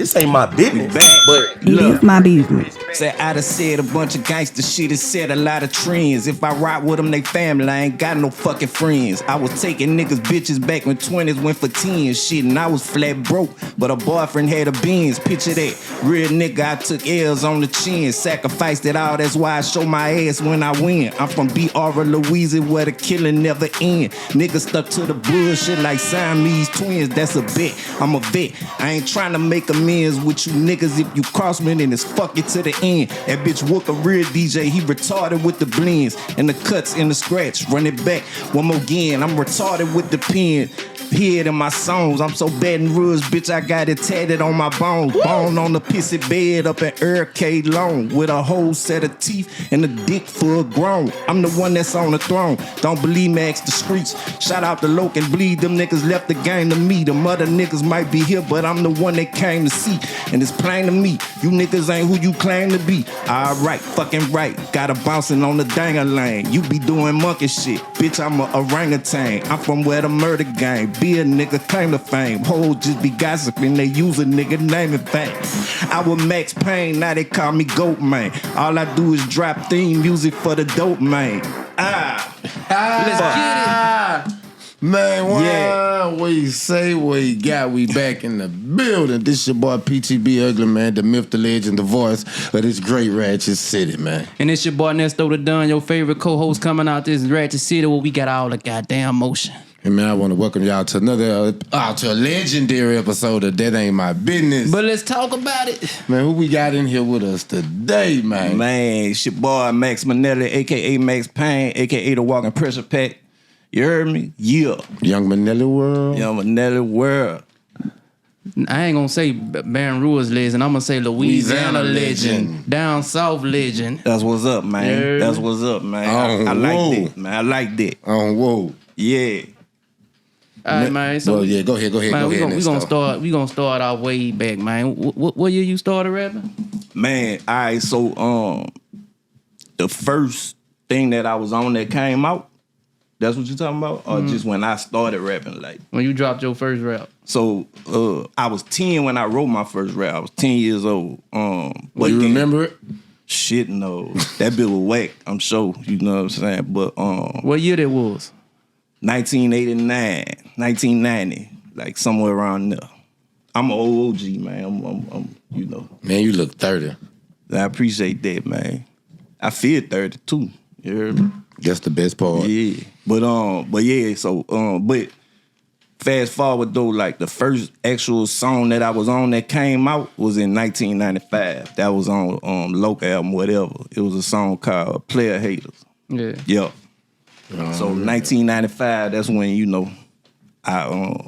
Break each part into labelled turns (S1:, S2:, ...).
S1: This ain't my business. But
S2: It is my business.
S3: Said I done said a bunch of gangster shit, it said a lot of trends. If I rock with them, they family, I ain't got no fucking friends. I was taking niggas bitches back when 20s went for 10 shit, and I was flat broke, but a boyfriend had a Benz. Picture that, real nigga, I took L's on the chin, sacrificed it all, that's why I show my ass when I win. I'm from B.R. Louisiana, where the killing never end. Niggas stuck to the bullshit like Siamese twins, that's a bet. I'm a vet, I ain't trying to make amends with you niggas. If you cross me, then it's fuck it to the end. That bitch Wook a real DJ, he retarded with the blends and the cuts and the scratch. Run it back one more again, I'm retarded with the pen. Hear it in my songs, I'm so Baton Rouge, bitch, I got it tatted on my bones. Bone on the pissy bed up in Arcade Long, with a whole set of teeth and a dick full grown. I'm the one that's on the throne, don't believe me, ask the streets. Shout out to Loc and Bleed, them niggas left the game to me. Them other niggas might be here, but I'm the one they came to see. And it's plain to me, you niggas ain't who you claim to be. Alright, fucking right, got a bouncing on the dang-a-lang. You be doing monkey shit, bitch, I'm a orangutan. I'm from where the murder gang, be a nigga claim to fame. Hoes just be gossiping, they use a nigga name and fame. I was Max Payne, now they call me Goat Man. All I do is drop theme music for the dope man.
S4: Let's get it. Man, we say we got, we back in the building. This your boy PTB Ugly, man, the myth, the legend, the voice of this great Ratchet City, man.
S5: And it's your boy Nesto the Dunn, your favorite co-host coming out this Ratchet City where we got all the goddamn motion.
S4: And man, I want to welcome y'all to another, to a legendary episode of That Ain't My Business.
S5: But let's talk about it.
S4: Man, who we got in here with us today, man?
S3: Man, it's your boy Max Minelli, a.k.a. Max Payne, a.k.a. The Walking Pressure Pack. You heard me? Yeah.
S4: Young Minelli World.
S3: Young Minelli World.
S5: I ain't gonna say Baton Rouge legend. I'm gonna say Louisiana legend. Down South legend.
S3: That's what's up, man.
S5: Yeah.
S3: That's what's up, man. I like that, man. I like that.
S4: Whoa.
S3: Yeah.
S5: All right, man. So
S4: well, yeah, go ahead.
S5: Man, we gonna start our way back, man. What year you started rapping?
S3: Man, all right. So the first thing that I was on that came out. That's what you talking about? Or just when I started rapping, like
S5: when you dropped your first rap?
S3: So I was 10 when I wrote my first rap. I was 10 years old.
S4: But you remember it?
S3: Shit, no. That bit was whack, I'm sure. You know what I'm saying? But
S5: what year that was?
S3: 1989, 1990, like somewhere around there. I'm an old OG, man. I'm you know.
S4: Man, you look 30.
S3: I appreciate that, man. I feel 32. You heard me?
S4: That's the best part.
S3: Yeah. But yeah, so but fast forward though, like the first actual song that I was on that came out was in 1995. That was on Loc album, whatever. It was a song called Player Haters.
S5: Yeah.
S3: Yep. So 1995, that's when, you know, I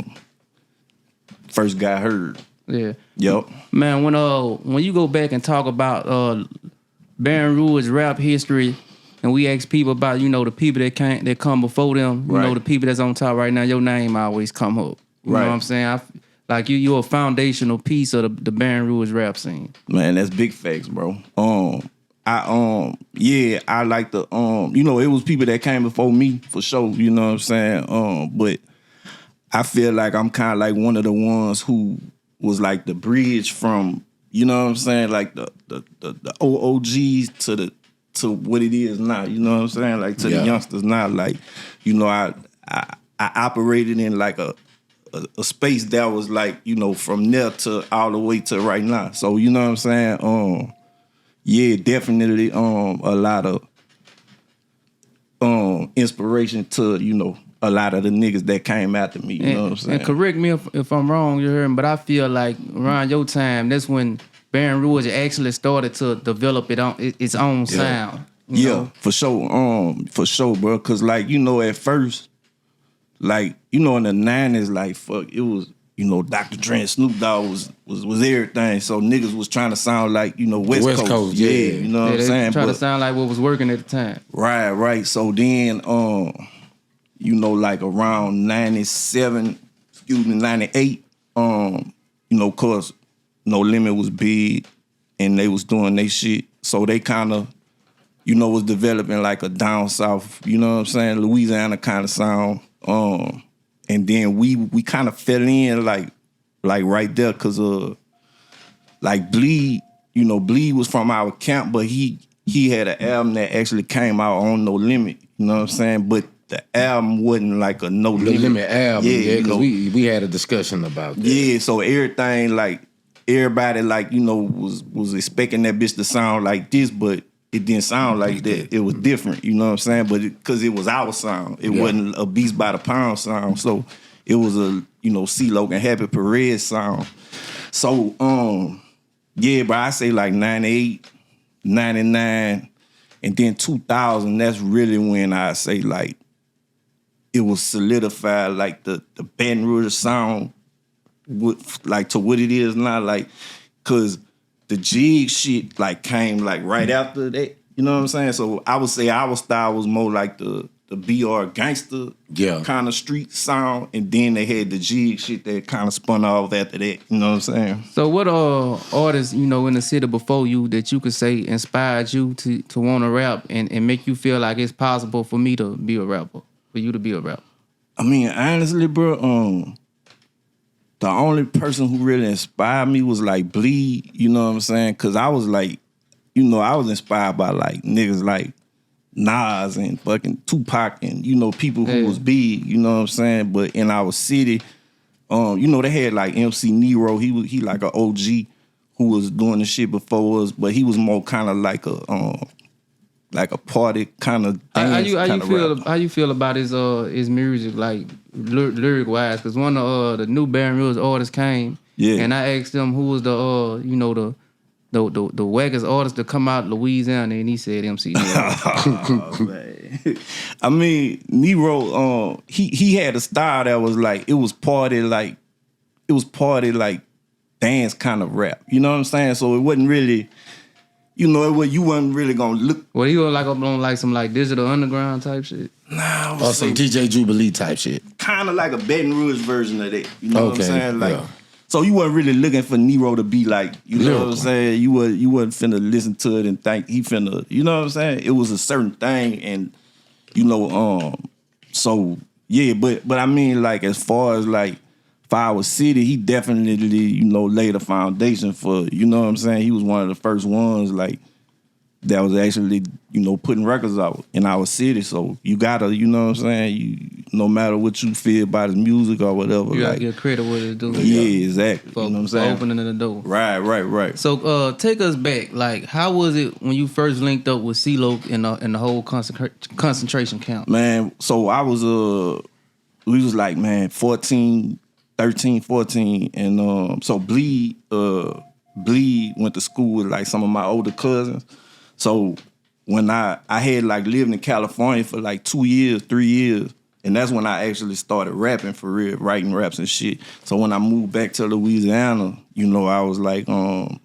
S3: first got heard.
S5: Yeah.
S3: Yep.
S5: Man, when you go back and talk about Baton Rouge rap history, and we ask people about, you know, the people that come before them, you know, the people that's on top right now, your name always come up. You know what I'm saying? Like you're a foundational piece of the Baton Rouge rap scene.
S3: Man, that's big facts, bro. I like the you know, it was people that came before me for sure, you know what I'm saying? But I feel like I'm kind of like one of the ones who was like the bridge from, you know what I'm saying, like the OGs to what it is now, you know what I'm saying? Like to the youngsters now, like, you know, I operated in like a space that was like, you know, from there to all the way to right now. So, you know what I'm saying? Yeah, definitely a lot of inspiration to, you know, a lot of the niggas that came after me, you know what I'm saying?
S5: And correct me if I'm wrong, you heard me, but I feel like around your time, that's when Baton Rouge actually started to develop its own sound. You know?
S3: For sure, bro. Cause like, you know, at first, like, you know, in the 90s, like, fuck, it was, you know, Dr. Dre and Snoop Dogg was everything. So niggas was trying to sound like, you know, West Coast. Yeah, you know what I'm saying?
S5: Trying to sound like what was working at the time.
S3: Right. So then, you know, like around 97, 98, you know, cause No Limit was big and they was doing they shit. So they kind of, you know, was developing like a down south, you know what I'm saying, Louisiana kind of sound. And then we kind of fell in like right there because like Bleed, Bleed was from our camp, but he had an album that actually came out on No Limit. You know what I'm saying? But the album wasn't like a No Limit
S4: album. Yeah, because we had a discussion about that.
S3: Yeah, so everything like everybody like was expecting that bitch to sound like this, but it didn't sound like that. It was different. You know what I'm saying? But because it was our sound, it wasn't a Beats by the Pound sound. So it was a C-Loc and Happy Perez sound. So yeah, but I say like 98, 99, and then 2000. That's really when I say like it was solidified, like the Baton Rouge sound, like to what it is now, like because the jig shit like came like right after that. You know what I'm saying? So I would say our style was more like the BR gangster kind of street sound, and then they had the jig shit that kind of spun off after that. You know what I'm saying?
S5: So what artists in the city before you that you could say inspired you to want to rap and make you feel like it's possible for me to be a rapper, for you to be a rapper? I
S3: mean, honestly, bro, the only person who really inspired me was like Bleed. You know what I'm saying? Because I was like, I was inspired by like niggas like Nas and fucking Tupac and people who was big, you know what I'm saying? But in our city, they had like MC Nero. He like an OG who was doing the shit before us, but he was more kind of like a party kind of dance.
S5: How you feel about his music, like lyric wise? Because one of the new Baton Rouge artists came, and I asked him who was the wackest artist to come out Louisiana, and he said MC Nero.
S3: Oh, man. I mean, Nero, he had a style that was like, it was party like dance kind of rap. You know what I'm saying? So it wasn't really, you wasn't really gonna look.
S5: Well, he was like up on like some like Digital Underground type shit.
S3: Nah,
S4: or some DJ Jubilee type shit.
S3: Kind of like a Baton Rouge version of that. You know what I'm saying? Like. Yeah. So you wasn't really looking for Nero to be like, you know what I'm saying? You wasn't finna listen to it and think he finna, you know what I'm saying? It was a certain thing, and so yeah, but I mean, like as far as like for our city, he definitely laid a foundation for, you know what I'm saying? He was one of the first ones like that was actually putting records out in our city. So you gotta, you know what I'm saying? No matter what you feel about his music or whatever,
S5: you gotta give credit what it's doing.
S3: Yeah, exactly.
S5: For,
S3: you know what I'm saying?
S5: Opening the door.
S3: Right.
S5: So take us back. Like, how was it when you first linked up with C-Loc in the whole concentration camp?
S3: Man, so I was we was like 13, 14, and so Bleed went to school with like some of my older cousins. So when I had like lived in California for like 2 years, 3 years, and that's when I actually started rapping for real, writing raps and shit. So when I moved back to Louisiana, I was like, I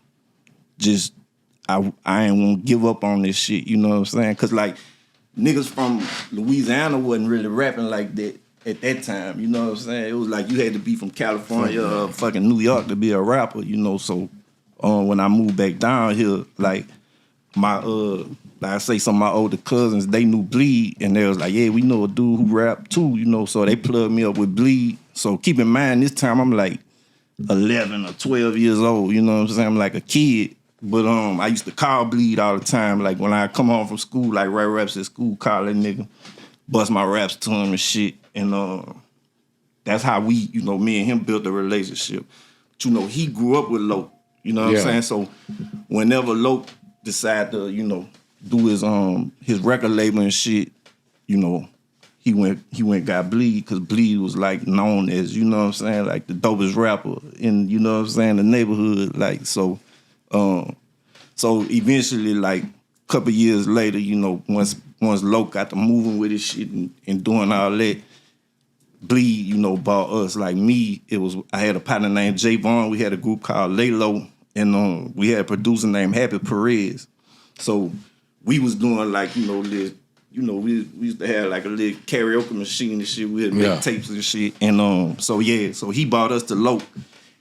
S3: ain't want to give up on this shit, you know what I'm saying? Cause like niggas from Louisiana wasn't really rapping like that at that time, you know what I'm saying? It was like you had to be from California or fucking New York to be a rapper, So when I moved back down here, like my like I say, some of my older cousins, they knew Bleed, and they was like, yeah, we know a dude who rap too, so they plugged me up with Bleed. So keep in mind, this time I'm like 11 or 12 years old, you know what I'm saying? I'm like a kid, but I used to call Bleed all the time, like when I come home from school, like write raps at school, call that nigga, bust my raps to him and shit, and that's how we, me and him built a relationship. But, he grew up with Loc, you know what I'm saying? So whenever Loc decided to, do his record label and shit, he went got Bleed, because Bleed was like known as, you know what I'm saying, like the dopest rapper in, you know what I'm saying, the neighborhood. Like so eventually, like a couple years later, once Loc got to moving with his shit and doing all that, Bleed, bought us. Like me, I had a partner named Javon. We had a group called Laylo, and we had a producer named Happy Perez. So we was doing like, this, we used to have like a little karaoke machine and shit. We had make tapes and shit. And so he bought us to Loc,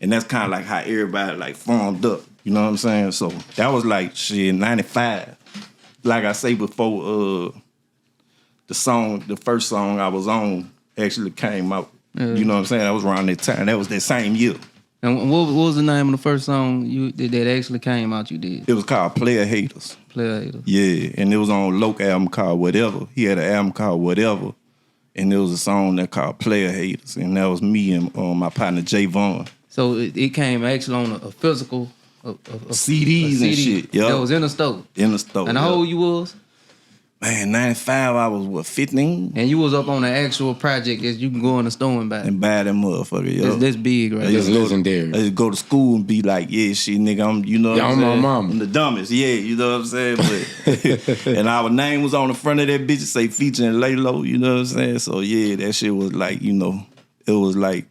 S3: and that's kind of like how everybody like formed up. You know what I'm saying? So that was like shit 95. Like I say before, the first song I was on actually came out. You know what I'm saying? That was around that time. That was that same year.
S5: And what was the name of the first song that actually came out you did?
S3: It was called Player Haters.
S5: Player Haters.
S3: Yeah, and it was on Loc album called Whatever. He had an album called Whatever, and there was a song that called Player Haters, and that was me and my partner Jay Vaughn.
S5: So it came actually on a physical
S3: CDs and shit. Yep.
S5: That was in the store.
S3: In the store.
S5: And how old you was?
S3: Man, 95, I was 15?
S5: And you was up on the actual project that you can go in the store and buy.
S3: And buy that motherfucker, yo.
S5: That's big, right?
S4: That's legendary.
S3: I just go to school and be like, yeah, shit, nigga, I'm
S4: I'm my mama.
S3: I'm the dumbest, yeah, you know what I'm saying? But, and our name was on the front of that bitch, say featuring Lay Low, you know what I'm saying? So, yeah, that shit was like, it was like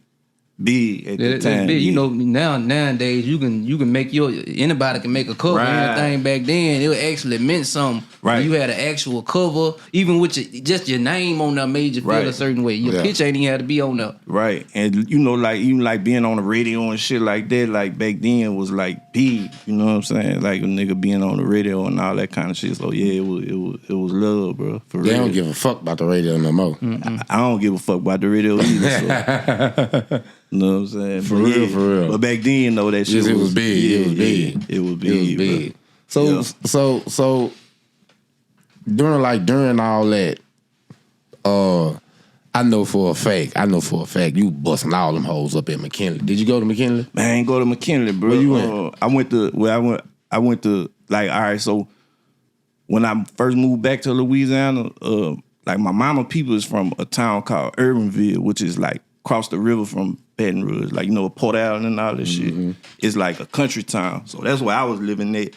S3: big at the time.
S5: Big.
S3: Yeah.
S5: You know, nowadays you can make anybody can make a cover.
S3: Right.
S5: Anything back then, it actually meant something.
S3: Right.
S5: You had an actual cover, even with just your name on there made you feel
S3: Right.
S5: a certain way. Your picture ain't even had to be on there.
S3: Right. And like even like being on the radio and shit like that, like back then was like big, you know what I'm saying? Like a nigga being on the radio and all that kind of shit. So yeah, it was love, bro. For
S4: They
S3: real.
S4: don't give a fuck about the radio no more.
S3: I don't give a fuck about the radio either. So. You know what I'm saying?
S4: For real.
S3: But back then, though, that shit
S4: It was big.
S3: Yeah,
S4: It was big.
S3: It was big.
S4: So
S3: Yeah.
S4: so during all that, I know for a fact you busting all them hoes up at McKinley. Did you go to McKinley?
S3: Man, I ain't go to McKinley, bro.
S4: Where you went?
S3: I went to like, all right, so when I first moved back to Louisiana, like my mama people is from a town called Irvinville, which is like across the river from Baton Rouge, like, Port Allen and all this shit. It's like a country town. So that's where I was living at.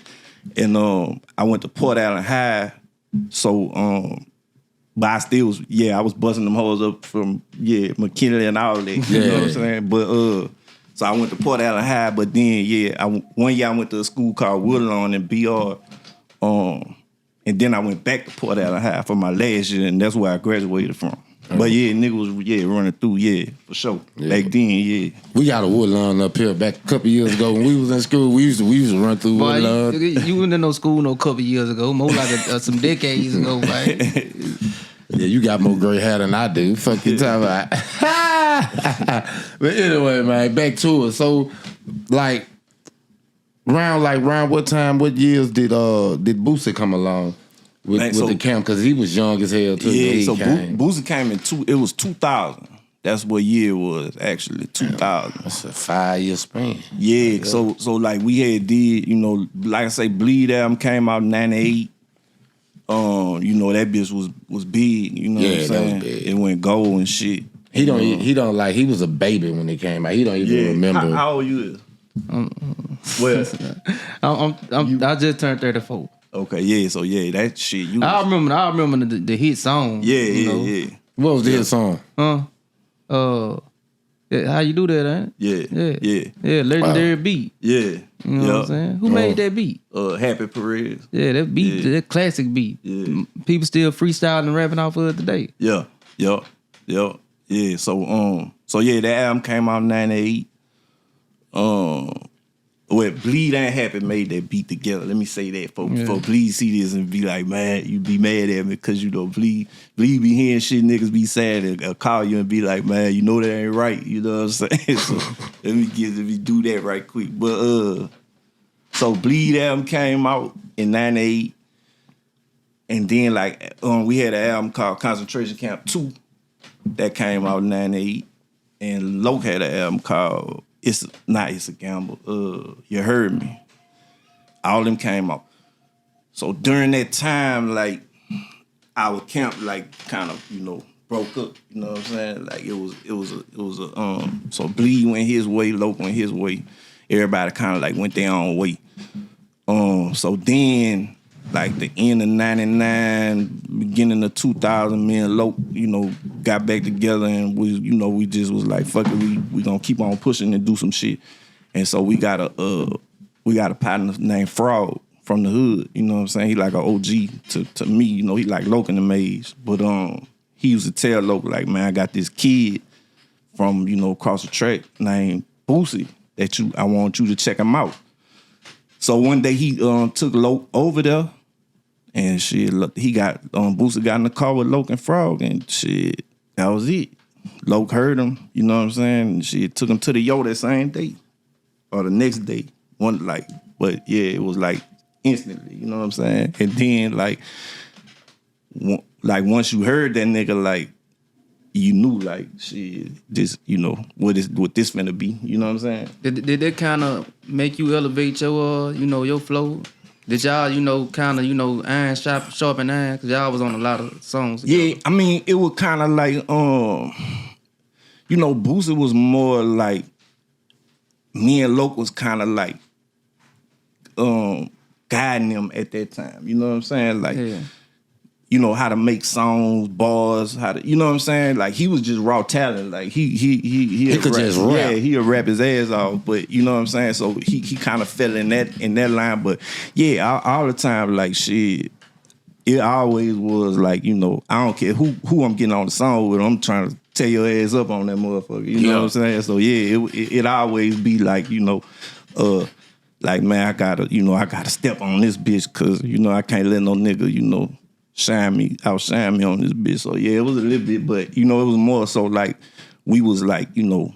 S3: And I went to Port Allen High. So, but I still was, I was busting them hoes up from, McKinley and all that. You know what I'm saying? But, so I went to Port Allen High, but then, one year I went to a school called Woodlawn in BR. And then I went back to Port Allen High for my last year, and that's where I graduated from. But nigga was running through, for sure. Back then,
S4: We got a Woodlawn up here back a couple years ago when we was in school. We used to run through
S5: Boy,
S4: Woodlawn.
S5: you went to no school no couple years ago, more like some decades ago, right?
S4: Yeah, you got more gray hair than I do. Fuck you talking about. But anyway, man, back to it. So, around what time, what years did Boosie come along with the camp? Because he was young as hell too.
S3: Yeah, so Boosie came in it was 2000. That's what year it was, actually, 2000.
S4: That's a 5-year span.
S3: Yeah, so like we had did, like I say, Bleed album came out in 98. That bitch was big, you know what I'm saying?
S4: That was big.
S3: It went gold and shit.
S4: He was a baby when it came out. He don't even remember.
S3: How old you is? Well,
S5: I just turned 34.
S3: okay, so that shit.
S5: I remember the hit song.
S3: Yeah.
S4: What was the song?
S5: How you do that, ain't it? Yeah, legendary beat.
S3: Yeah.
S5: You know what I'm saying? Who made that beat?
S3: Happy Perez.
S5: Yeah, that beat, that classic beat.
S3: Yeah.
S5: People still freestyling and rapping off of it today.
S3: Yeah. Yeah. So that album came out in 98. Bleed and Happy made that beat together. Let me say that for Bleed see this and be like, man, you be mad at me because Bleed be hearing shit, niggas be sad and call you and be like, man, that ain't right. You know what I'm saying? So let me do that right quick. But so Bleed album came out in 98. And then we had an album called Concentration Camp 2 that came out in 98. And Loc had an album called It's a Gamble. You Heard Me. All them came out. So during that time, our camp kind of, broke up. You know what I'm saying? It was a so Bleed went his way, Loc went his way. Everybody kind of went their own way. So then the end of 99, beginning of 2000, me and Loc, got back together and we just was like, fuck it, we gonna keep on pushing and do some shit. And so we got a partner named Frog from the hood, you know what I'm saying? He like an OG to me, he like Loc in the maze. But he used to tell Loc, man, I got this kid from, across the track named Boosie that I want you to check him out. So one day he took Loc over there. And shit, he got Boosie got in the car with Loc and Frog, and shit, that was it. Loc heard him, you know what I'm saying? And shit, took him to the that same day. or the next day. But yeah, it was like instantly, you know what I'm saying? And then like once you heard that nigga, like you knew like shit, this, you know, what this finna be, you know what I'm saying?
S5: Did that kind of make you elevate your you know, your flow? Did y'all, you know, kind of, you know, iron sharpen iron? Cause y'all was on a lot of songs together.
S3: Yeah, I mean, it was kind of like you know, Boosie was more like, me and Loc was kind of like guiding them at that time. You know what I'm saying? Like, you know, how to make songs, bars, how to, you know what I'm saying? Like, he was just raw talent. Like, he
S4: could just rap.
S3: Yeah, he'll rap his ass off. But you know what I'm saying? So he kind of fell in that line. But yeah, all the time, like shit, it always was like, you know, I don't care who I'm getting on the song with. I'm trying to tear your ass up on that motherfucker. You know what I'm saying? So yeah, it always be like, you know, like, man, I gotta step on this bitch because, you know, I can't let no nigga, you know, outshine me on this bitch. So yeah, it was a little bit, but you know, it was more so like we was like, you know,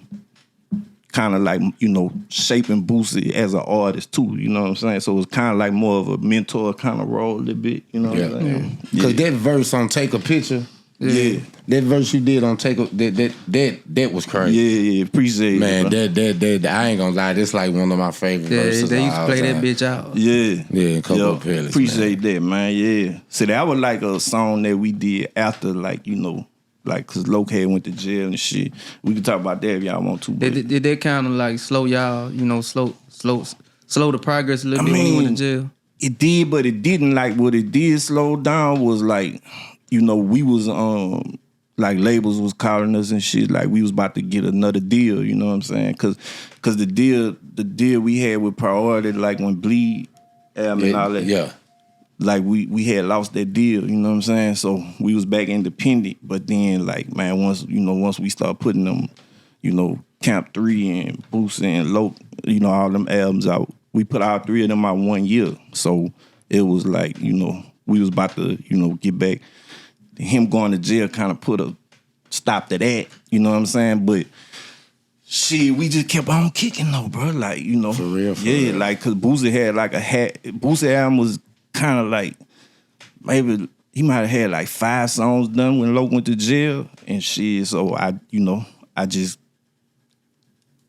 S3: kind of like, you know, shaping Boosie as an artist too, you know what I'm saying? So it was kind of like more of a mentor kind of role a little bit, you know what I'm saying?
S4: Because that verse on Take a Picture, that verse you did on Take a, that was crazy.
S3: Yeah, appreciate
S4: man,
S3: it. Man,
S4: that I ain't gonna lie, that's like one of my favorite verses.
S5: They used to play that bitch out.
S4: Yeah, a couple of pellets.
S3: Appreciate that, man, yeah. So that was like a song that we did after, like, you know, like, cause Loc had went to jail and shit. We can talk about that if y'all want to.
S5: Did they kind of like slow y'all, you know, slow the progress a little bit when you went to jail?
S3: It did, but it didn't. Like, what it did slow down was like, you know, we was like labels was calling us and shit. Like, we was about to get another deal. You know what I'm saying? Cause the deal we had with Priority, like when Bleed and all that.
S4: Yeah.
S3: Like we had lost that deal, you know what I'm saying? So we was back independent, but then like, man, once we start putting them, you know, Camp 3 and Boosie and Loc, you know, all them albums out, we put all three of them out 1 year. So it was like, you know, we was about to, you know, get back. Him going to jail kind of put a stop to that, you know what I'm saying? But shit, we just kept on kicking though, bro. Like, you know.
S4: For real.
S3: Like, cause Boosie had like Boosie album was kind of like, maybe he might have had like 5 songs done when Loc went to jail and shit. So I just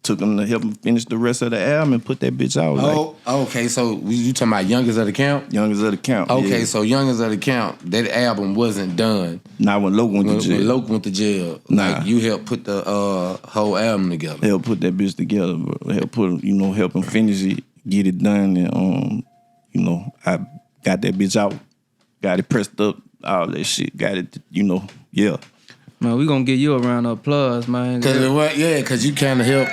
S3: took him to help him finish the rest of the album and put that bitch out.
S4: Okay. So you talking about Youngest of the Count?
S3: Youngest of the Count.
S4: Okay,
S3: yeah.
S4: so Youngest of the Count, that album wasn't done.
S3: Not when Loc went to jail.
S4: When Loc went to jail,
S3: nah.
S4: Like you helped put the whole album together.
S3: Help put that bitch together, bro. Help him finish it, get it done, and you know, I got that bitch out, got it pressed up, all that shit, got it, you know, yeah.
S5: Man, we gonna give you a round of applause, man.
S4: Cause you kind of helped,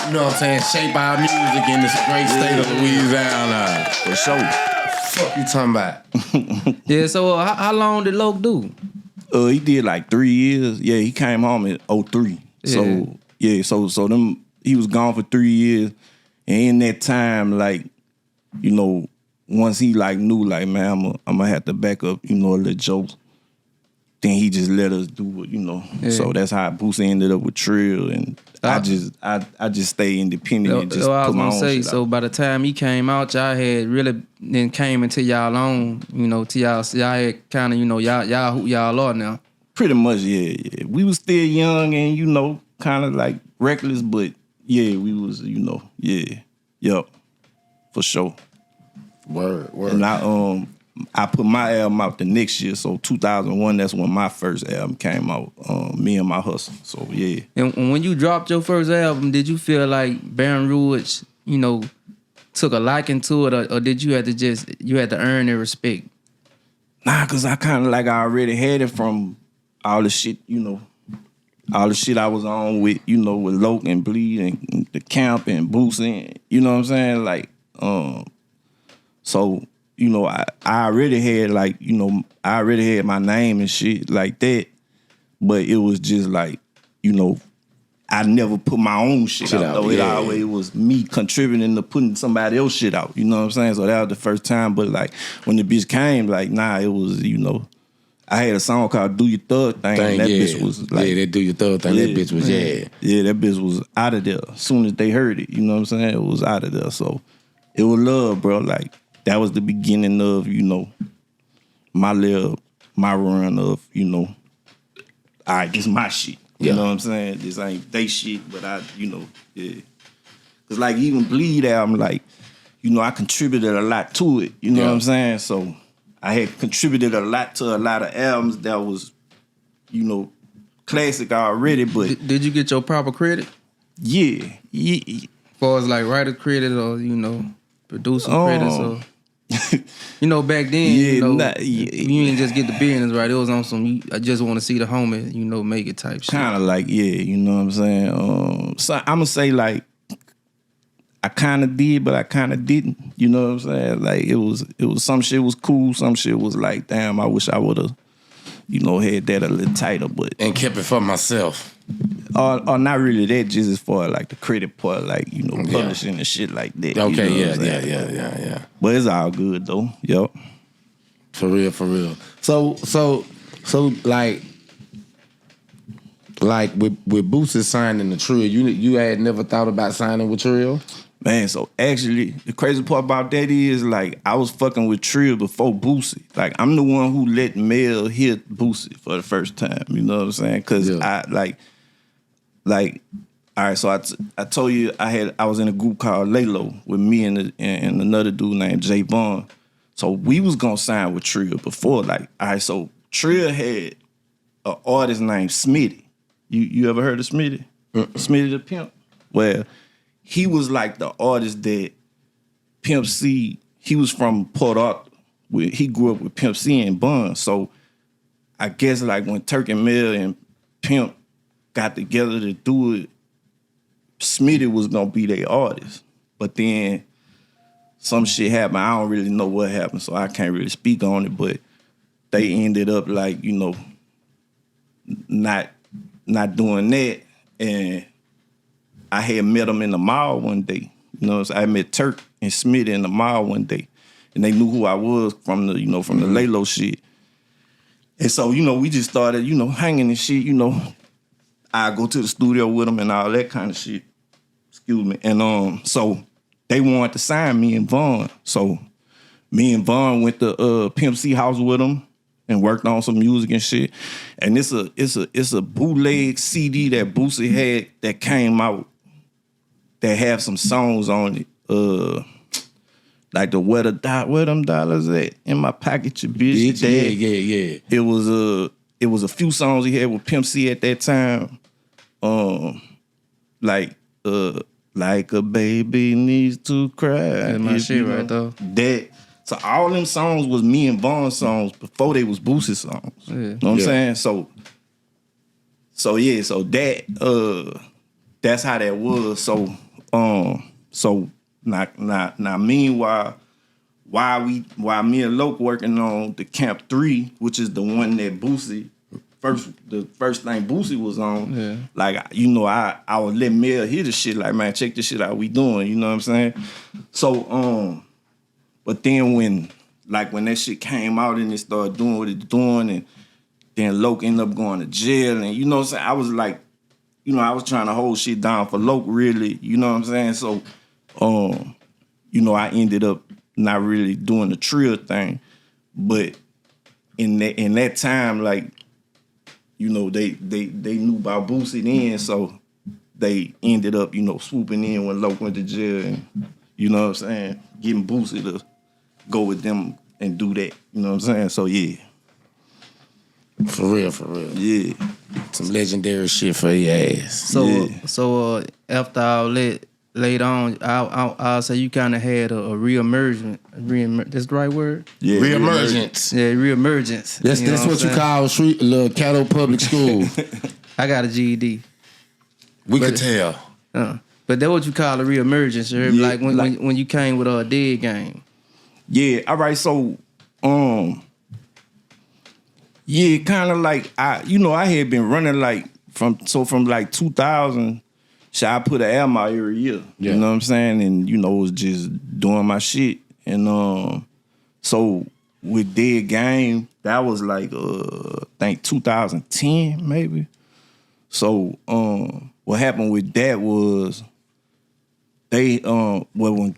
S4: you know what I'm saying, shape our music in this great state of Louisiana.
S3: For sure.
S4: Fuck you talking about?
S5: Yeah, so how long did Loc do?
S3: He did like 3 years. Yeah, he came home in 2003.
S5: Yeah.
S3: So them, he was gone for 3 years. And in that time, like, you know, once he like knew, like, man, I'm gonna have to back up, you know, a little jokes. Then he just let us do it, you know. Yeah. So that's how Boosie ended up with Trill, and I just stay independent and just put my own shit out.
S5: So by the time he came out, y'all had really then came into y'all own, you know, to y'all had kind of, you know, y'all who y'all are now.
S3: Pretty much, yeah. We was still young and, you know, kind of like reckless, but yeah, we was, you know, yeah, yup, for sure.
S4: Word.
S3: And I put my album out the next year, so 2001, that's when my first album came out, Me and My Hustle, so yeah.
S5: And when you dropped your first album, did you feel like Baton Rouge, you know, took a liking to it, or did you have to earn their respect?
S3: Nah, cause I kind of like I already had it from all the shit, you know, all the shit I was on with, you know, with Loc and Bleed and the Camp and Boosie, and, you know what I'm saying, like, so, you know, I already had, like, you know, I already had my name and shit like that, but it was just like, you know, I never put my own shit out, though. It always was me contributing to putting somebody else's shit out, you know what I'm saying? So that was the first time, but like, when the bitch came, like, nah, it was, you know, I had a song called "Do Your Thug Thing." And that bitch was like,
S4: that Do Your Thug Thing. That bitch was
S3: yeah, that bitch was out of there. As soon as they heard it, you know what I'm saying? It was out of there. So it was love, bro. Like that was the beginning of my run of all right, this is my shit. You know what I'm saying? This ain't they shit, but yeah. Cause like even Bleed album, like I contributed a lot to it. You know what I'm saying? So I had contributed a lot to a lot of albums that was, classic already. But
S5: did you get your proper credit?
S3: Yeah.
S5: As far as like writer credit or producer credits or back then you didn't just get the business right. It was on some I just want to see the homie make it type shit.
S3: Kind of like you know what I'm saying. So I'm gonna say like I kind of did, but I kind of didn't. You know what I'm saying? Like it was some shit was cool, some shit was like, damn, I wish I would have, had that a little tighter, but
S4: and kept it for myself.
S3: Or not really that, just as far like the credit part, like publishing and shit like that.
S4: Okay,
S3: yeah. But it's all good though. Yup.
S4: For real. So like with Boosie signing the Trill, you had never thought about signing with Trill?
S3: Man, so actually, the crazy part about that is, like, I was fucking with Trill before Boosie. Like, I'm the one who let Mel hit Boosie for the first time. You know what I'm saying? Because all right, so I told you I was in a group called Lalo with me and another dude named Jay Vaughn. So we was gonna sign with Trill before, like, all right, so Trill had an artist named Smitty. You ever heard of Smitty? Smitty the Pimp? Well, he was like the artist that Pimp C, he was from Port Arthur. He grew up with Pimp C and Bun. So I guess like when Turk and Mel and Pimp got together to do it, Smitty was gonna be their artist. But then some shit happened. I don't really know what happened, so I can't really speak on it, but they ended up like, not doing that. And I had met them in the mall one day. So I met Turk and Smitty in the mall one day. And they knew who I was from the, from the Lalo shit. And so, we just started, hanging and shit, I go to the studio with them and all that kind of shit. Excuse me. And so they wanted to sign me and Vaughn. So me and Vaughn went to Pimp C house with them and worked on some music and shit. And it's a bootleg CD that Boosie had that came out that have some songs on it. Like the where them dollars at in my pocket, your bitch.
S4: Yeah.
S3: It was a few songs he had with Pimp C at that time. Like a baby needs to cry.
S5: That's my shit right though.
S3: That. So all them songs was me and Vaughn songs before they was Boosie songs. Yeah. You know what I'm saying? So that that's how that was. So now meanwhile, while me and Loc working on the Camp 3, which is the one that Boosie the first thing Boosie was on, like I would let Mel hear the shit, like, man, check this shit out, we doing, you know what I'm saying? So but then when that shit came out and it started doing what it's doing, and then Loc ended up going to jail, and you know what I'm saying, I was like, I was trying to hold shit down for Loc, really, you know what I'm saying? So I ended up not really doing the Trill thing, but in that time, like, they knew about Boosie then, so they ended up, swooping in when Loc went to jail, and you know what I'm saying, getting Boosie to go with them and do that, you know what I'm saying? So yeah.
S4: For real.
S3: Yeah.
S4: Some legendary shit for your ass.
S5: So after all that, later on, I'll say you kind of had a reemergence. That's the right word?
S3: Yeah,
S4: reemergence.
S5: Yeah, reemergence.
S4: That's what you call Caddo Public School.
S5: I got a GED.
S4: We could tell.
S5: But that's what you call a reemergence,
S3: yeah,
S5: like when you came with a Dead Game.
S3: Yeah, all right, so yeah, kind of like I had been running like from like 2000. I put an album out every year. Yeah. You know what I'm saying? And was just doing my shit. And so with Dead Game, that was like I think 2010 maybe. So what happened with that was they when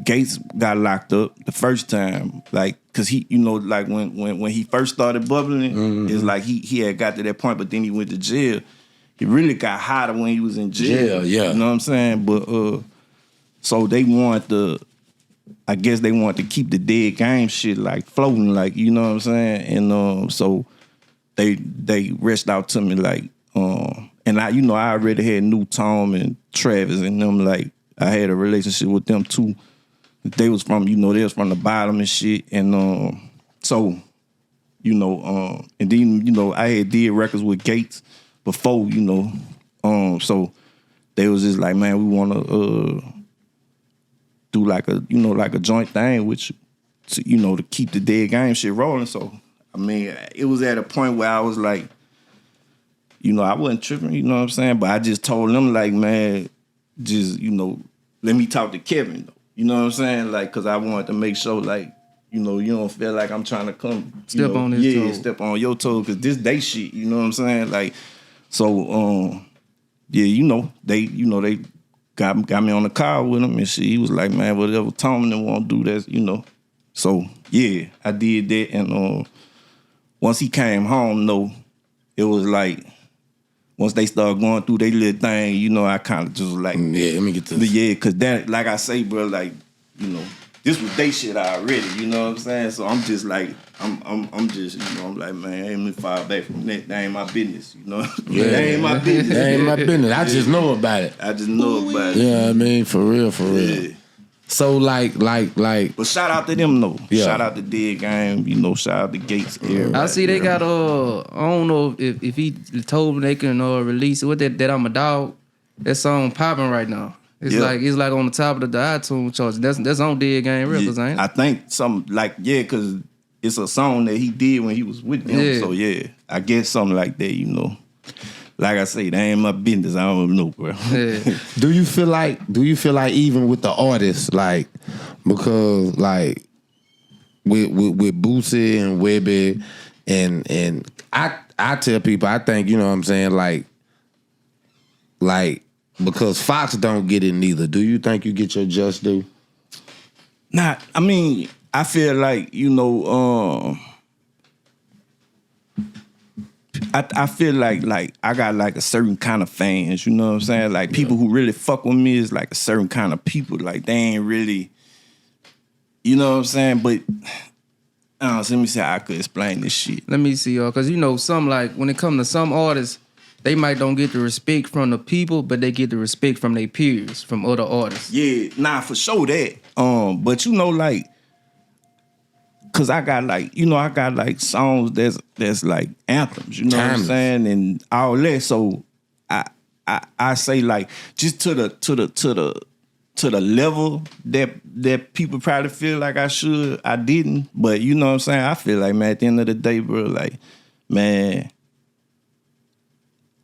S3: Gates got locked up the first time, like, cause he, you know, like when he first started bubbling, it's like he had got to that point, but then he went to jail. He really got hotter when he was in jail.
S4: Yeah.
S3: You know what I'm saying? But so they wanted to, I guess they wanted to keep the Dead Game shit like floating, like, you know what I'm saying? And so they reached out to me like, and I, you know, I already had New Tom and Travis and them, like, I had a relationship with them too. They was from, you know, they was from the bottom and shit. And so, you know, and then, you know, I had did records with Gates before, you know. So they was just like, man, we wanna do like a, you know, like a joint thing with you, to, you know, to keep the Dead Game shit rolling. So I mean, it was at a point where I was like, you know, I wasn't tripping, you know what I'm saying? But I just told them like, man, just, you know, let me talk to Kevin, though. You know what I'm saying? Like, cause I wanted to make sure, like, you know, you don't feel like I'm trying to come
S5: Step on his toe.
S3: step on your toe, cause this they shit, you know what I'm saying? Like, so yeah, you know, they got me on the car with him and shit. He was like, man, whatever Tom and won't do that, you know. So yeah, I did that, and once he came home, though, it was like, once they started going through their little thing, you know, I kind of just was like,
S4: yeah, let me get this.
S3: Yeah, because that, like I say, bro, like, you know, this was they shit already, you know what I'm saying? So I'm just like, I'm just, you know, I'm like, man, ain't me far back from that. That ain't my business, you know?
S4: Yeah.
S3: That ain't my business.
S4: That ain't my business. I just know about it.
S3: I just know about it.
S4: Yeah, I mean, for real.
S3: Yeah.
S4: So like.
S3: But shout out to them though.
S4: Yeah.
S3: Shout out to Dead Game. You know, shout out to Gates. Everybody.
S5: I see they got I don't know if he told me they can release it. What that I'm a dog. That song popping right now. It's like on the top of the iTunes charts. That's on Dead Game Records, ain't it?
S3: I think something like, yeah, because it's a song that he did when he was with them.
S5: Yeah.
S3: So yeah, I guess something like that, you know. Like I say, that ain't my business. I don't know, bro.
S5: Yeah.
S4: Do you feel like even with the artists, like, because like with Boosie and Webby and I tell people, I think, you know what I'm saying, like because Fox don't get it neither. Do you think you get your just due?
S3: Nah, I mean, I feel like, you know, I feel like I got like a certain kind of fans, you know what I'm saying? Like people who really fuck with me is like a certain kind of people. Like they ain't really, you know what I'm saying? But let me see how I could explain this shit.
S5: Let me see, y'all, because you know, some like when it comes to some artists, they might don't get the respect from the people, but they get the respect from their peers, from other artists.
S3: Yeah, nah, for sure that. But you know, like, cause I got like songs that's like anthems, you know what I'm saying, and all that. So I say like just to the level that people probably feel like I didn't. But you know what I'm saying? I feel like, man, at the end of the day, bro, like, man,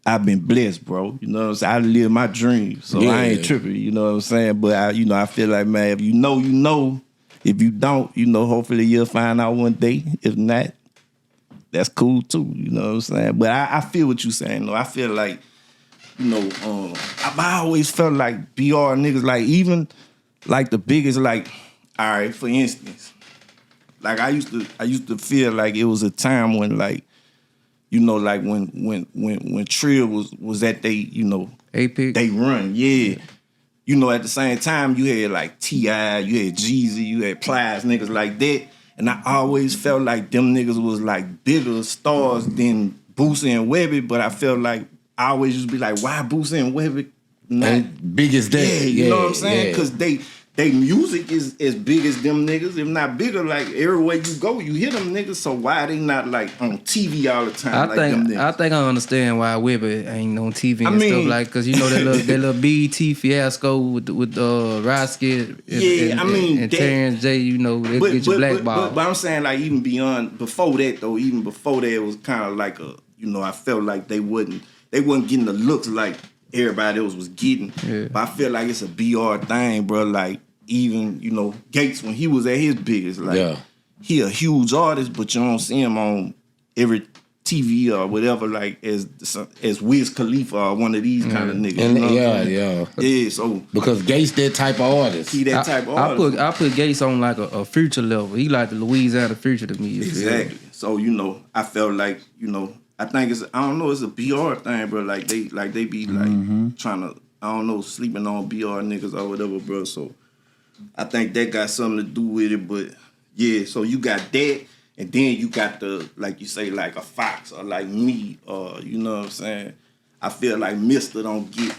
S3: I've been blessed, bro. You know what I'm saying? I live my dreams, so I ain't tripping. You know what I'm saying? But I feel like, man, if you know, you know. If you don't, you know, hopefully you'll find out one day. If not, that's cool too. You know what I'm saying? But I feel what you're saying, though. I feel like, you know, I always felt like BR niggas, like even like the biggest, like, all right, for instance, like I used to feel like it was a time when, like, you know, like when Trill was at they, you know,
S5: Apex.
S3: they run, yeah. You know, at the same time, you had like T.I., you had Jeezy, you had Plies, niggas like that. And I always felt like them niggas was like bigger stars than Boosie and Webby, but I felt like I always used to be like, why Boosie and Webby not
S4: big as that?
S3: Yeah, you know what I'm saying? Because they music is as big as them niggas, if not bigger. Like everywhere you go, you hear them niggas. So why they not like on TV all the time?
S5: I think I understand why Webber ain't on TV and stuff like, because you know that little BET fiasco with Roskid and Terrence J. You know, they get your blackball.
S3: But I'm saying like even before that though, even before that, it was kind of like a, you know, I felt like they wasn't getting the looks like everybody else was getting. Yeah. But I feel like it's a BR thing, bro. Like even, you know, Gates when he was at his biggest, like, he a huge artist, but you don't see him on every TV or whatever, like as Wiz Khalifa or one of these kind of niggas.
S4: And,
S3: you know
S4: yeah.
S3: Yeah, so
S4: because Gates that type of artist.
S3: he that type of artist.
S5: I put Gates on like a Future level. He like the Louisiana Future to me.
S3: Exactly. So, I felt like, I think it's a BR thing, bro. Like they be like trying to, sleeping on BR niggas or whatever, bro. So I think that got something to do with it. But yeah, so you got that, and then you got the, like you say, like a Fox or like me, or you know what I'm saying? I feel like Mister don't get,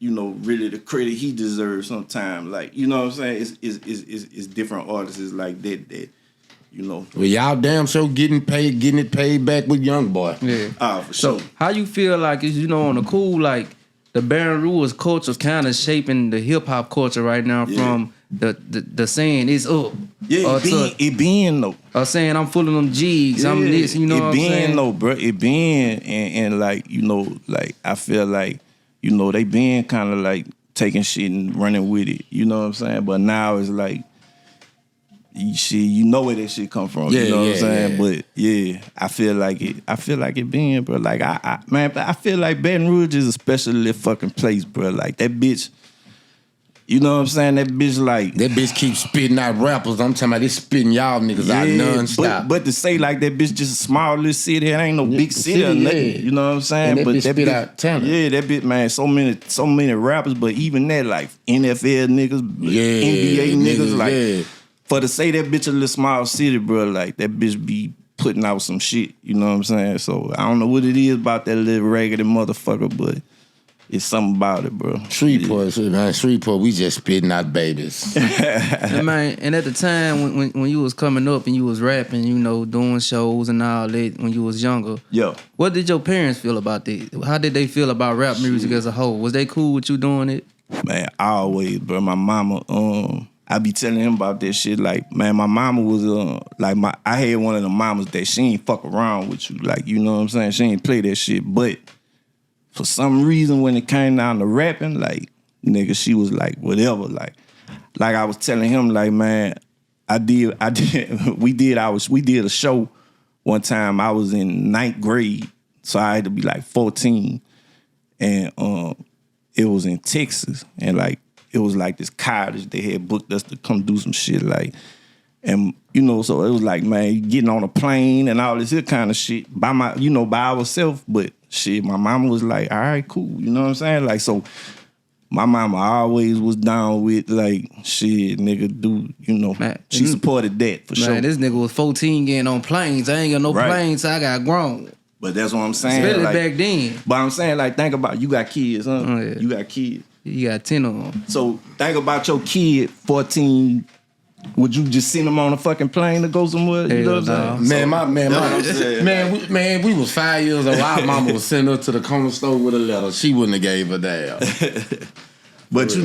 S3: really the credit he deserves sometimes. Like, you know what I'm saying? It's different artists like that.
S4: Well, y'all damn sure getting it paid back with Young Boy.
S5: Yeah.
S3: For sure.
S5: So how you feel like is on the cool, like the Baton Rouge culture kind of shaping the hip hop culture right now from the saying it's up.
S3: Yeah, it being though.
S5: Or saying I'm full of them jigs, I'm this, you know
S3: it
S5: what I'm
S3: being
S5: saying?
S3: though, bro. It being and like, like I feel like, they being kind of like taking shit and running with it. You know what I'm saying? But now it's like, you know where that shit come from. You know what I'm saying? But yeah, I feel like it being, bro. Like I feel like Baton Rouge is a special fucking place, bro. Like that bitch, you know what I'm saying? That bitch
S4: keeps spitting out rappers. I'm talking about this spitting y'all niggas out nonstop.
S3: But to say like that bitch just a small little city, it ain't no big city or nothing. You know what I'm saying?
S4: And
S3: but
S4: that bitch spit out talent.
S3: Yeah, that bitch, man, so many rappers, but even that, like NFL niggas, NBA niggas, like for to say that bitch a little small city, bro, like that bitch be putting out some shit. You know what I'm saying? So I don't know what it is about that little raggedy motherfucker, but it's something about it, bro.
S4: Shreveport, we just spitting out babies.
S5: and at the time when you was coming up and you was rapping, doing shows and all that when you was younger, what did your parents feel about that? How did they feel about rap music as a whole? Was they cool with you doing it?
S3: Man, always, bro. My mama, I be telling him about that shit. Like, man, my mama was I had one of the mamas that she ain't fuck around with you. Like, you know what I'm saying? She ain't play that shit. But for some reason, when it came down to rapping, like, nigga, she was like, whatever. Like I was telling him, like, man, we did a show one time. I was in 9th grade, so I had to be like 14, and it was in Texas, and like. It was like this cottage they had booked us to come do some shit, like, and so it was like, man, getting on a plane and all this here kind of shit by ourselves. But shit, my mama was like, all right, cool, you know what I'm saying? Like, so my mama always was down with like, shit, nigga, man, she supported that for sure.
S5: Man, this nigga was 14 getting on planes. I ain't got no planes, so I got grown.
S3: But that's what I'm saying.
S5: Especially
S3: like,
S5: back then.
S3: But I'm saying, like, think about, you got kids, huh?
S5: Oh, yeah.
S3: You got kids.
S5: You got 10 of them.
S3: So think about your kid, 14. Would you just send him on a fucking plane to go somewhere? You know what I'm saying?
S4: Man, we was 5 years old. Our mama was sending her to the corner store with a letter. She wouldn't have gave a damn.
S3: But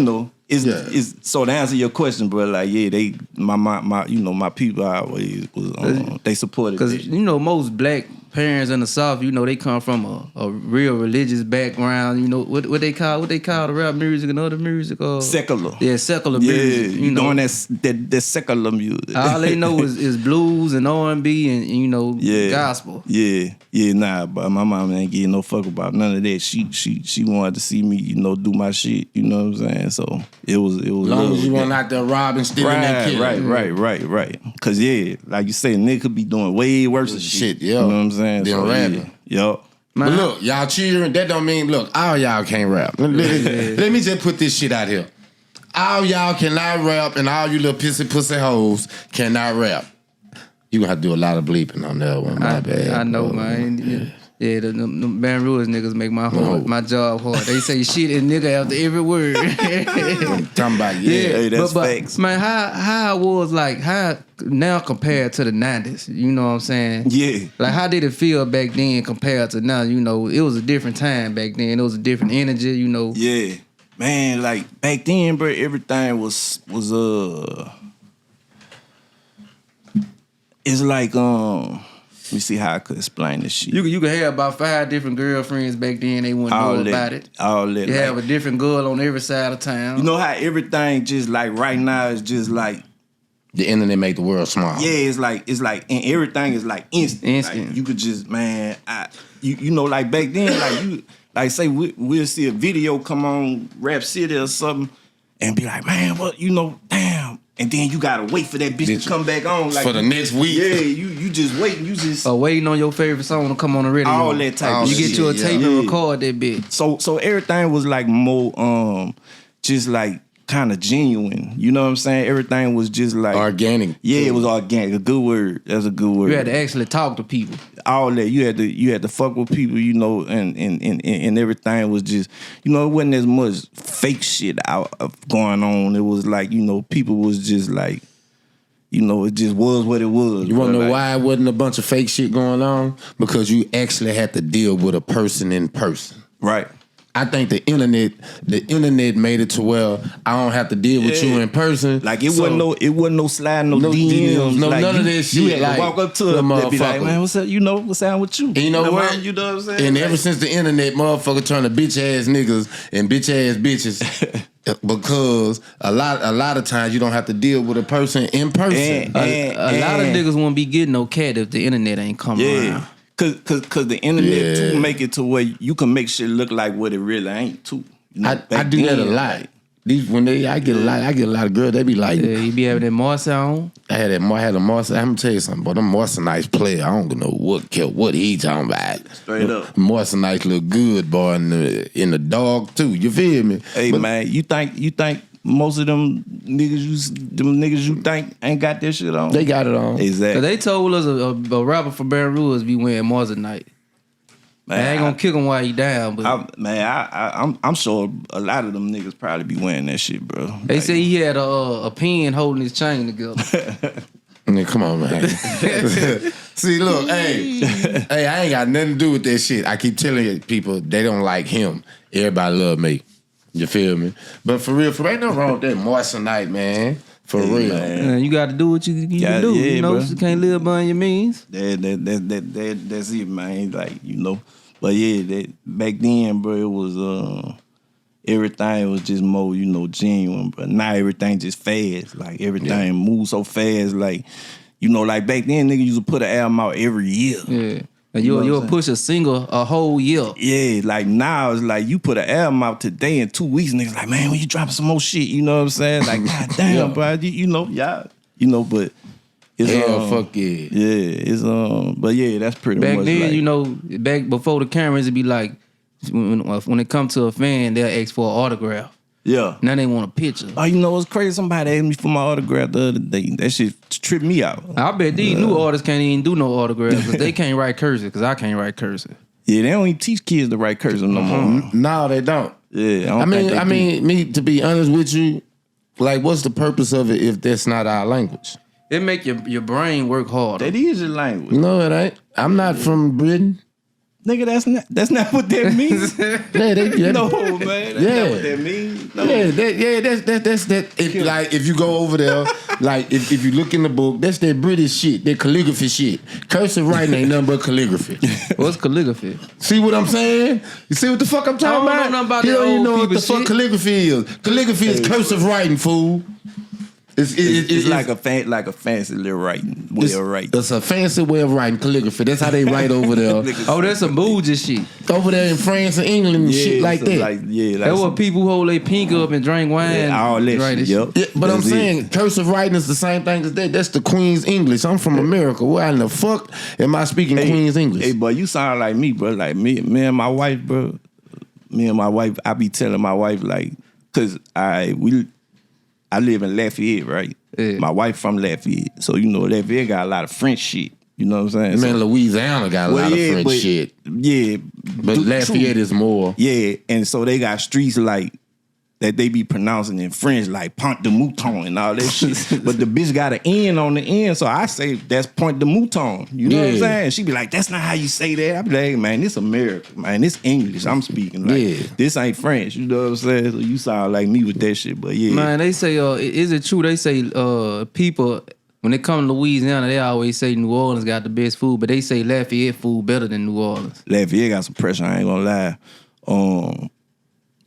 S3: it's so to answer your question, bro. Like, yeah, my people always was they supported.
S5: Because most black parents in the South, they come from a real religious background. What they call the rap music and other music.
S3: Secular.
S5: Yeah, secular music.
S3: Doing that secular music.
S5: All they know is blues and R&B and gospel.
S3: Nah, but my mom ain't getting no fuck about none of that. She wanted to see me, do my shit. You know what I'm saying? So it was. As
S4: long as you weren't out there robbing, stealing, that kid.
S3: Right. Cause like you say, nigga could be doing way worse shit. You know what I'm saying?
S4: So, rapping.
S3: Yup.
S4: But look, y'all cheering. That don't mean, look, all y'all can't rap. Let me just put this shit out here. All y'all cannot rap, and all you little pussy hoes cannot rap. You gonna have to do a lot of bleeping on that one. My bad.
S5: I know,
S4: bro.
S5: man. Yeah, the Baton Rouge niggas make my job hard. They say shit and nigga after every word.
S4: Talking about
S3: hey, that's
S5: but,
S3: facts.
S5: Man, how it was like how now compared to the 90s? You know what I'm saying?
S3: Yeah.
S5: Like how did it feel back then compared to now? It was a different time back then. It was a different energy.
S3: Yeah, man. Like back then, bro, everything was It's like let me see how I could explain this shit.
S5: You could have about 5 different girlfriends back then. They wouldn't know about it.
S3: All that.
S5: You have a different girl on every side of town.
S3: You know how everything just like right now is just like
S4: The internet make the world small.
S3: Yeah, it's like and everything is like instant. Like, you could just you know, like back then, like you like say we'll see a video come on Rap City or something and be like, man, what, you know, damn. And then you gotta wait for that bitch to come back on like
S4: for the next week.
S3: Yeah, you just waiting. You just
S5: waiting on your favorite song to come on the radio.
S3: All that type of
S5: shit. You get you a tape and record that bitch.
S3: So everything was like more just like kind of genuine. You know what I'm saying? Everything was just like
S4: organic.
S3: Yeah, it was organic. A good word. That's a good word.
S5: You had to actually talk to people.
S3: All that. You had to fuck with people, you know, and everything was just, you know, it wasn't as much fake shit out of going on. It was like, you know, people was just like, you know, it just was what it was.
S4: You wanna know why it wasn't a bunch of fake shit going on? Because you actually had to deal with a person in person.
S3: Right.
S4: I think the internet made it to where I don't have to deal with you in person.
S3: Like it wasn't no sliding, no DMs,
S4: no
S3: like
S4: none of that shit.
S3: You had
S4: like,
S3: to walk up to them and be like, man, what's up? You know, what's up with you?
S4: And you know what?
S3: You know what I'm saying?
S4: And ever since the internet, motherfucker turn to bitch ass niggas and bitch ass bitches. Because a lot of times you don't have to deal with a person in person.
S5: A lot of niggas won't be getting no cat if the internet ain't coming around.
S3: Cause the internet too make it to where you can make shit look like what it really ain't too. You know,
S4: I do that a lot. I get a lot of girls. They be like,
S5: you be having that Marcy on.
S4: I had a Marcy. I'm gonna tell you something, but them Marcy nice player. I don't know what he talking about.
S3: Straight up,
S4: Marcy nice look good, boy, in the dog too. You feel me?
S3: Hey, but, man, you think most of them niggas you think ain't got that shit on?
S4: They got it on.
S3: Exactly.
S5: They told us a rapper from Baton Rouge be wearing Marcy night. Man, I ain't gonna kick him while he down, but
S3: I'm sure a lot of them niggas probably be wearing that shit, bro.
S5: They say he had a pen holding his chain together.
S4: Man, come on, man. See, look, hey, I ain't got nothing to do with that shit. I keep telling you, people, they don't like him. Everybody love me. You feel me? But for real, ain't nothing wrong with that Marcinite, man. For real,
S5: man. You got to do what you can do.
S3: Yeah,
S5: you know,
S3: bro.
S5: you can't live by your means.
S3: That's it, man. Like, you know. But yeah, back then, bro, it was everything was just more, you know, genuine. But now everything just fast. Like everything moves so fast. Like, you know, like back then, nigga used to put an album out every year.
S5: Yeah. And you'll push a single a whole year.
S3: Yeah, like now it's like you put an album out today in 2 weeks, niggas like, man, when you dropping some more shit, you know what I'm saying? Like, god damn, bro, you know, y'all, you know, but it's
S4: fuck yeah.
S3: Yeah, it's but yeah, that's pretty
S5: back
S3: much
S5: then,
S3: like,
S5: you know, back before the cameras, it'd be like when it come to a fan, they'll ask for an autograph.
S3: Yeah.
S5: Now they want a picture.
S3: Oh, you know what's crazy? Somebody asked me for my autograph the other day. That shit tripped me out.
S5: I bet these new artists can't even do no autographs because they can't write cursive because I can't write cursive.
S3: Yeah, they don't even teach kids to write cursive no more.
S4: No, they don't.
S3: Yeah,
S4: I mean, me to be honest with you, like, what's the purpose of it if that's not our language?
S5: It make your brain work harder.
S3: That is your language.
S4: No, it ain't. I'm not from Britain.
S3: Nigga, that's not what that means. No, man. That's not what that means. No.
S4: That's that. If you go over there, like if you look in the book, that's that British shit, that calligraphy shit. Cursive writing ain't nothing but calligraphy.
S5: What's calligraphy?
S4: See what I'm saying? You see what the fuck I'm talking about?
S5: I don't know nothing about
S4: you
S5: that
S4: don't even
S5: old
S4: know what the
S5: people
S4: fuck
S5: shit.
S4: calligraphy is. Calligraphy is cursive writing, fool.
S3: It's like a fancy little writing way of writing.
S4: It's a fancy way of writing calligraphy. That's how they write over there.
S5: Oh, that's some bougie shit.
S4: Over there in France and England and shit like that.
S5: That's what people who hold their pink up and drink wine.
S3: All that shit. Yep.
S4: Yeah, but I'm saying cursive writing is the same thing as that. That's the Queen's English. I'm from America. Why in the fuck am I speaking Queen's English?
S3: Hey, boy, you sound like me, bro. Like me and my wife, bro. I be telling my wife, like, cause I live in Lafayette, right?
S5: Yeah.
S3: My wife from Lafayette. So, you know, Lafayette got a lot of French shit. You know what I'm saying?
S4: Man, Louisiana got a lot of French shit.
S3: Yeah.
S4: But Lafayette is more.
S3: Yeah, and so they got streets like that they be pronouncing in French like Pont de Mouton and all that shit. But the bitch got an N on the end, so I say that's Point de Mouton. You know what I'm saying? She be like, that's not how you say that. I be like, hey, man, this American, man. This English I'm speaking. Like, this ain't French. You know what I'm saying? So you sound like me with that shit, but yeah.
S5: Man, they say, is it true? They say people, when they come to Louisiana, they always say New Orleans got the best food, but they say Lafayette food better than New Orleans.
S3: Lafayette got some pressure, I ain't gonna lie.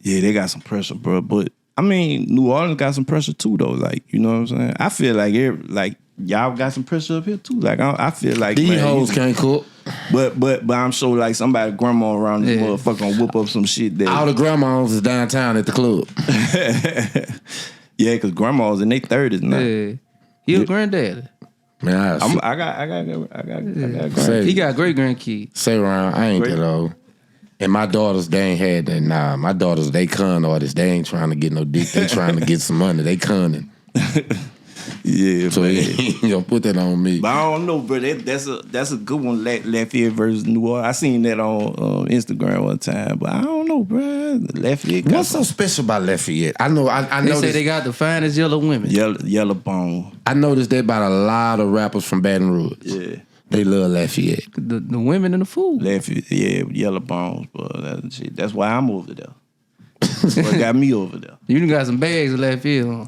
S3: Yeah, they got some pressure, bro. But I mean, New Orleans got some pressure too, though. Like, you know what I'm saying? I feel like y'all got some pressure up here too. Like, I feel like
S4: these hoes can't cook.
S3: But I'm sure like somebody grandma around this motherfucker gonna whip up some shit that
S4: all the grandmas is downtown at the club.
S3: Yeah, cause grandma's in their 30s now.
S5: Yeah. You a granddaddy.
S3: Man, I got
S4: Say,
S5: He got great grandkids.
S4: Say around, I ain't that old. And my daughters, they ain't had that. Nah, my daughters, they con artists. They ain't trying to get no dick. They trying to get some money. They conning.
S3: Yeah,
S4: so
S3: man.
S4: you know, put that on me.
S3: But I don't know, bro. That's a good one. Lafayette versus New Orleans. I seen that on Instagram one time, but I don't know, bro. Lafayette.
S4: What's so special about Lafayette? I know. I
S5: They
S4: know.
S5: say they got the finest yellow women.
S3: Yellow bone.
S4: I noticed that about a lot of rappers from Baton Rouge.
S3: Yeah.
S4: They love Lafayette.
S5: The women and the food.
S3: Lafayette, yeah, yellow bones, bro. That's why I'm over there. That's what got me over there.
S5: You done got some bags of Lafayette, huh?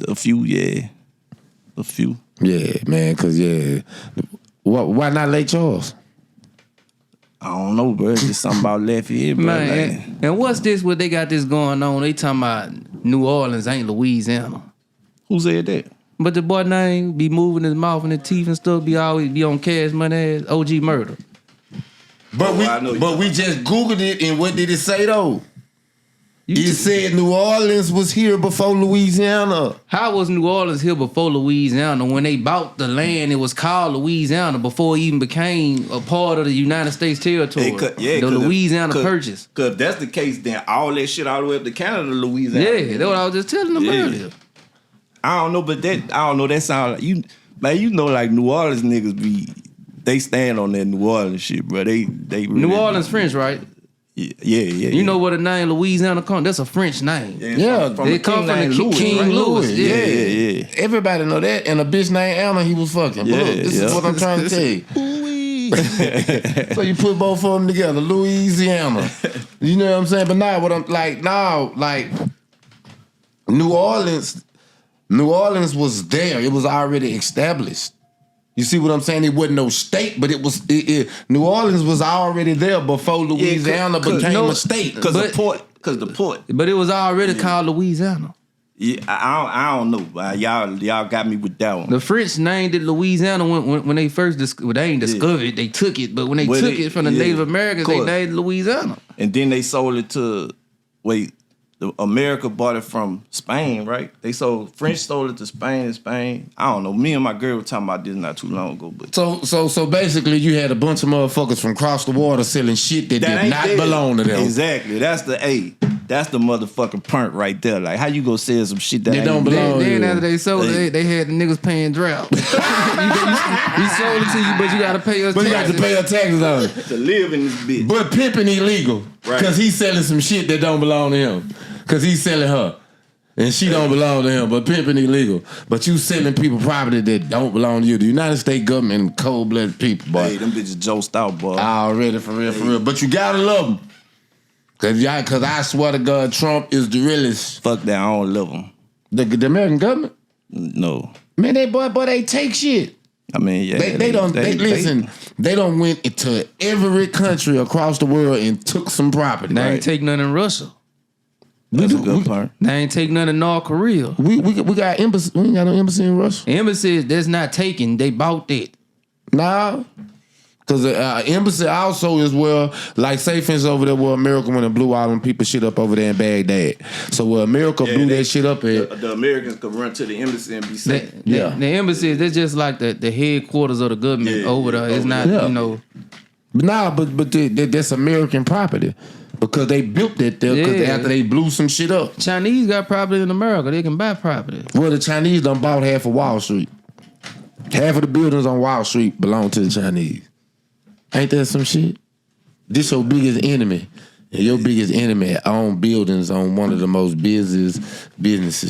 S3: A few, yeah. A few.
S4: Yeah, man, because, yeah. Why not Lake Charles?
S3: I don't know, bro. It's just something about Lafayette, bro.
S5: Man,
S3: Like,
S5: and what's this, what they got this going on? They talking about New Orleans ain't Louisiana.
S3: who said that?
S5: But the boy name be moving his mouth and his teeth and stuff, be always be on Cash Money ass, OG Murder.
S4: But we just Googled it, and what did it say, though? It said New Orleans was here before Louisiana.
S5: How was New Orleans here before Louisiana? When they bought the land, it was called Louisiana before it even became a part of the United States territory. The Louisiana Purchase.
S3: Because if that's the case, then all that shit all the way up to Canada, Louisiana.
S5: Yeah, that's what I was just telling them earlier.
S3: I don't know, but that sound like you, man. You know, like New Orleans niggas they stand on that New Orleans shit, bro. They really,
S5: New Orleans French, right?
S3: Yeah.
S5: You know where the name Louisiana comes? That's a French name.
S4: Yeah,
S5: they come from the King Louis.
S3: Yeah.
S4: Everybody know that. And a bitch named Anna, he was fucking.
S3: Yeah,
S4: But look, this is what I'm trying to tell you. So you put both of them together, Louisiana. You know what I'm saying? But now what I'm like, New Orleans was there. It was already established. You see what I'm saying? It wasn't no state, but it was. New Orleans was already there before Louisiana became a state.
S3: Because the port.
S5: But it was already called Louisiana.
S3: Yeah, I don't know. Y'all got me with that one.
S5: The French named it Louisiana when they first they ain't discovered it. They took it, but when they took it from the Native Americans, they named it Louisiana.
S3: And then they sold it to America bought it from Spain, right? French sold it to Spain. I don't know. Me and my girl were talking about this not too long ago. But
S4: So basically you had a bunch of motherfuckers from across the water selling shit that did not belong to them.
S3: Exactly. That's the motherfucking punt right there. Like, how you gonna sell some shit that
S4: don't belong?
S5: Then after they sold it, they had the niggas paying drought. We sold it to you, but you gotta pay us taxes.
S4: But you got to pay us taxes on it.
S3: to live in this bitch.
S4: But pimping illegal.
S3: Right.
S4: Because he's selling some shit that don't belong to him. Because he's selling her. And she don't belong to him, but pimping illegal. But you selling people property that don't belong to you. The United States government, cold-blooded people, boy.
S3: Hey, them bitches joked out, boy.
S4: Already, for real. But you gotta love them. Because I swear to God, Trump is the realest.
S3: Fuck that, I don't love them.
S4: The American government?
S3: No.
S4: Man, they take shit.
S3: I mean, yeah.
S4: They don't went into every country across the world and took some property.
S5: They ain't take none in Russia.
S3: That's a good part.
S5: They ain't take none in North Korea.
S4: We got embassy. We ain't got no embassy in Russia.
S5: Embassy that's not taken. They bought that.
S4: Nah. Because embassy also is where, like, say for instance over there where America went and blew all them people shit up over there in Baghdad. So where America blew that shit up at.
S3: The Americans could run to the embassy and be safe.
S5: The embassy, that's just like the headquarters of the government over there. It's not, you know.
S4: Nah, but that's American property. Because they built it there after they blew some shit up.
S5: Chinese got property in America. They can buy property.
S4: Well, the Chinese done bought half of Wall Street. Half of the buildings on Wall Street belong to the Chinese. Ain't that some shit? This your biggest enemy. And your biggest enemy own buildings on one of the most business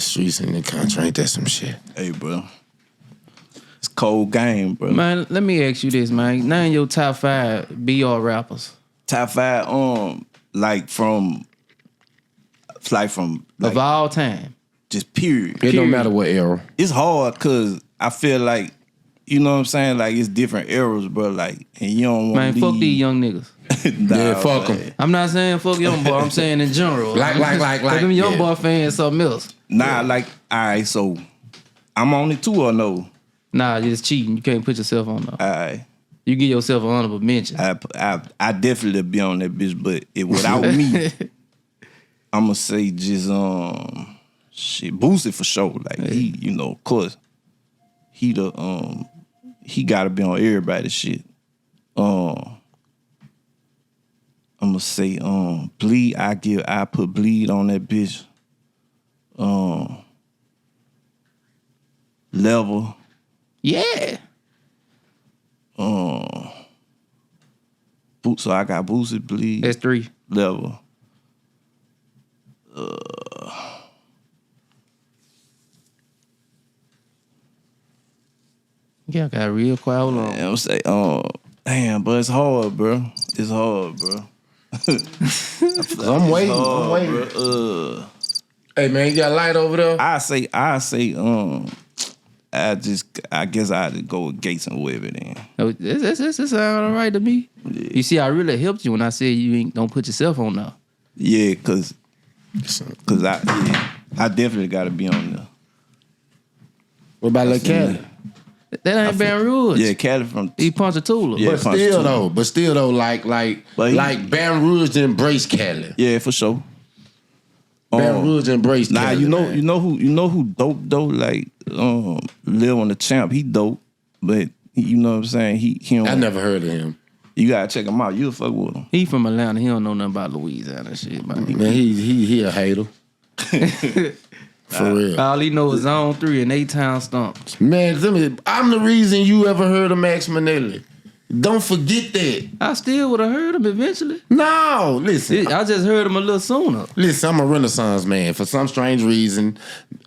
S4: streets in the country. Ain't that some shit?
S3: Hey, bro. It's cold game, bro.
S5: Man, let me ask you this, man. Name your top 5 BR rappers.
S3: Top 5, from
S5: of all time.
S3: Just period.
S4: It don't matter what era.
S3: It's hard because I feel like, you know what I'm saying? Like, it's different eras, bro. Like, and you don't want
S5: Man, fuck these young niggas.
S4: Yeah, fuck him.
S5: I'm not saying fuck young boy. I'm saying in general.
S4: Like.
S5: Them young
S4: yeah.
S5: boy fans something else.
S3: Nah, like, all right, so I'm on it too or no?
S5: Nah, you're just cheating. You can't put yourself on there.
S3: All right.
S5: You give yourself an honorable mention.
S3: I definitely be on that bitch, but without me, I'ma say just shit, Boosie for sure. Like he, you know, of course, he gotta be on everybody's shit. I'ma say Bleed. I put Bleed on that bitch. Level.
S5: Yeah.
S3: So I got Boosie, Bleed.
S5: That's 3.
S3: Level.
S5: Yeah, I got real quiet. Hold on.
S3: I'm say, damn, but it's hard, bro. It's hard, bro.
S4: I'm waiting.
S3: Bro.
S4: Hey man, you got a light over there?
S3: I say, I guess I had to go with Gates and Webber then.
S5: Oh, this sound all right to me.
S3: Yeah.
S5: You see, I really helped you when I said don't put yourself on there.
S3: Yeah, cause I definitely got to be on there.
S4: What about Lil Cali?
S5: That ain't Baton Rouge.
S3: Yeah, Cali from.
S5: He Ponchatoula.
S3: Yeah.
S4: But still though, like Baton Rouge embrace Cali.
S3: Yeah, for sure.
S4: Baton Rouge embrace
S3: Nah,
S4: Cali.
S3: you know who dope though. Like Lil on the Champ, he dope, but you know what I'm saying. He don't,
S4: I never heard of him.
S3: You gotta check him out. You'll fuck with him.
S5: He from Atlanta. He don't know nothing about Louisiana shit, man.
S4: Man, he a hater. For real.
S5: All he know is Zone 3 and 8-Town Stomps.
S4: Man, I'm the reason you ever heard of Max Minelli. Don't forget that.
S5: I still would have heard him eventually.
S4: No, listen.
S5: I just heard him a little sooner.
S4: Listen, I'm a Renaissance man. For some strange reason,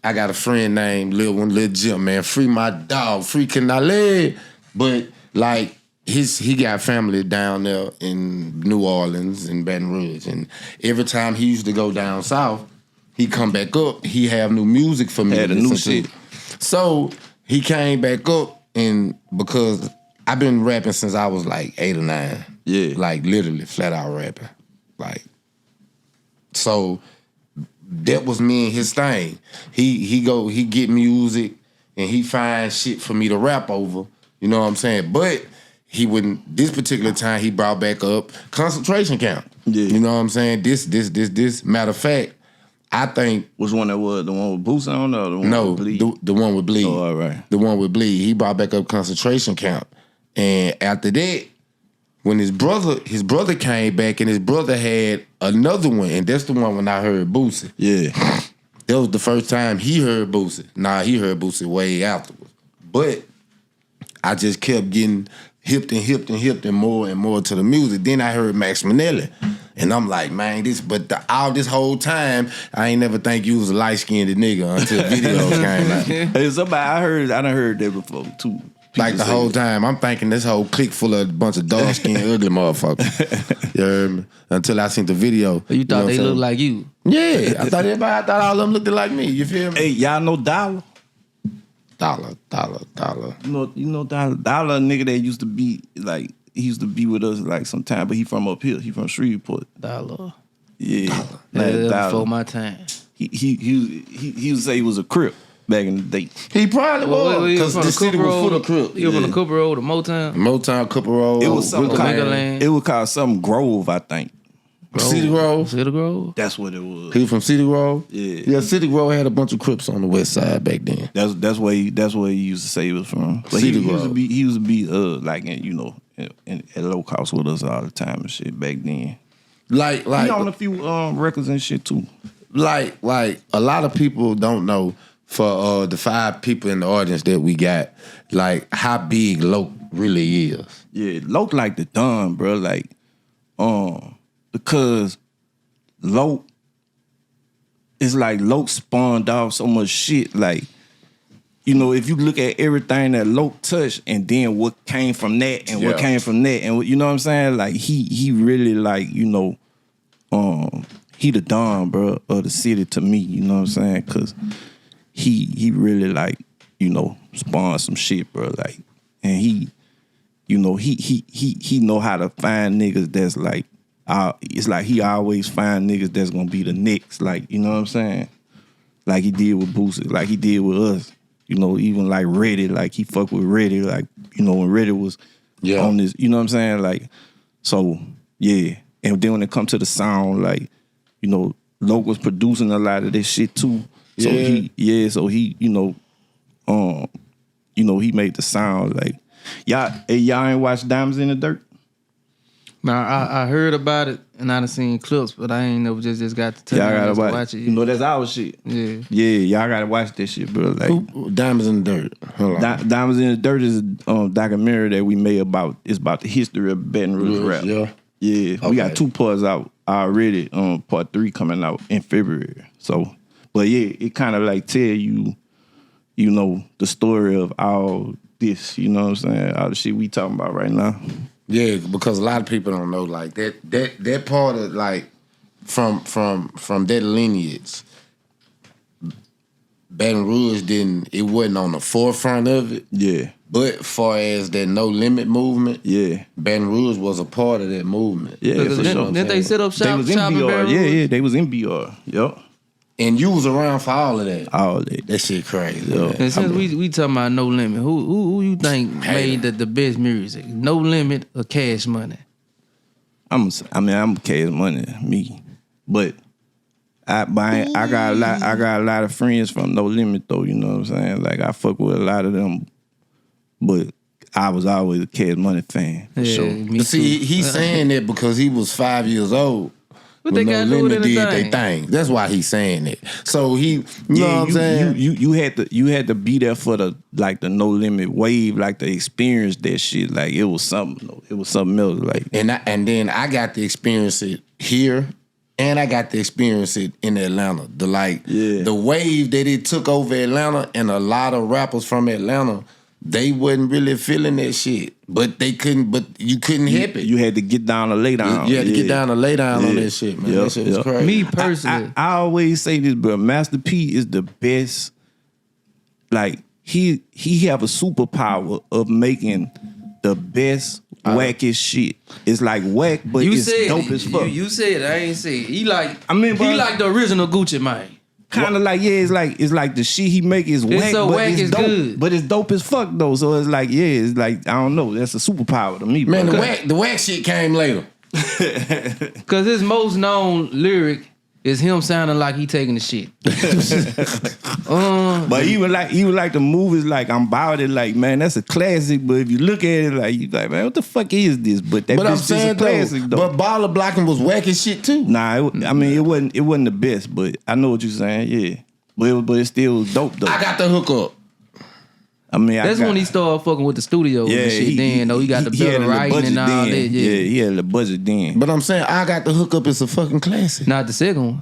S4: I got a friend named Lil Jim, man. Free my dog, free Canale. But like he got family down there in New Orleans and Baton Rouge. And every time he used to go down south, he come back up, he have new music for me.
S3: Had a new shit.
S4: So he came back up, and because I've been rapping since I was like 8 or 9.
S3: Yeah.
S4: Like literally flat out rapping. Like, so that was me and his thing. He get music and he find shit for me to rap over. You know what I'm saying? But he wouldn't, this particular time he brought back up concentration camp.
S3: Yeah.
S4: You know what I'm saying? This. Matter of fact, I think
S3: Which one that was? The one with Boosie on or the one with Bleed?
S4: the one with Bleed.
S3: Oh, all right.
S4: The one with Bleed. He brought back up concentration camp. And after that, when his brother came back and his brother had another one, and that's the one when I heard Boosie.
S3: Yeah.
S4: That was the first time he heard Boosie. Nah, he heard Boosie way afterwards. But I just kept getting hipped and more to the music. Then I heard Max Minelli. And I'm like, man, all this whole time, I ain't never think you was a light-skinned nigga until videos came out.
S3: Hey, somebody I done heard that before too.
S4: Like the whole time, I'm thinking this whole clique full of a bunch of dark-skinned, ugly motherfuckers. You heard me? Until I seen the video.
S5: You thought they looked like you?
S4: Yeah, I thought all of them looked like me. You feel me?
S3: Hey, y'all know Dollar?
S4: Dollar.
S3: You know Dollar? Dollar a nigga that used to be like, he used to be with us like sometime, but he from up here. He from Shreveport.
S5: Dollar.
S3: Yeah.
S5: That before my time.
S3: He would say he was a Crip back in the day.
S4: He probably was. Because the city was full of Crip.
S5: You from the Cooper Road to Motown?
S4: Motown, Cooper Road.
S3: It was something
S5: Wickerland.
S3: It was called something Grove, I think.
S4: City Grove.
S5: City Grove?
S3: That's what it was.
S4: He from City Grove?
S3: Yeah.
S4: Yeah, City Grove had a bunch of Crips on the west side back then.
S3: That's where he used to say he was from. But
S4: City
S3: he used to
S4: Grove.
S3: be like at low cost with us all the time and shit back then.
S4: Like
S3: He on a few records and shit too.
S4: like a lot of people don't know, for the 5 people in the audience that we got, like how big Loc really is.
S3: Yeah, Loc like the Don, bro. Like, because Loc, it's like Loc spawned off so much shit. Like, you know, if you look at everything that Loc touched and then what came from that and what came from that, and what, you know what I'm saying? Like, he really, like, you know, he the Don, bro, of the city to me, you know what I'm saying? Because he really, like, you know, spawned some shit, bro. Like, and you know, he know how to find niggas that's like, it's like he always find niggas that's gonna be the next, like, you know what I'm saying? Like he did with Boosie, like he did with us. You know, even like Reddy, like he fuck with Reddy, like, you know, when Reddy was on this, you know what I'm saying? Like, so, yeah. And then when it comes to the sound, like, you know, Loc was producing a lot of this shit too. So so he, you know, he made the sound like, y'all ain't watched Diamonds in the Dirt?
S5: Now I heard about it and I done seen clips, but I ain't never just got to tell
S3: y'all gotta
S5: watch it.
S3: You know, that's our shit.
S5: Yeah.
S3: Yeah, y'all gotta watch that shit, bro. Like
S4: Diamonds in the Dirt. Hold on.
S3: Diamonds in the Dirt is a documentary that we made about the history of Baton Rouge rap.
S4: Yeah.
S3: Yeah. We got 2 parts out already. Part 3 coming out in February. So, but yeah, it kind of like tell you, you know, the story of all this, you know what I'm saying? All the shit we talking about right now.
S4: Yeah, because a lot of people don't know like that part of like from that lineage. Baton Rouge it wasn't on the forefront of it.
S3: Yeah.
S4: But far as that No Limit movement,
S3: yeah,
S4: Baton Rouge was a part of that movement.
S3: Yeah, for sure.
S5: Didn't they set up shop?
S3: They was in
S5: shop in
S3: BR.
S5: Baton Rouge?
S3: Yeah, they was in BR. Yup.
S4: And you was around for all of that.
S3: All that.
S4: That shit crazy.
S3: Yo.
S5: And since we talking about No Limit, who you think made the best music? No Limit or Cash Money?
S3: I'm Cash Money, me, but I got a lot of friends from No Limit though. You know what I'm saying? Like I fuck with a lot of them, but I was always a Cash Money fan. For sure.
S5: Me
S4: See,
S5: too.
S4: he's saying that because he was 5 years old.
S5: What they got to do with
S4: did their
S5: anything?
S4: thing. That's why he's saying it. So you know what I'm saying?
S3: You had to be there for the No Limit wave, like to experience that shit. Like it was something. Though. It was something else. Like
S4: and then I got to experience it here, and I got to experience it in Atlanta. The wave that it took over Atlanta, and a lot of rappers from Atlanta, they wasn't really feeling that shit. But you couldn't help it.
S3: You had to get down and lay down.
S4: You had to get down and lay down on that shit, man. That shit was crazy.
S5: Me personally,
S3: I always say this, bro. Master P is the best. Like he have a superpower of making the best wackest shit. It's like whack, but it's dope as fuck.
S5: You said it, I ain't say it. He like
S3: bro,
S5: like the original Gucci Mane.
S3: Kind of like, it's like the shit he make is whack,
S5: so
S3: but
S5: whack
S3: it's
S5: is
S3: dope.
S5: good.
S3: But it's dope as fuck though. So it's like, it's like, I don't know. That's a superpower to me.
S4: Man,
S3: bro.
S4: the whack shit came later.
S5: Cause his most known lyric is him sounding like he taking the shit.
S3: But even like the movies, like I'm about it, like man, that's a classic. But if you look at it, like you like, man, what the fuck is this? But that
S4: I'm
S3: bitch is
S4: saying
S3: a classic though.
S4: But Baller Blocking was whack as shit too.
S3: Nah, it wasn't the best. But I know what you're saying, yeah. But it still was dope though.
S4: I got the hook up.
S5: That's when he started fucking with the studio and shit. He got the better writing and all that. Yeah,
S3: he had the budget then.
S4: But I'm saying I Got the Hook Up is a fucking classic.
S5: Not the second one.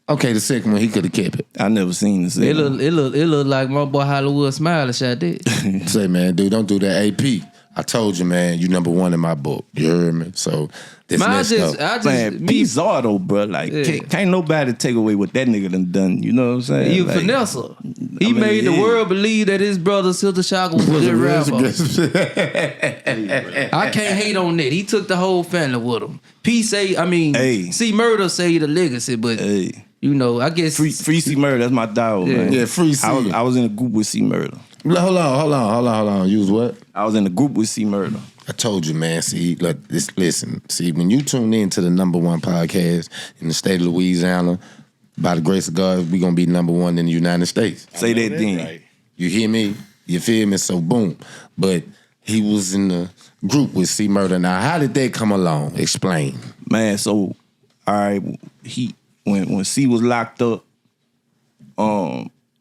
S4: Okay, the second one he could have kept it.
S3: I never seen the second.
S5: It look like my boy Hollywood Smiley shot that.
S4: Say, man, dude, don't do that. AP, I told you, man, you number one in my book. You heard me? So this next up.
S3: Man, bizarre though, bro. Like, can't nobody take away what that nigga done. You know what I'm saying?
S5: He a
S3: like,
S5: finesser. He made the world believe that his brother Silter Shock was a rapper. I can't hate on that. He took the whole family with him. C Murder say the legacy, but you know, I guess
S3: free C Murder. That's my dog, man.
S4: Yeah, free C.
S3: I was in a group with C Murder.
S4: Hold on. You was what?
S3: I was in a group with C Murder.
S4: I told you, man. See, look, listen. See, when you tune in to the number one podcast in the state of Louisiana, by the grace of God, we gonna be number one in the United States.
S3: Say that then.
S4: Right. You hear me? You feel me? So boom. But he was in the group with C Murder. Now, how did that come along? Explain.
S3: Man, so all right, when C was locked up,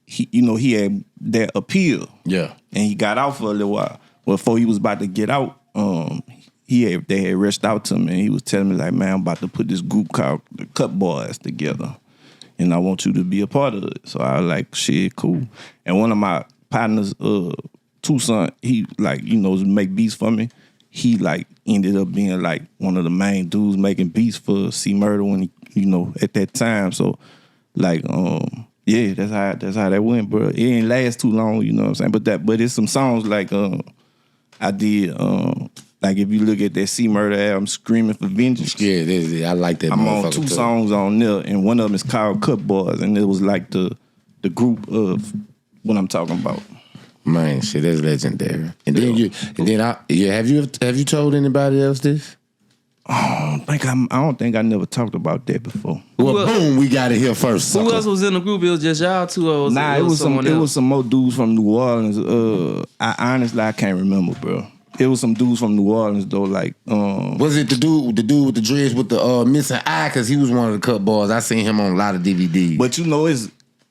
S3: he had that appeal.
S4: Yeah.
S3: And he got out for a little while. Well, before he was about to get out, they had reached out to me and he was telling me like, man, I'm about to put this group called the Cut Boys together. And I want you to be a part of it. So I was like, shit, cool. And one of my partners, Tucson, he like, make beats for me. He like ended up being like one of the main dudes making beats for C Murder when he, at that time. So like, yeah, that's how that went, bro. It ain't last too long, you know what I'm saying? But it's some songs like I did Like if you look at that C Murder album, Screaming for Vengeance.
S4: Yeah, I like that.
S3: I'm on 2 songs on there, and one of them is called Cut Boys, and it was like the group of what I'm talking about.
S4: Man, shit, that's legendary. And have you told anybody else this?
S3: I don't think I never talked about that before.
S4: Well, boom, we got it here first.
S5: Who else was in the group? It was just y'all two, or
S3: It was some more dudes from New Orleans. I can't remember, bro. It was some dudes from New Orleans though. Like,
S4: was it the dude with the dreads with the missing eye? Because he was one of the Cut Boys. I seen him on a lot of DVDs.
S3: But it's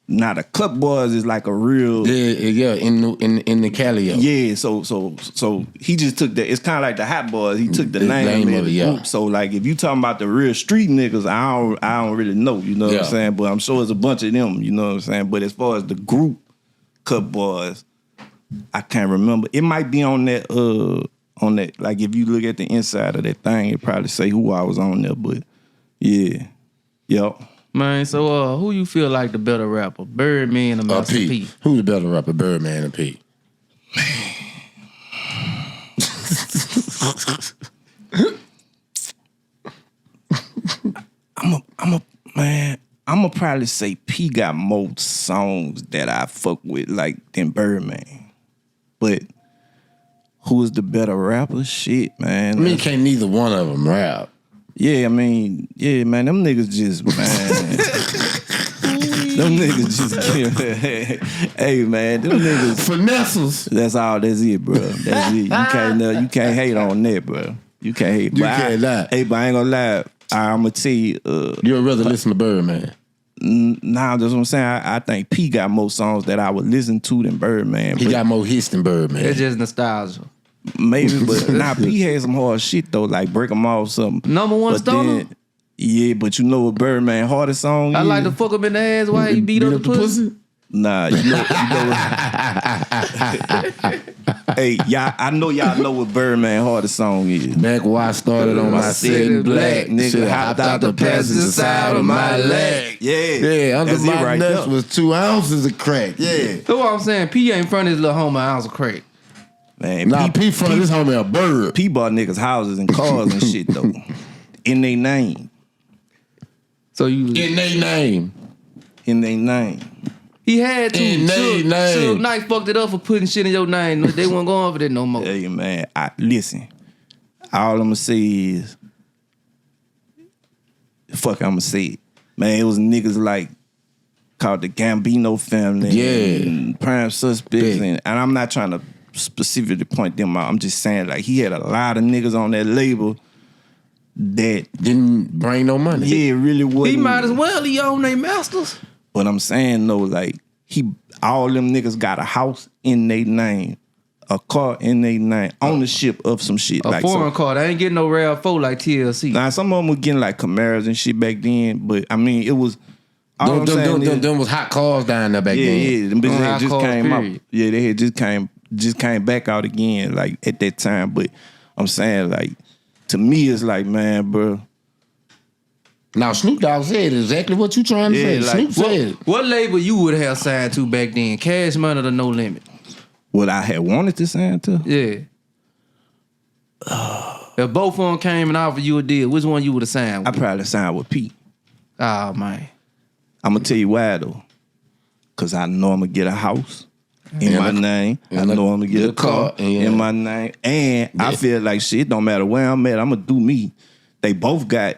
S3: not a Cut Boys. Is like a real
S4: in the Cali.
S3: Yeah, so he just took the. It's kind of like the Hot Boys. He took the name of the group. So like, if you talking about the real street niggas, I don't really know. You know what I'm saying? But I'm sure it's a bunch of them. You know what I'm saying? But as far as the group Cut Boys, I can't remember. It might be on that. Like if you look at the inside of that thing, it probably say who I was on there. But yeah, yep.
S5: Man, so who you feel like the better rapper, Birdman or Master P?
S4: Who the better rapper, Birdman or P?
S3: I'm gonna probably say P got more songs that I fuck with like than Birdman. But who is the better rapper? Shit, man.
S4: I mean, can't neither one of them rap.
S3: Yeah, man, them niggas just, man. Them niggas just, hey, man, them niggas.
S4: Finesses.
S3: That's it, bro. That's it. You can't hate on that, bro. You can't hate.
S4: You can't lie.
S3: Hey, but I ain't gonna lie. I'm gonna tell you.
S4: You'd rather listen to Birdman.
S3: Nah, that's what I'm saying. I think P got more songs that I would listen to than Birdman.
S4: He got more hits than Birdman.
S5: It's just nostalgia.
S3: Maybe, but P had some hard shit though, like Break 'Em Off something.
S5: Number one stoner?
S3: Yeah, but you know what Birdman hardest song
S5: I
S3: is?
S5: like to fuck him in the ass while he beat up the pussy.
S3: Nah, you know hey, y'all, I know y'all know what Birdman hardest song is.
S4: Back when I started on my city black,
S3: nigga hopped out the passenger side of my leg.
S4: Yeah, under my nuts was 2 ounces of crack. Yeah.
S5: That's what I'm saying. P ain't front of his little homie an ounce of crack.
S3: Man,
S4: P front of his homie a bird.
S3: P bought niggas houses and cars and shit though. In their name.
S5: So you
S4: in their name.
S3: In their name.
S5: He had to.
S4: In their name.
S5: Suge Knight fucked it up for putting shit in your name. They weren't going for that no more.
S3: Hey man, listen. All I'm gonna say is, fuck, I'm gonna say it. Man, it was niggas like called the Gambino family, and Prime Suspects, and I'm not trying to specifically point them out. I'm just saying like he had a lot of niggas on that label that
S4: didn't bring no money.
S3: Yeah, it really wasn't.
S5: He might as well he own their masters.
S3: But I'm saying though, like all them niggas got a house in their name, a car in their name, ownership of some shit.
S5: A foreign car. They ain't getting no RAV4 like TLC.
S3: Nah, some of them were getting like Camaros and shit back then. But I mean, it was.
S4: Them was hot cars down there back then.
S3: Yeah, them bitches had just came out. Yeah, they had just came back out again, like at that time. But I'm saying, like, to me, it's like, man, bro.
S4: Now Snoop Dogg said exactly what you trying to say.
S3: Like,
S4: Snoop said.
S5: What label you would have signed to back then? Cash Money or No Limit?
S3: What I had wanted to sign to?
S5: Yeah. If both of them came and offered you a deal, which one you would have signed with?
S3: I probably signed with P.
S5: Oh, man.
S3: I'm going to tell you why, though. Because I know I'm going to get a house in my name. I know I'm going to get a car in my name. And I feel like shit, don't matter where I'm at, I'm going to do me. They both got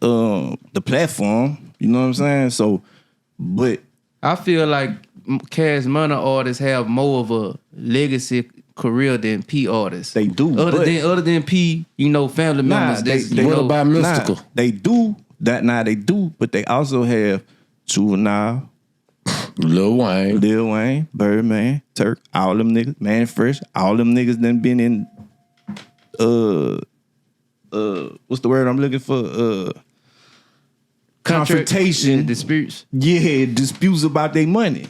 S3: the platform, you know what I'm saying? So, but
S5: I feel like Cash Money artists have more of a legacy career than P artists.
S3: They do.
S5: Other than P, you know, family members.
S4: What about Mystical?
S3: They do that now. They do, but they also have Juvenile,
S4: Lil
S3: Wayne, Birdman, Turk, all them niggas, Man Fresh, all them niggas done been in what's the word I'm looking for? Confrontation.
S5: Disputes.
S3: Yeah, disputes about their money.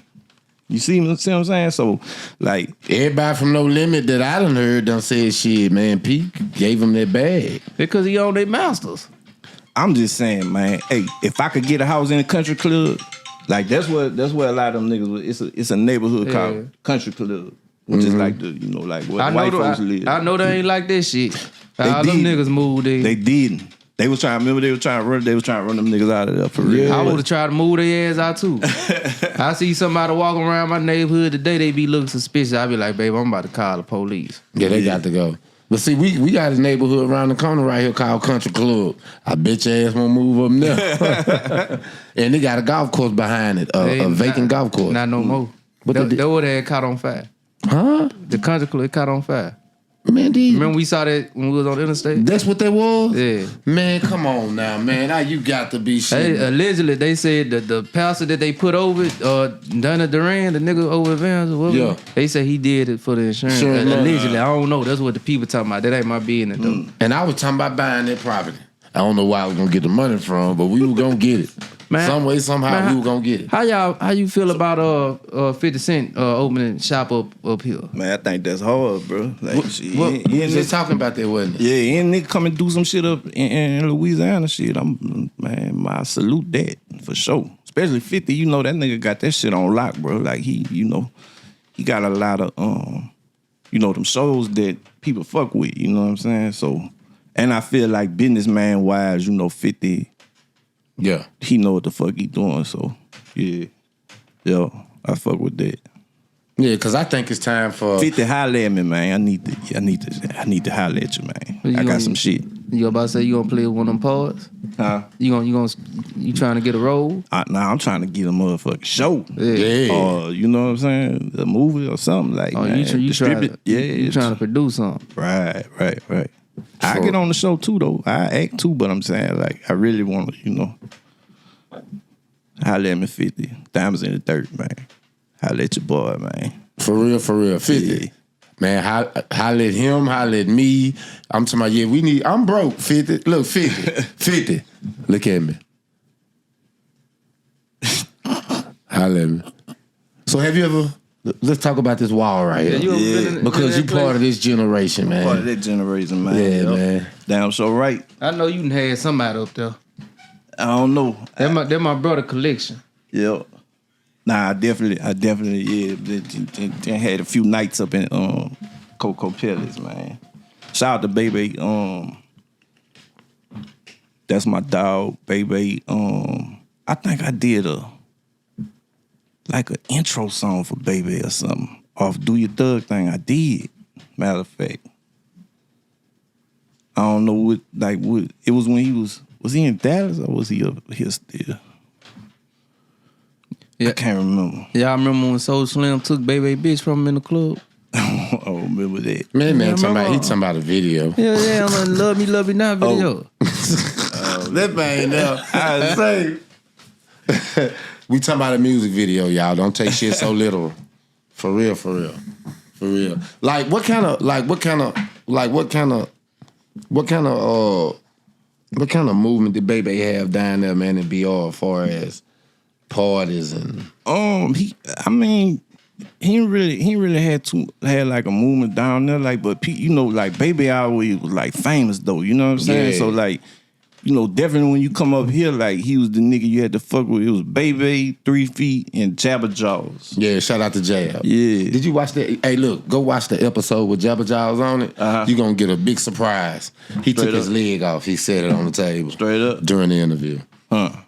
S3: You see what I'm saying? So, like,
S4: everybody from No Limit that I done heard done said shit, man, P gave him that bag.
S5: Because he owned their masters.
S3: I'm just saying, man, hey, if I could get a house in a country club, like that's where a lot of them niggas was. It's a neighborhood called Country Club. Just like the, you know, like what white folks live.
S5: I know they ain't like that shit. All them niggas moved in.
S3: They didn't. They was trying. Remember, they was trying to run them niggas out of there for real.
S5: I would have tried to move their ass out too. I see somebody walking around my neighborhood today. They be looking suspicious. I be like, babe, I'm about to call the police.
S4: Yeah, they got to go. But see, we got a neighborhood around the corner right here called Country Club. I bet your ass won't move up there. And they got a golf course behind it, a vacant golf course.
S5: Not no more.
S4: But
S5: that would have caught on fire.
S4: Huh?
S5: The Country Club caught on fire.
S4: Man,
S5: remember we saw that when we was on the interstate?
S4: That's what that was?
S5: Yeah.
S4: Man, come on now, man. Now you got to be shit.
S5: Allegedly, they said that the pastor that they put over it, Donna Duran, the nigga over Vans, or whatever, they said he did it for the insurance. Allegedly, I don't know. That's what the people talking about. That ain't my business, though.
S4: And I was talking about buying that property. I don't know where I was going to get the money from, but we were going to get it. Man, some way, somehow, we were going to get it.
S5: How you feel about 50 Cent opening shop up here?
S3: Man, I think that's hard, bro. Like,
S4: he was just talking about that, wasn't it?
S3: Yeah, and nigga come and do some shit up in Louisiana shit. I salute that for sure. Especially 50, you know, that nigga got that shit on lock, bro. Like, he got a lot of, you know, them shows that people fuck with, you know what I'm saying? So, and I feel like businessman-wise, you know, 50...
S4: Yeah.
S3: He know what the fuck he doing, so yeah. Yo, I fuck with that.
S4: Yeah, cause I think it's time for
S3: 50 holler at me, man. I need to holler at you, man. I got some shit.
S5: You about to say you gonna play one of them parts?
S3: Huh?
S5: You trying to get a role?
S3: Nah, I'm trying to get a motherfucking show.
S4: Yeah.
S3: Or you know what I'm saying? A movie or something like.
S5: Oh,
S3: man,
S5: you trying to produce something?
S3: Right. I get on the show too, though. I act too, but I'm saying, like, I really want to, you know, holler at me 50. Diamonds in the dirt, man. Holler at your boy, man.
S4: For real, 50. Yeah. Man, holler at him, holler at me. I'm talking about, I'm broke, 50. Look, 50. 50. Look at me. Holler at me. So have you ever... Let's talk about this wall right here.
S5: Yeah.
S4: Because you part of this generation, man.
S3: Part of that generation, man.
S4: Yeah, man.
S3: Damn so right.
S5: I know you done had somebody up there.
S3: I don't know.
S5: That my brother collection.
S3: Yeah. Nah, I definitely, yeah. Had a few nights up in Coco Pellets, man. Shout out to Baby. That's my dog, Baby. I think I did like an intro song for Baby or something off Do Your Thug thing. I did. Matter of fact, I don't know what it was when he was he in Dallas or was he up here still? Yeah. I can't remember.
S5: Yeah, I remember when Soul Slim took Baby Bitch from him in the club.
S3: I don't remember that.
S4: Man, he talking about a video.
S5: Yeah, I'm like, Love Me Not video.
S4: That man there. I say. We talking about a music video, y'all. Don't take shit so literal. For real. Like what kind of movement did Baby have down there, man, in BR as far as parties and
S3: he ain't really had like a movement down there, like, but you know, like Baby always was like famous though, you know what I'm saying?
S4: Yeah.
S3: So like, you know, definitely when you come up here, like, he was the nigga you had to fuck with. It was Baby, 3 Feet, and Jabba Jaws.
S4: Yeah, shout out to Jab.
S3: Yeah.
S4: Did you watch that? Hey, look, go watch the episode with Jabba Jaws on it. You're going to get a big surprise. He took his leg off. He set it on the table.
S3: Straight up?
S4: During the interview.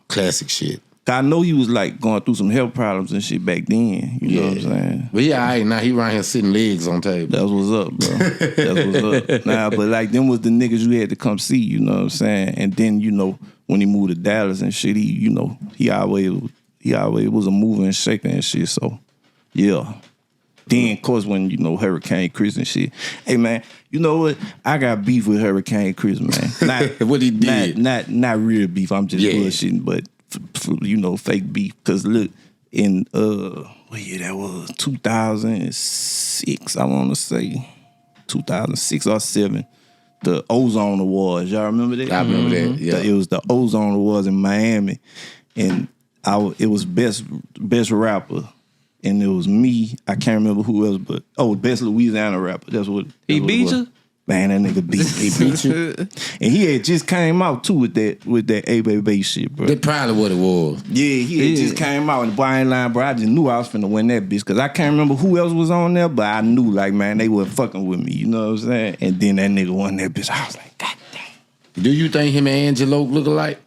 S4: Classic shit.
S3: I know he was, like, going through some health problems and shit back then. You know what I'm saying?
S4: But yeah, now he around here sitting legs on table.
S3: That's what's up, bro. That's what's up. Nah, but, like, them was the niggas you had to come see, you know what I'm saying? And then, you know, when he moved to Dallas and shit, he always was a mover and shaker and shit. So, yeah. Then, of course, when, you know, Hurricane Chris and shit. Hey, man, you know what? I got beef with Hurricane Chris, man. Not
S4: what he did.
S3: Not real beef. I'm just bullshitting, but, you know, fake beef. Because, look, in, what year that was? 2006, I want to say. 2006 or 7. The Ozone Awards. Y'all remember that?
S4: I remember that, yeah.
S3: It was the Ozone Awards in Miami. And it was best rapper. And it was me. I can't remember who else, but best Louisiana rapper. That's what
S5: he beat you?
S3: Man, that nigga beat me.
S4: He beat you.
S3: And he had just came out too with that A-Baby shit, bro.
S4: That's probably what it was.
S3: Yeah, he had just came out and the boy ain't lying, bro. I just knew I was finna win that bitch because I can't remember who else was on there, but I knew like, man, they wasn't fucking with me. You know what I'm saying? And then that nigga won that bitch. I was like, God damn.
S4: Do you think him and Angelo look alike?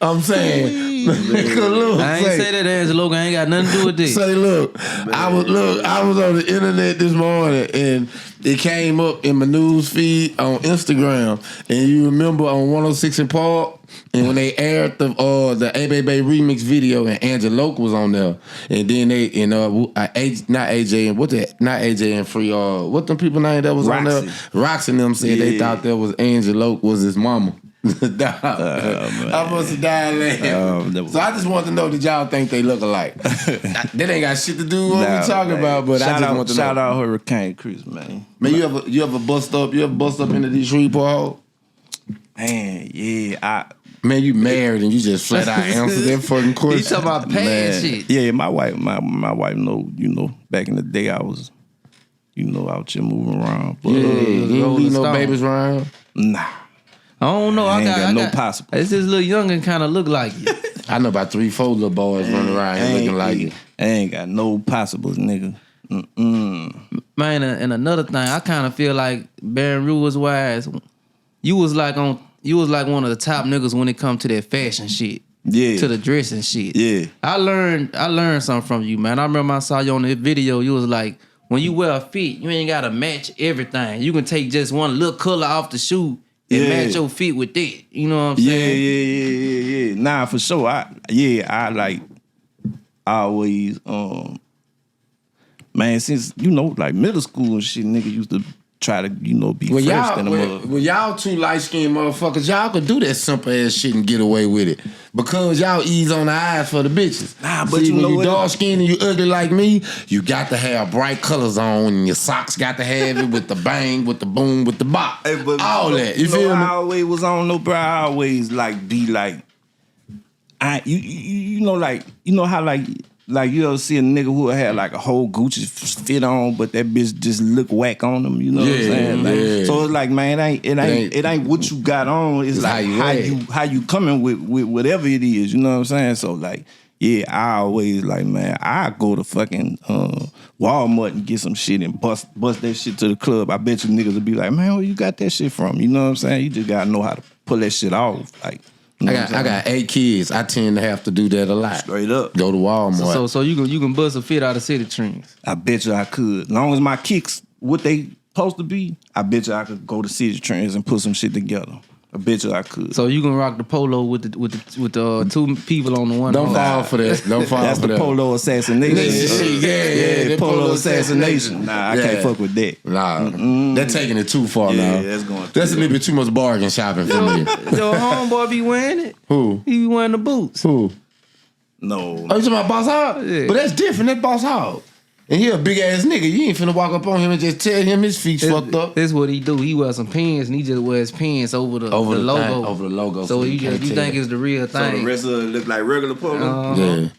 S4: I'm saying, look,
S5: I ain't say that Angelo ain't got nothing to do with this.
S4: Say, look, I was on the internet this morning and it came up in my news feed on Instagram. And you remember on 106 in Park, and when they aired the A-Baby remix video and Angelo was on there, and then they not AJ and not AJ and Free what them people name that was
S3: Roxy.
S4: on there? Roxy and them said they thought that was Angelo was his mama. I must have died laughing. So I just want to know, did y'all think they look alike? That ain't got shit to do with what we talking about, but I just want to know.
S3: Shout out Hurricane Chris, man.
S4: Man, you ever bust up into these Shreveport hole?
S3: Man, yeah,
S4: Man, you married and you just flat out answered that fucking question.
S5: You talking about past shit.
S3: Yeah, my wife know, back in the day I was, out here moving around. But,
S4: You didn't leave no
S5: Stone.
S4: babies around?
S3: nah.
S5: I don't know.
S3: I ain't got no possible.
S5: It's this little youngin' kind of look like you.
S4: I know about 3-4 little boys running around here looking like you.
S3: I ain't got no possibles, nigga.
S5: Man, and another thing, I kind of feel like Baton Rouge wise, you was like one of the top niggas when it come to that fashion shit.
S3: Yeah.
S5: To the dressing shit.
S3: Yeah.
S5: I learned something from you, man. I remember I saw you on this video. You was like, when you wear a fit, you ain't gotta match everything. You can take just one little color off the shoe and match your feet with that. You know what I'm saying?
S3: Yeah. Nah, for sure. I like always man, since like middle school and shit, nigga used to try to be fresh than a mother.
S4: Well, y'all two light skinned motherfuckers, y'all could do that simple ass shit and get away with it because y'all ease on the eyes for the bitches.
S3: Nah, but
S4: see,
S3: you
S4: when
S3: know
S4: you
S3: what?
S4: dark skinned and you ugly like me, you got to have bright colors on and your socks got to have it with the bang, with the boom, with the bop, all that. You feel me?
S3: I always was on no, bro. I always be like, how like you ever see a nigga who had like a whole Gucci fit on, but that bitch just look whack on them. You know what I'm saying? Like, so it's like, man, it ain't what you got on. It's like how you coming with whatever it is. You know what I'm saying? So like, yeah, I always like, man, I go to fucking Walmart and get some shit and bust that shit to the club. I bet you niggas will be like, man, where you got that shit from? You know what I'm saying? You just gotta know how to pull that shit off. Like, you know
S4: I got 8 kids. I tend to have to do that a lot.
S3: Straight up.
S4: Go to Walmart.
S5: So you can bust a fit out of City Trends.
S3: I bet you I could. As long as my kicks what they supposed to be, I bet you I could go to City Trends and put some shit together. I bet you I could.
S5: So you can rock the polo with the two people on the one.
S4: Don't fall for that. Don't fall
S3: That's
S4: for
S3: the
S4: that.
S3: polo assassination.
S4: Yeah, that
S3: polo assassination. Nah, I can't fuck with that.
S4: Nah, they're taking it too far now.
S3: That's going.
S4: That's a little bit too much bargain shopping for me.
S5: Your homeboy be wearing it.
S4: Who?
S5: He be wearing the boots.
S4: Who?
S3: No.
S4: Oh, you talking about Boss Hogg?
S5: Yeah.
S4: But that's different. That's Boss Hogg. And he a big ass nigga. You ain't finna walk up on him and just tell him his feet's fucked up.
S5: That's what he do. He wear some pants and he just wears pants over the logo.
S4: Thing, over the logo.
S5: So you
S4: can't
S5: think
S4: tell.
S5: it's the real
S3: So
S5: thing.
S3: the rest of it look like regular polo.
S4: Yeah.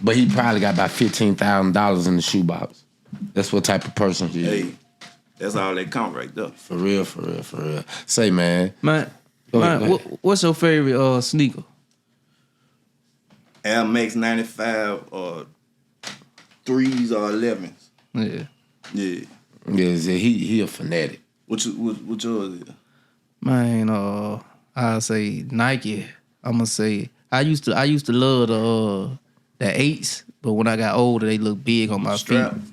S4: But he probably got about $15,000 in the shoebox. That's what type of person he is.
S3: Hey, that's all they count right there.
S4: For real. Say, man.
S5: Man,
S4: Go ahead.
S5: what's your favorite sneaker?
S3: Air Max 95 or 3s or 11s.
S5: Yeah.
S3: Yeah.
S4: Yeah, he a fanatic.
S3: What yours is?
S5: Man, I'll say Nike. I'ma say I used to love the 8s, but when I got older, they look big on my
S3: Strap.
S5: feet.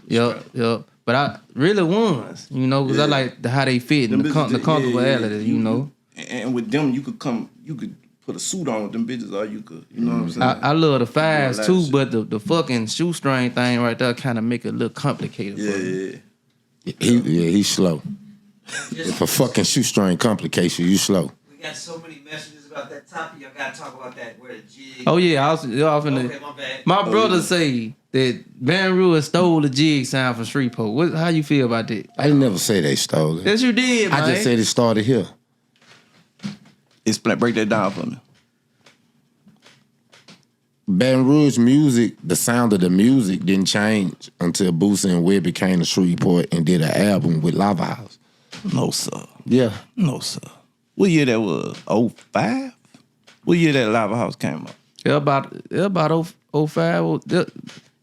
S5: Yup. But I really ones, because I like how they fit and the comfortability,
S3: And with them, you could put a suit on with them bitches, or you could, you know what I'm saying?
S5: I love the 5s
S3: lot
S5: too,
S3: of shit.
S5: but the fucking shoestring thing right there kind of make it look complicated. For me.
S3: Yeah.
S4: He's slow. If a fucking shoestring complication, you slow.
S1: We got so many messages about that topic. Y'all gotta talk about that. Where the jig.
S5: Oh yeah, I was finna.
S1: Okay, my bad.
S5: My brother say that Baton Rouge stole the jig sound from Shreveport. How you feel about that?
S4: I didn't never say they stole it.
S5: Yes, you did, man.
S4: I just said it started here.
S3: Break that down for me.
S4: Baton Rouge music, the sound of the music didn't change until Boosie and Webby came to Shreveport and did an album with Lava House.
S3: No, sir.
S4: Yeah.
S3: No, sir. What year that was? 05? What year that Lava House came out?
S5: It about 05.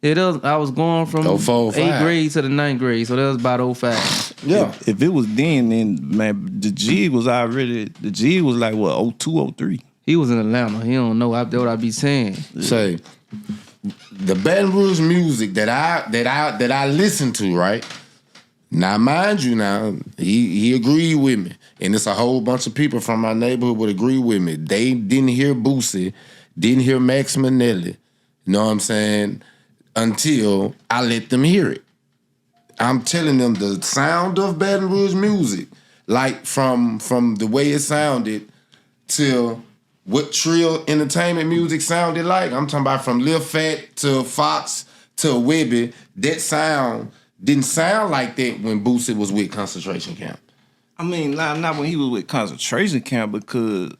S5: It was, I was going from
S4: 04, 05.
S5: 8th grade to the 9th grade, so that was about 05.
S4: Yeah.
S3: If it was then man, the jig was like what, 02, 03?
S5: He was in Atlanta. He don't know. That's what I be saying.
S4: Say, the Baton Rouge music that I listen to, right? Now, mind you, he agreed with me, and it's a whole bunch of people from my neighborhood would agree with me. They didn't hear Boosie, didn't hear Max Minelli. You know what I'm saying? Until I let them hear it. I'm telling them the sound of Baton Rouge music, like from the way it sounded till what Trill Entertainment music sounded like. I'm talking about from Lil Fat to Fox to Webby. That sound didn't sound like that when Boosie was with Concentration Camp.
S3: I mean, not when he was with Concentration Camp, because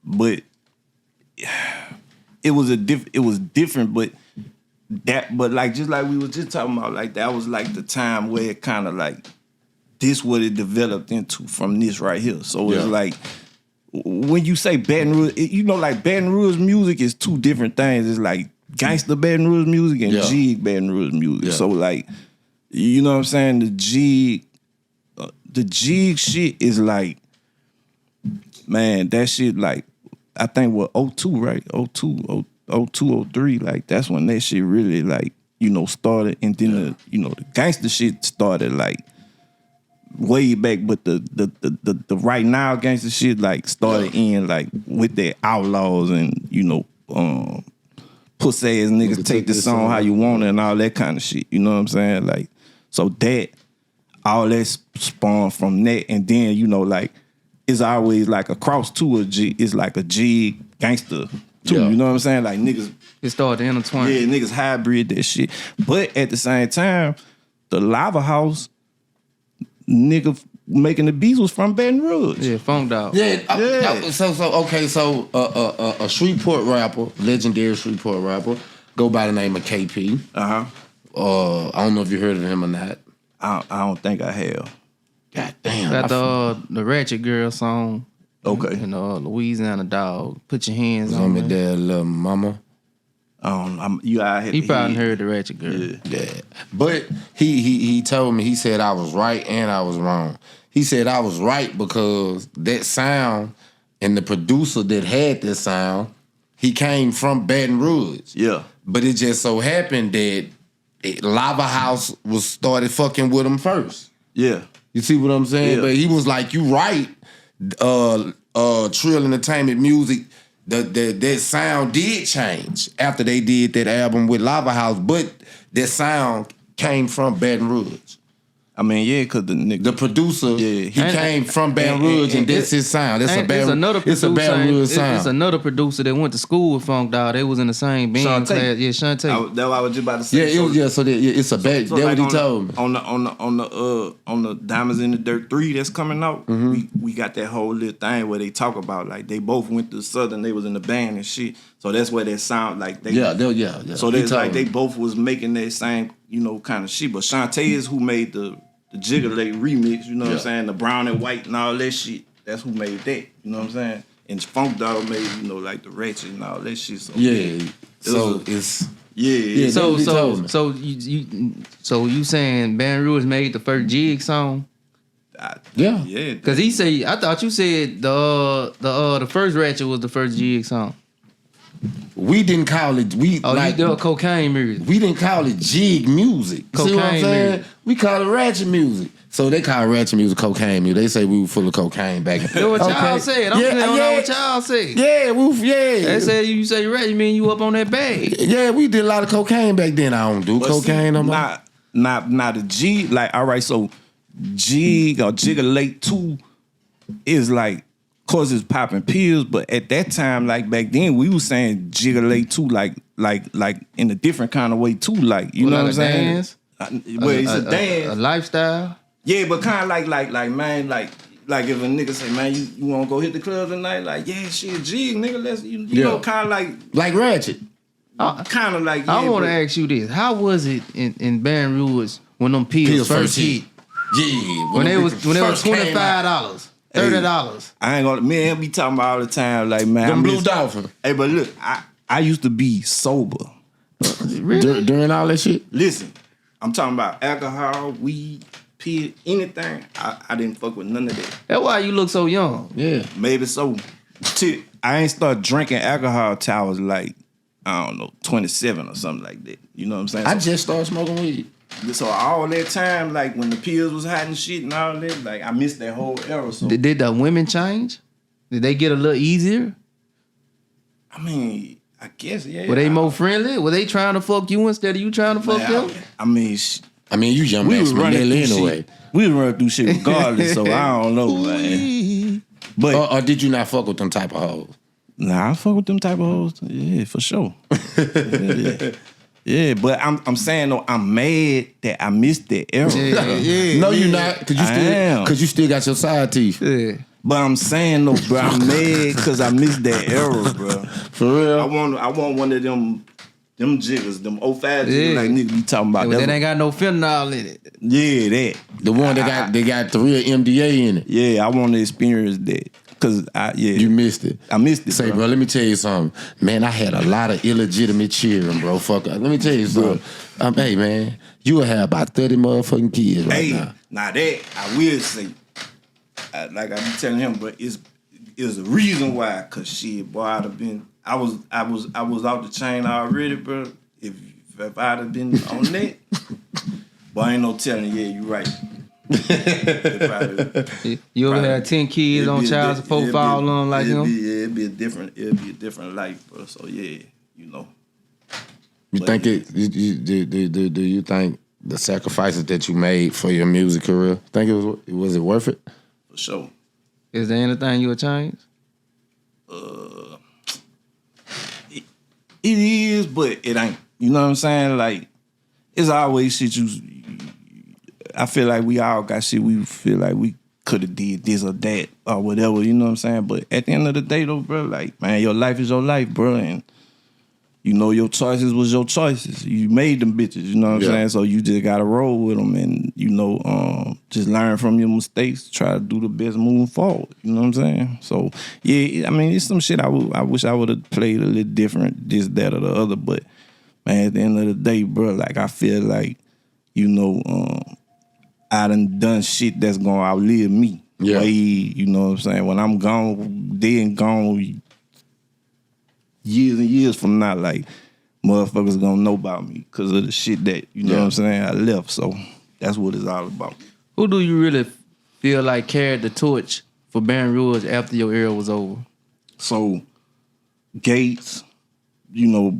S3: but it was different, but like just like we were just talking about, like that was like the time where it kind of like this what it developed into from this right here. So it's like when you say Baton Rouge, like Baton Rouge music is two different things. It's like gangster Baton Rouge music and jig Baton Rouge music. So like, you know what I'm saying? The jig shit is like, man, that shit like, I think what 02, right? 02, 03, like that's when that shit really like, started, and then the gangster shit started like way back, but the right now gangster shit like started in like with their Outlaws and pussy ass niggas take this song how you want it and all that kind of shit. You know what I'm saying? Like, so that all that spawned from that, and then like it's always like across to a G. It's like a G gangster too. You know what I'm saying? Like niggas,
S5: it started to intertwine.
S3: Yeah, niggas hybrid that shit. But at the same time, the Lava House nigga making the beats was from Baton Rouge.
S5: Yeah, Funk Dog.
S4: Yeah. So a Shreveport rapper, legendary Shreveport rapper, go by the name of KP. I don't know if you heard of him or not.
S3: I don't think I have.
S4: God damn.
S5: Got the Ratchet Girl song.
S3: Okay.
S5: And Louisiana Dog. Put your hands
S4: on
S5: on
S4: me
S5: me.
S4: there, little mama.
S5: He probably heard the Ratchet Girl.
S4: Yeah. But he told me, he said I was right and I was wrong. He said I was right because that sound and the producer that had that sound, he came from Baton Rouge.
S3: Yeah.
S4: But it just so happened that Lava House was started fucking with him first.
S3: Yeah.
S4: You see what I'm saying?
S3: Yeah.
S4: But he was like, you right. Trill Entertainment music, that sound did change after they did that album with Lava House, but that sound came from Baton Rouge. I mean, yeah, because the producer, he came from Baton Rouge, and that's his sound. That's a Baton Rouge sound.
S5: It's another producer that went to school with Funk Dog. They was in the same band class. Yeah, Shantae.
S3: That's what I was just about to say.
S4: It's a bad. That's what he told me.
S3: On the Diamonds in the Dirt 3 that's coming out, we got that whole little thing where they talk about like they both went to Southern. They was in the band and shit. So that's where that sound like they.
S4: Yeah.
S3: So that's like they both was making that same kind of shit. But Shantae is who made the Jiggalate remix, you know what I'm saying? The brown and white and all that shit. That's who made that, you know what I'm saying? And Funk Dog made, like the Ratchet and all that shit. So
S5: So you saying Baton Rouge made the first Jig song?
S3: Yeah.
S5: Because I thought you said the first Ratchet was the first Jig song.
S4: We didn't call it.
S5: You do cocaine music.
S4: We didn't call it jig music.
S5: Cocaine
S4: see what I'm saying?
S5: music.
S4: We call it ratchet music. So they call ratchet music cocaine music. They say we were full of cocaine back in.
S5: That's what y'all said. I'm saying what y'all said. They say you say ratchet, you mean you up on that bag.
S4: Yeah, we did a lot of cocaine back then. I don't do cocaine no more.
S3: Not the G. Like, all right, so Jig or Jiggalate 2 is like, cause it's popping pills, but at that time, like back then, we was saying Jiggalate too, like in a different kind of way too, like you know what I'm saying?
S5: Dance?
S3: Well, it's a dance,
S5: a lifestyle.
S3: Yeah, but kind of like man, like like if a nigga say, man, you wanna go hit the club tonight? Like, yeah, shit, G, nigga, let's you know, kind of
S4: like Ratchet.
S3: Kind of like.
S5: I want to ask you this: how was it in Baton Rouge when them pills first hit?
S4: Yeah,
S5: when they was $25, $30.
S3: I ain't gonna. Me and him be talking about all the time, like man,
S4: them Blue Dolphin.
S3: Hey, but look, I used to be sober.
S5: Really?
S4: During all that shit.
S3: Listen, I'm talking about alcohol, weed, pill, anything. I didn't fuck with none of that.
S5: That's why you look so young.
S4: Yeah,
S3: maybe so. I ain't start drinking alcohol till I was like, I don't know, 27 or something like that. You know what I'm saying?
S4: I just started smoking weed.
S3: So all that time, like when the pills was hot and shit and all that, like I missed that whole era. So
S5: did the women change? Did they get a little easier?
S3: I mean, I guess, yeah.
S5: Were they more friendly? Were they trying to fuck you instead of you trying to fuck them?
S3: I mean,
S4: you young Max Minelli anyway.
S3: We was running through shit regardless, so I don't know, man. But
S4: or did you not fuck with them type of hoes?
S3: Nah, I fuck with them type of hoes. Yeah, for sure. Yeah, but I'm saying though, I'm mad that I missed that era.
S5: Yeah.
S4: No, you're not, cause you still got your side teeth.
S5: Yeah.
S3: But I'm saying though, bro, I'm mad cause I missed that era, bro.
S4: For real.
S3: I want one of them jiggers, them 05 jiggers like niggas be talking about.
S5: That ain't got no fentanyl in it.
S3: Yeah, that.
S4: The one they got the real MDA in it.
S3: Yeah, I want to experience that. Cause
S4: you missed it.
S3: I missed it.
S4: Say, bro, let me tell you something. Man, I had a lot of illegitimate cheering, bro. Fuck. Let me tell you something. Hey, man, you will have about 30 motherfucking kids right now.
S3: Now that I will say, like I be telling him, but it's a reason why. Cause shit, boy, I'd have been. I was out the chain already, bro. If I'd have been on that, boy, ain't no telling. Yeah, you right.
S5: You ever had 10 kids on child support fall on like him?
S3: It'd be a different life, bro. So yeah, you know.
S4: You think do you think the sacrifices that you made for your music career, think was it worth it?
S3: For sure.
S5: Is there anything you would change?
S3: It is, but it ain't. You know what I'm saying? Like, it's always shit I feel like we all got shit we feel like we could have did this or that or whatever, you know what I'm saying? But at the end of the day, though, bro, like, man, your life is your life, bro, and you know your choices was your choices. You made them bitches, you know what I'm saying? So you just gotta roll with them and, you know, just learn from your mistakes, try to do the best moving forward, you know what I'm saying? So, yeah, I mean, it's some shit I wish I would have played a little different, this, that, or the other, but, man, at the end of the day, bro, like, I feel like, you know, I done shit that's gonna outlive me.
S4: Yeah.
S3: Way, you know what I'm saying? When I'm gone, dead and gone, years and years from now, like, motherfuckers gonna know about me because of the shit that, you know what I'm saying, I left. So that's what it's all about.
S5: Who do you really feel like carried the torch for Baton Rouge after your era was over?
S3: So, Gates, you know,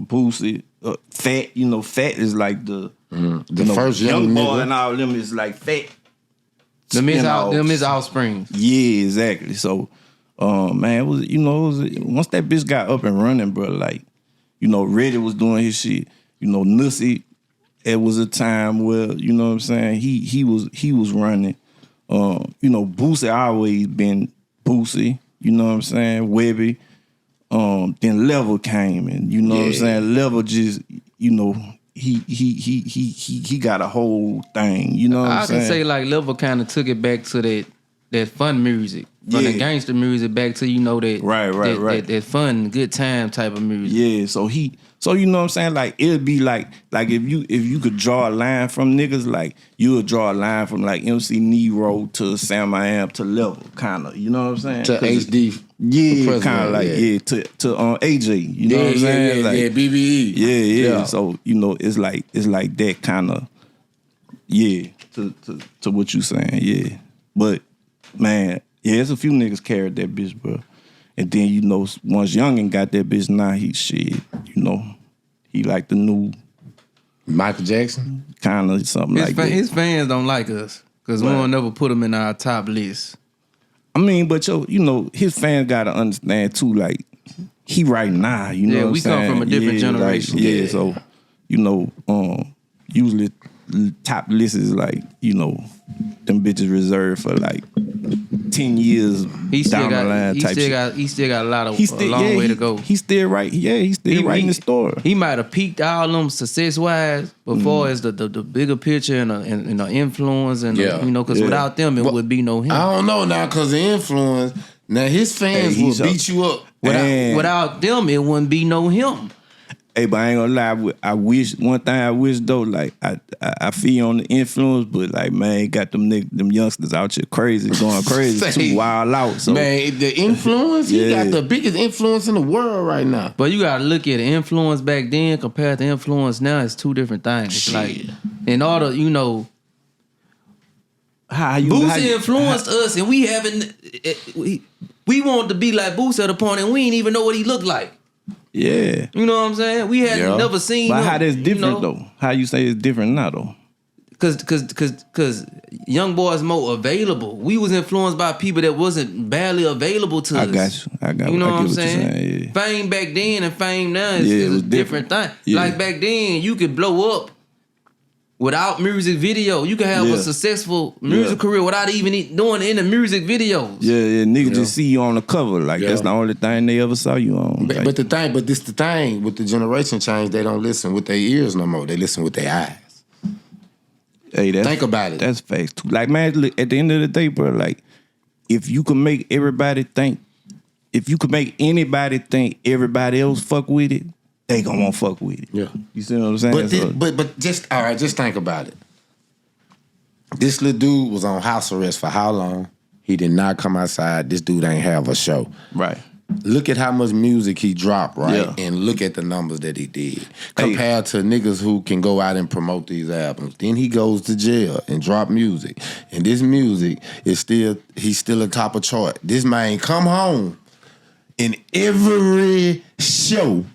S3: Boosie, Fat, you know, Fat is like the
S4: first young
S3: boy
S4: nigga.
S3: and all of them is like Fat.
S5: Them is offspring.
S3: Yeah, exactly. So, man, it was, you know, once that bitch got up and running, bro, like, you know, Reddy was doing his shit. You know, Nussy, it was a time where, you know what I'm saying, he was running. You know, Boosie always been Boosie, you know what I'm saying, Webby. Then Level came and, you know what I'm saying, Level just, you know, he got a whole thing, you know what I'm saying?
S5: I can say like Level kind of took it back to that fun music. From the gangster music back to, you know, that right. That fun, good time type of music.
S3: Yeah, so you know what I'm saying? Like, it'd be like if you could draw a line from niggas, like, you would draw a line from like MC Nero to Sam I Am to Level, kind of, you know what I'm saying?
S4: To HD.
S3: Yeah, kind of like, to AJ, you know what I'm saying? Like,
S4: BBE.
S3: Yeah. So, you know, it's like that kind of, to what you saying, yeah. But, man, yeah, there's a few niggas carried that bitch, bro. And then, you know, once Youngin got that bitch, now he shit, you know, he like the new
S4: Michael Jackson?
S3: Kind of something like that.
S5: His fans don't like us because we won't never put him in our top list.
S3: I mean, but you know, his fans gotta understand too, like, he right now, you know what I'm saying?
S5: We come from a different generation.
S3: Like, so, you know, usually top lists is like, you know, them bitches reserved for like 10 years
S5: He still
S3: down the
S5: got.
S3: line
S5: He
S3: type
S5: still
S3: shit.
S5: got. He still got a lot of
S3: He still,
S5: a long way to go.
S3: He's still right. Yeah, he's still writing the story.
S5: He might have peaked all them success wise before as the bigger picture and the influence and
S4: Yeah.
S5: you know, because without them it would be no him.
S4: I don't know now because the influence. Now his fans will beat you up.
S5: Without them, it wouldn't be no him.
S3: Hey, but I ain't gonna lie. I wish one thing. I wish though, like I feel on the influence, but like man, got them youngsters out here crazy, going crazy, too wild out. So
S4: man, the influence, he got the biggest influence in the world right now.
S5: But you gotta look at the influence back then compared to influence now. It's two different things. Shit. Like in order, you know, Boosie influenced us, and we haven't. We wanted to be like Boosie at a point, and we ain't even know what he looked like.
S3: Yeah.
S5: You know what I'm saying? We had never seen
S3: but
S5: him.
S3: how that's different
S5: you know?
S3: though? How you say it's different now though?
S5: Cause young boys more available. We was influenced by people that wasn't barely available to us.
S3: I got
S5: you know
S3: I
S5: what I'm
S3: get
S5: saying?
S3: Yeah.
S5: Fame back then and fame now is a different thing.
S3: Yeah.
S5: Like back then, you could blow up without music video. You could have a successful music career without even doing it in the music videos.
S3: Yeah, niggas just see you on the cover. Like that's the only thing they ever saw you on.
S4: But,
S3: like,
S4: the thing with the generation change, they don't listen with their ears no more. They listen with their eyes.
S3: Hey,
S4: think about it.
S3: That's facts too. Like man, look, at the end of the day, bro, like if you could make everybody think, if you could make anybody think everybody else fuck with it, they gonna want fuck with it.
S4: Yeah.
S3: You see what I'm saying?
S4: But just all right, just think about it. This little dude was on house arrest for how long? He did not come outside. This dude ain't have a show.
S3: Right.
S4: Look at how much music he dropped, right?
S3: Yeah.
S4: And look at the numbers that he did. Compared to niggas who can go out and promote these albums. Then he goes to jail and drop music. And this music is he's still atop a chart. This man come home and every show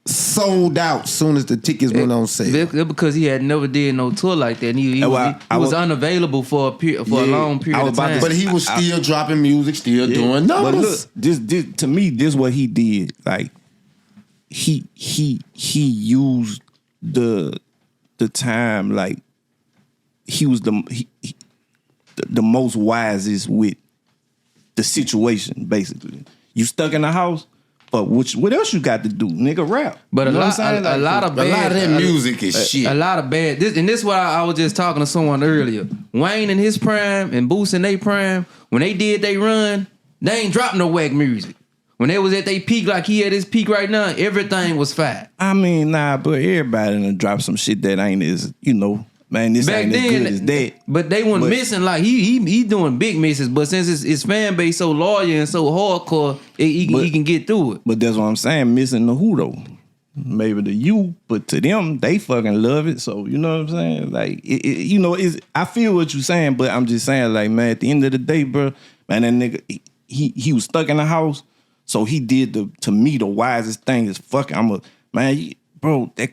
S4: sold out soon as the tickets went on sale.
S5: That's because he had never did no tour like that. And he was unavailable for a long period of time.
S4: But he was still dropping music, still doing numbers.
S3: But look, this to me, this what he did. Like he used the time like he was the most wisest with the situation. Basically, you stuck in the house. But what else you got to do, nigga? Rap.
S5: But a lot of
S4: that music is shit.
S5: A lot of bad. This is why I was just talking to someone earlier. Wayne in his prime and Boosie in their prime, when they did they run, they ain't dropped no whack music. When they was at their peak, like he at his peak right now, everything was fat.
S3: I mean, nah, but everybody done drop some shit that ain't as, you know, man, this
S5: back
S3: ain't
S5: then,
S3: as good as that.
S5: But they weren't missing, like he doing big misses, but since his fan base so loyal and so hardcore, he can get through it.
S3: But that's what I'm saying, missing the who though. Maybe the you, but to them, they fucking love it. So, you know what I'm saying? Like, I feel what you're saying, but I'm just saying, like, man, at the end of the day, bro, man, that nigga, he was stuck in the house, so he did, to me, the wisest thing is fucking, bro, that,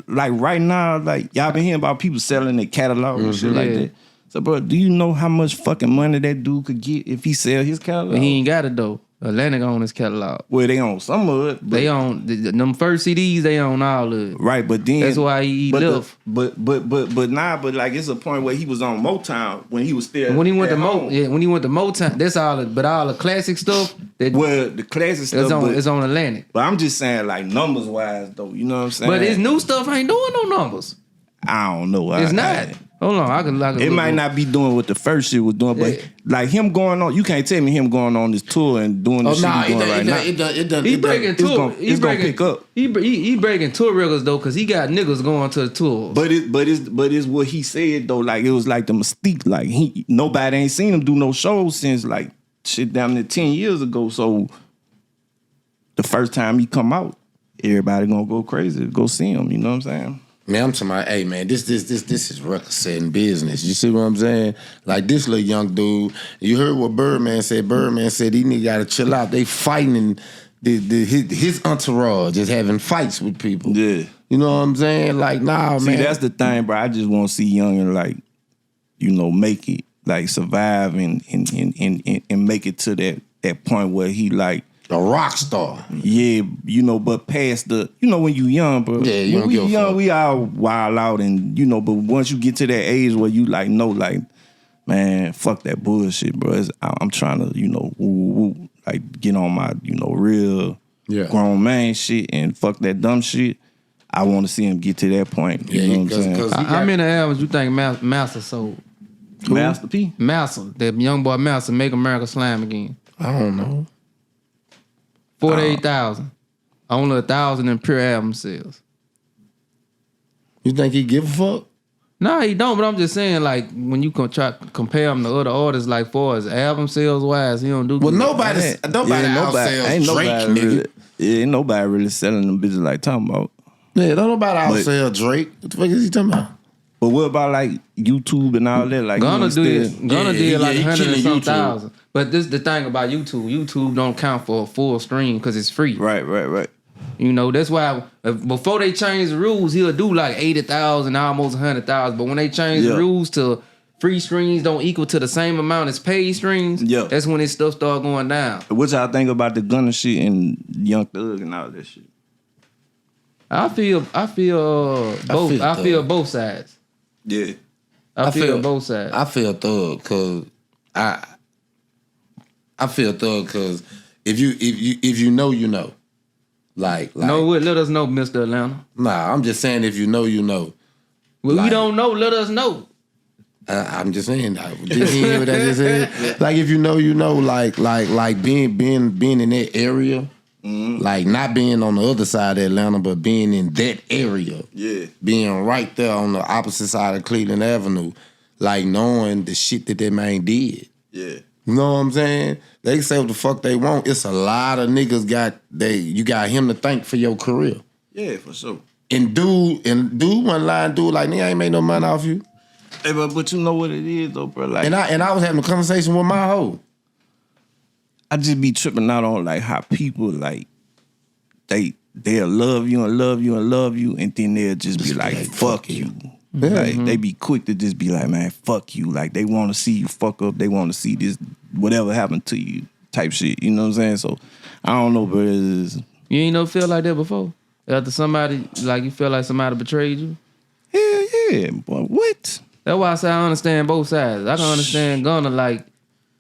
S3: like right now, like y'all been hearing about people selling their catalog and shit like that. So, bro, do you know how much fucking money that dude could get if he sell his catalog?
S5: But he ain't got it though. Atlantic own his catalog.
S3: Well, they own some of it.
S5: They own them first CDs. They own all of it.
S3: Right, but then
S5: that's why he left.
S3: But like it's a point where he was on Motown when he was still
S5: when he went to Motown. That's all. But all the classic stuff.
S3: The classic stuff
S5: is on Atlantic.
S3: But I'm just saying, like numbers wise, though. You know what I'm saying?
S5: But his new stuff ain't doing no numbers.
S3: I don't know.
S5: It's not. Hold on, I can
S3: it might not be doing what the first shit was doing, but like him going on, you can't tell me him going on this tour and doing the shit he's doing right now.
S5: He breaking tour.
S3: It's gonna pick up.
S5: He breaking tour records though, cause he got niggas going to the tour.
S3: But it's what he said though. Like it was like the mystique. Like nobody ain't seen him do no shows since like shit down there 10 years ago. So the first time he come out, everybody gonna go crazy, go see him. You know what I'm saying?
S4: Man, I'm talking about, hey man, this is record setting business. You see what I'm saying? Like this little young dude, you heard what Birdman said. Birdman said these niggas gotta chill out. They fighting and his entourage is having fights with people.
S3: Yeah.
S4: You know what I'm saying? Like, nah,
S3: see,
S4: man.
S3: See, that's the thing, bro. I just want to see Youngin like, you know, make it, like survive and make it to that point where he like
S4: a rock star.
S3: Yeah, you know, but past the, you know, when you young, bro.
S4: Yeah, you
S3: when
S4: don't
S3: we
S4: give a
S3: young,
S4: fuck.
S3: we all wild out and, you know, but once you get to that age where you like know, like, man, fuck that bullshit, bro. I'm trying to, like get on my, real grown man shit and fuck that dumb shit. I want to see him get to that point. You know what I'm saying?
S5: How many albums you think Master sold?
S3: Master P?
S5: Master, that young boy Master, Make America Slam Again.
S4: I don't know.
S5: 48,000. Only 1,000 in pure album sales.
S4: You think he give a fuck?
S5: No, he don't. But I'm just saying, like, when you try to compare him to other artists, like, far as album sales wise, he don't do.
S4: Well,
S5: good.
S4: nobody outsells Drake, nigga.
S3: Ain't nobody really selling them bitches like talking about.
S4: Yeah, don't nobody outsell Drake. What the fuck is he talking about?
S3: But what about like YouTube and all that? Like
S5: Gunna did like 100 and some
S4: YouTube.
S5: thousand. But this is the thing about YouTube. YouTube don't count for a full stream because it's free.
S3: Right.
S5: You know, that's why before they change the rules, he'll do like 80,000, almost 100,000. But when they change the rules to free streams don't equal to the same amount as paid streams, that's when this stuff start going down.
S3: What y'all think about the Gunna shit and Young Thug and all that shit?
S5: I feel both. I feel both sides.
S3: Yeah.
S5: I feel both sides.
S4: I feel Thug because I feel Thug because if you know, you know. Like
S5: no, let us know, Mr. Atlanta.
S4: Nah, I'm just saying if you know, you know.
S5: Well, we don't know. Let us know.
S4: I'm just saying. Did you hear what I just said? Like if you know, you know. Like being in that area. Mm-hmm. Like not being on the other side of Atlanta, but being in that area. Yeah. Being right there on the opposite side of Cleveland Avenue. Like knowing the shit that man did. Yeah. You know what I'm saying? They say what the fuck they want. It's a lot of niggas you got him to thank for your career. Yeah, for sure. And dude one line, dude like, nigga, I ain't made no money off you.
S3: Hey, but you know what it is though, bro. Like,
S4: and I was having a conversation with my hoe.
S3: I just be tripping out on like how people like they'll love you and love you and love you, and then they'll just be like fuck you. Yeah. Like they be quick to just be like, man, fuck you. Like they want to see you fuck up. They want to see this whatever happened to you type shit. You know what I'm saying? So I don't know, but you
S5: ain't never feel like that before. After somebody like you feel like somebody betrayed you.
S3: Hell yeah, boy. What?
S5: That's why I say I understand both sides. I can understand Gunna like.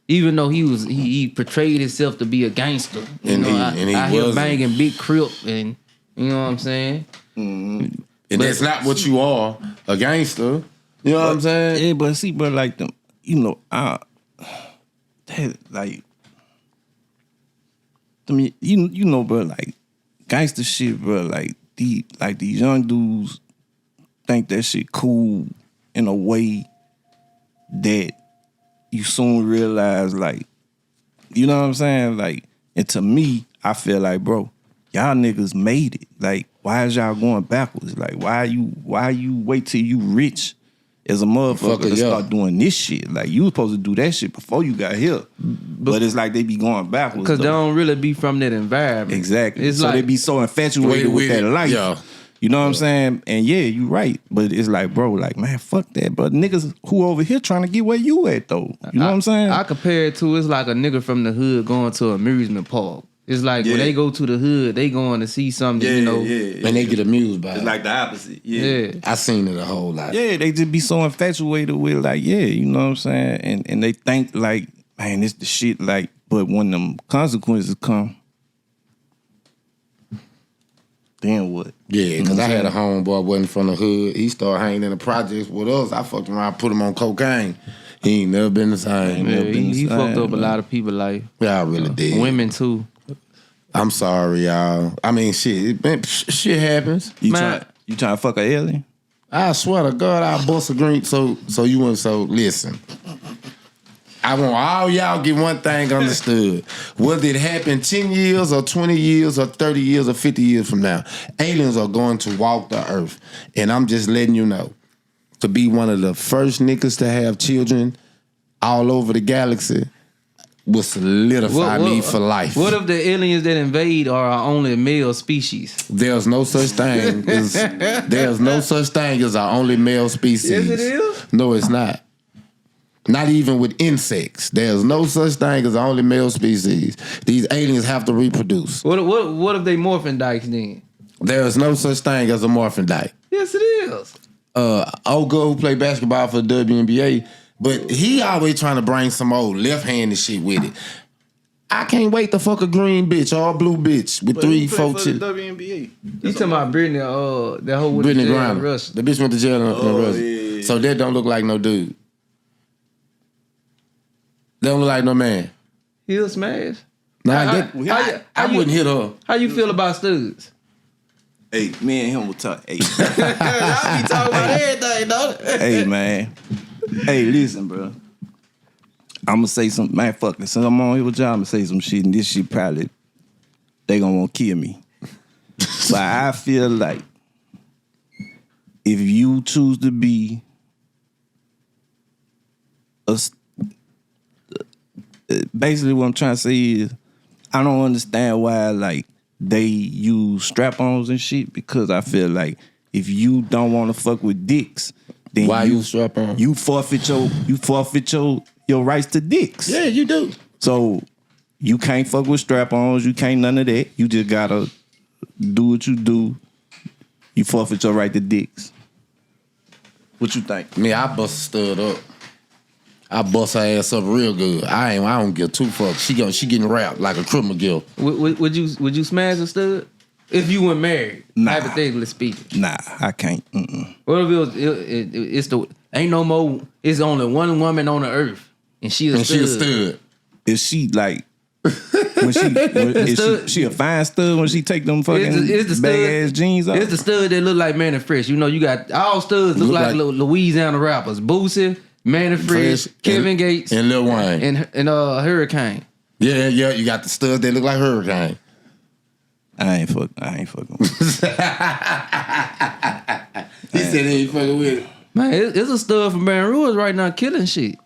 S5: Even though he portrayed himself to be a gangster, you know, I hear banging big crip, and you know what I'm saying.
S3: Mm-hmm.
S4: And that's not what you are, a gangster. You know what I'm saying?
S3: Yeah, but see, bro, like them, you know, like, I mean, you know, bro, like gangster shit, bro, like these young dudes think that shit cool in a way that. You soon realize, like, you know what I'm saying? Like, and to me, I feel like, bro, y'all niggas made it. Like, why is y'all going backwards? Like, why you wait till you rich as a motherfucker to start doing this shit? Like, you was supposed to do that shit before you got here. But it's like they be going backwards.
S5: Because they don't really be from that environment.
S3: Exactly. It's so like, they be so infatuated with that life. Yeah. You know what I'm saying? And yeah, you right. But it's like, bro, like, man, fuck that. But niggas who over here trying to get where you at, though. You know what I'm saying?
S5: I compare it to, it's like a nigga from the hood going to an amusement park. It's like when they go to the hood, they going to see something, you know.
S4: And they get amused by it.
S3: It's like the opposite. Yeah.
S4: I seen it a whole lot.
S3: Yeah, they just be so infatuated with, like, you know what I'm saying? And they think, like, man, this the shit, like, but when them consequences come, then what?
S4: Yeah, because I had a homeboy wasn't from the hood. He started hanging in the projects with us. I fucked around, put him on cocaine. He ain't never been the same.
S5: He fucked up a lot of people's life.
S4: Yeah, I really did.
S5: Women too.
S4: I'm sorry, y'all. I mean, shit shit happens.
S3: You trying to fuck an alien?
S4: I swear to God, I bust a green. So you want listen. I want all y'all get one thing understood. Whether it happen 10 years or 20 years or 30 years or 50 years from now, aliens are going to walk the earth. And I'm just letting you know, to be one of the first niggas to have children all over the galaxy will solidify me for life.
S5: What if the aliens that invade are our only male species?
S4: There's no such thing as our only male species.
S5: Yes, it is?
S4: No, it's not. Not even with insects. There's no such thing as only male species. These aliens have to reproduce.
S5: What if they morphin-dykes then?
S4: There is no such thing as a morphin-dyke.
S5: Yes, it is.
S4: Old girl who played basketball for the WNBA, But he always trying to bring some old left-handed shit with it. I can't wait to fuck a green bitch, all blue bitch with 3, 4
S1: for
S4: chicks.
S1: the WNBA.
S5: You talking about Brittany? That whole with
S4: Brittany
S5: the
S4: Griner.
S5: Rush.
S4: The bitch went to jail in Russia.
S1: Yeah.
S4: So that don't look like no dude. That don't look like no man.
S5: He'll smash.
S4: Nah, I wouldn't hit her.
S5: How you feel about studs?
S3: Hey, me and him will talk. Hey,
S5: I be talking about everything, don't it?
S3: hey, man. Hey, listen, bro. I'm gonna say some, man, fuck it. Since I'm on here with y'all, I'm gonna say some shit, and this shit probably, they gonna want to kill me. But I feel like if you choose to be basically what I'm trying to say is, I don't understand why, like, they use strap-ons and shit, because I feel like if you don't want to fuck with dicks, then
S4: Why you strap on?
S3: you forfeit your rights to dicks.
S4: Yeah, you do.
S3: So you can't fuck with strap-ons. You can't none of that. You just gotta do what you do. You forfeit your right to dicks. What you think?
S4: Me, I bust a stud up. I bust her ass up real good. I don't give 2 fucks. She getting wrapped like a criminal girl.
S5: Would you smash a stud if you were married?
S3: Nah.
S5: Hypothetically speaking.
S3: Nah, I can't.
S5: What if it was? It's the ain't no more. It's only one woman on the earth, and she a stud.
S3: Is she like is she a fine stud when she take them fucking
S5: It's the
S3: bag ass jeans off?
S5: It's the stud that look like Manny Fresh. You know, you got all studs look like Louisiana rappers. Boosie, Manny Fresh, Kevin Gates,
S4: and Lil Wayne,
S5: and Hurricane.
S4: Yeah, you got the studs that look like Hurricane.
S3: I ain't fucking.
S4: He said he ain't fucking with it.
S5: Man, it's a stud from Baton Rouge right now killing shit.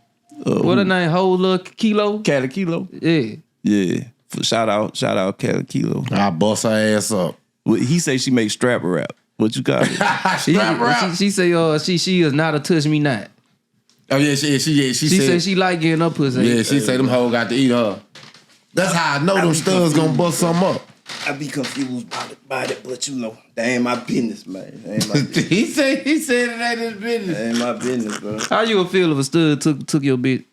S5: What her name? Whole little Kilo?
S3: Cali Kilo?
S5: Yeah.
S3: Yeah. Shout out Cali Kilo.
S4: I bust her ass up.
S3: Well, he say she make strap rap. What you call it?
S4: Strap rap.
S5: She say she is not a touch me not.
S4: Oh yeah, she
S5: said she like getting up pussy.
S4: Yeah, she say them hoes got to eat her. That's how I know them studs gonna bust something up.
S3: I be confused about it, but you know, that ain't my business, man. That ain't my business.
S4: he said it ain't his business.
S3: That ain't my business, bro.
S5: How you would feel if a stud took your bitch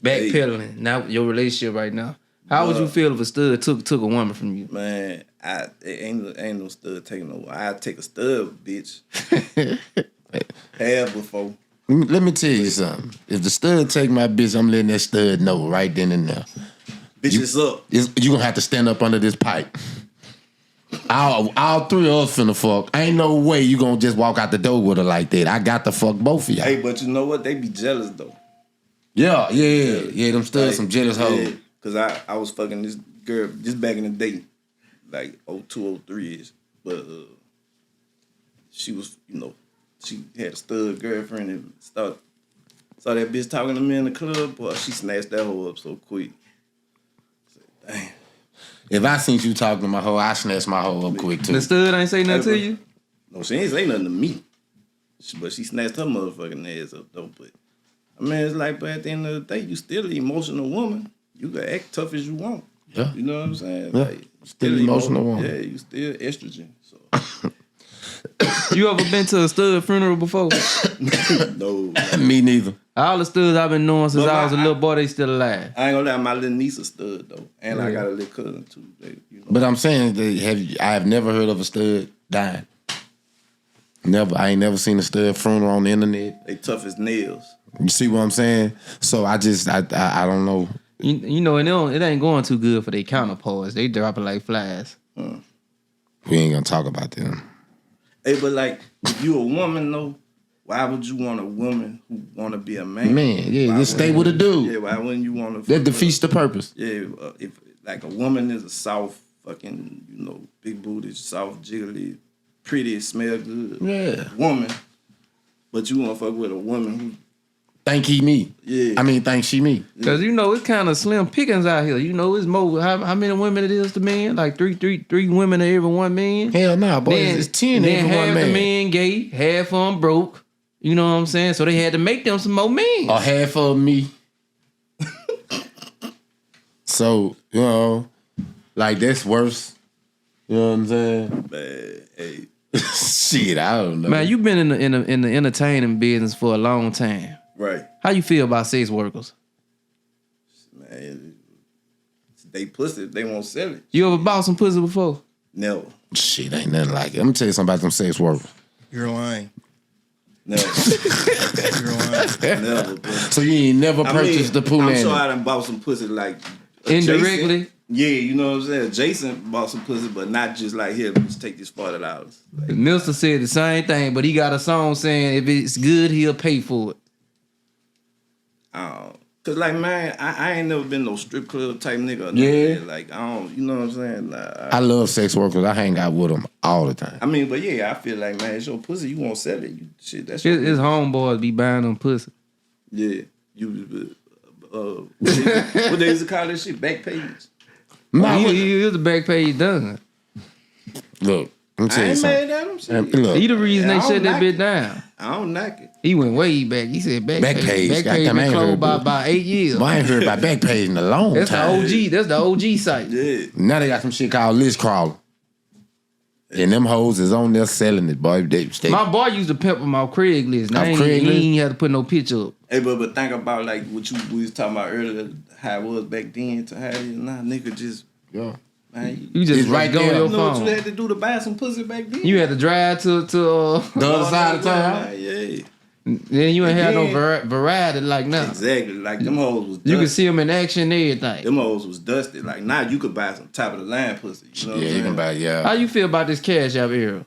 S5: backpedaling now your relationship right now? How would you feel if a stud took a woman from you?
S3: Man, ain't no stud taking no. I take a stud, bitch. Have before.
S4: Let me tell you something. If the stud take my bitch, I'm letting that stud know right then and there.
S3: Bitch, it's up.
S4: You gonna have to stand up under this pipe. All 3 of us finna fuck. Ain't no way you gonna just walk out the door with her like that. I got to fuck both of y'all.
S3: Hey, but you know what? They be jealous though.
S4: Yeah. Them studs some jealous hoes.
S3: Yeah, cause I was fucking this girl just back in the day, like 02, 03-ish. But she was, you know, she had a stud girlfriend and saw that bitch talking to me in the club. Boy, she snatched that hoe up so quick. Damn.
S4: If I seen you talking to my hoe, I snatch my hoe up quick too.
S5: The stud ain't say nothing to you?
S3: No, she ain't say nothing to me. But she snatched her motherfucking ass up though. But I mean, it's like, but at the end of the day, you still an emotional woman. You can act tough as you want.
S4: Yeah.
S3: You know what I'm saying?
S4: Yeah.
S3: Like,
S4: Still an emotional woman.
S3: Yeah, you still estrogen. So
S5: You ever been to a stud funeral before?
S3: no.
S4: Me neither.
S5: All the studs I've been knowing since
S3: But
S5: I was a little boy, they still alive.
S3: I ain't gonna lie, my little niece a stud though, and I got a little cousin too. You know.
S4: But I'm saying that I have never heard of a stud dying. Never. I ain't never seen a stud funeral on the internet.
S3: They tough as nails.
S4: You see what I'm saying? So I don't know.
S5: You know, and it ain't going too good for their counterparts. They dropping like flies.
S4: We ain't gonna talk about them.
S3: Hey, but like, if you a woman though, why would you want a woman who want to be a man?
S4: Man, yeah,
S3: Why
S4: just stay with a dude.
S3: Yeah, why wouldn't you want to?
S4: That defeats the purpose.
S3: Yeah, if like a woman is a soft fucking, you know, big booty, soft, jiggly, pretty, smell good.
S4: Yeah.
S3: Woman, but you want to fuck with a woman who
S4: Think he me.
S3: Yeah.
S4: I mean, think she me.
S5: Cause you know it's kind of slim pickings out here. You know it's more how many women it is to men? Like three women to every one man.
S4: Hell nah, boy. It's 10
S5: then
S4: every
S5: half
S4: one man.
S5: the men gay, half of them broke. You know what I'm saying? So they had to make them some more men.
S4: Or half of me. So, like that's worse. You know what I'm saying?
S3: bad. Hey,
S4: Shit, I don't know.
S5: Man, you've been in the entertaining business for a long time.
S2: Right.
S5: How you feel about sex workers?
S2: Man, they pussy. They won't sell it.
S5: You ever bought some pussy before?
S2: No.
S4: Shit, ain't nothing like it. Let me tell you something about them sex workers.
S6: You're lying.
S2: Never.
S6: You're lying.
S2: Never, bro.
S4: So you ain't never purchased the
S2: I'm
S4: punani?
S2: sure I done bought some pussy like
S5: Indirectly?
S2: adjacent. Yeah, you know what I'm saying? Jason bought some pussy, but not just like, here, let's take this $40. Like,
S5: Mister said the same thing, but he got a song saying if it's good, he'll pay for it.
S2: Cause like, man, I ain't never been no strip club type nigga. Or
S4: Yeah.
S2: nothing. Like, I don't, you know what I'm saying? Nah,
S4: I love sex workers. I hang out with them all the time.
S2: I mean, but yeah, I feel like, man, it's your pussy. You won't sell it. You, shit, that's
S5: His homeboys be buying them pussy.
S2: yeah. You, what they used to call this shit? Back page.
S4: Nah,
S5: He was the back page done.
S4: look, let me
S2: I
S4: tell you
S2: ain't
S4: something.
S2: mad at him. Shit.
S4: Look,
S5: He the reason
S2: Yeah,
S5: they
S2: I
S5: shut
S2: don't
S5: that
S2: like
S5: bitch
S2: it.
S5: down.
S2: I don't knock it.
S5: He went way back. He said back page. Back page
S4: Goddamn, I
S5: been
S4: ain't
S5: closed
S4: heard
S5: by 8 years.
S4: boy, I ain't heard about Backpage in a long
S5: That's the
S4: time.
S5: OG. That's the OG site.
S2: Yeah.
S4: Now they got some shit called List Crawler. And them hoes is on there selling it, boy. They
S5: My boy used to pimp him off Craigslist. Now
S4: Off
S5: he
S4: Craigslist?
S5: ain't had to put no picture up.
S2: Hey, but think about like what we was talking about earlier, how it was back then to how it is now. Nigga just,
S4: yeah.
S2: man,
S5: You just
S4: It's right
S5: go on
S4: there.
S5: your
S2: you know what
S5: phone.
S2: you had to do to buy some pussy back then?
S5: You had to drive to
S4: The other side of town.
S2: Yeah,
S5: then you ain't had no
S2: Again.
S5: variety like now.
S2: exactly. Like them hoes was dusty.
S5: You can see them in action and everything.
S2: Them hoes was dusty. Like now you could buy some top of the line pussy. You know what
S4: Yeah,
S2: I'm
S4: you can
S2: saying?
S4: buy it, yeah.
S5: How you feel about this cash app era?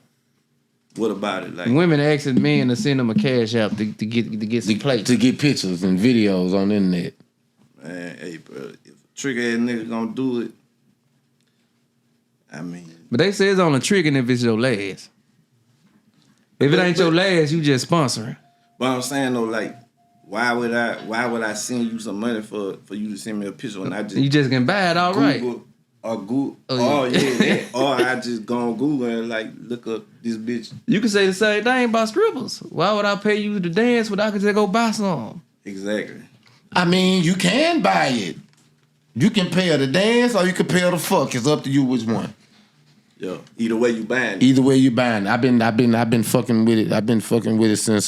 S2: What about it? Like,
S5: Women asking men to send them a cash app to get some plates.
S4: To get pictures and videos on the internet.
S2: man, hey, bro, if a trick ass nigga gonna do it, I mean,
S5: But they say it's on a tricking if it's your last. If it ain't your last, you just sponsoring.
S2: but I'm saying though, like, why would I send you some money for you to send me a picture when I just
S5: You just can buy it outright.
S2: Google or Google?
S5: Oh,
S2: Oh
S5: yeah.
S2: yeah, or I just go on Google and like look up this bitch.
S5: You can say the same thing about strippers. Why would I pay you to dance when I could just go buy some?
S2: Exactly.
S4: I mean, you can buy it. You can pay her to dance or you can pay her to fuck. It's up to you which one.
S2: Yo, either way you buying it.
S4: Either way you buying it. I've been fucking with it. I've been fucking with it since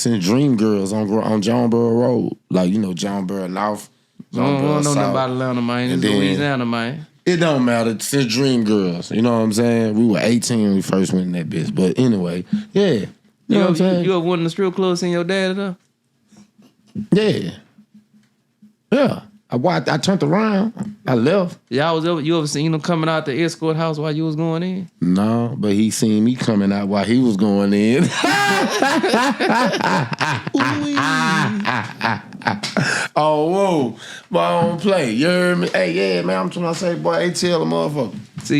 S4: since Dream Girls on John Burrow Road. Like, you know, John Burrow North.
S5: I don't know
S4: South.
S5: nothing about Atlanta, man.
S4: And
S5: It's
S4: then-
S5: Louisiana, man.
S4: It don't matter. Since Dream Girls. You know what I'm saying? We were 18 when we first went in that bitch. But anyway, yeah. You know what I'm saying?
S5: You ever went in the strip club seeing your dad though?
S4: Yeah. Yeah. I turned around. I left.
S5: You ever seen him coming out the escort house while you was going in?
S4: No, but he seen me coming out while he was going in. Oh, whoa. Boy, I don't play. You heard me? Hey, yeah, man, I'm trying to say, boy, hey, tell the motherfucker.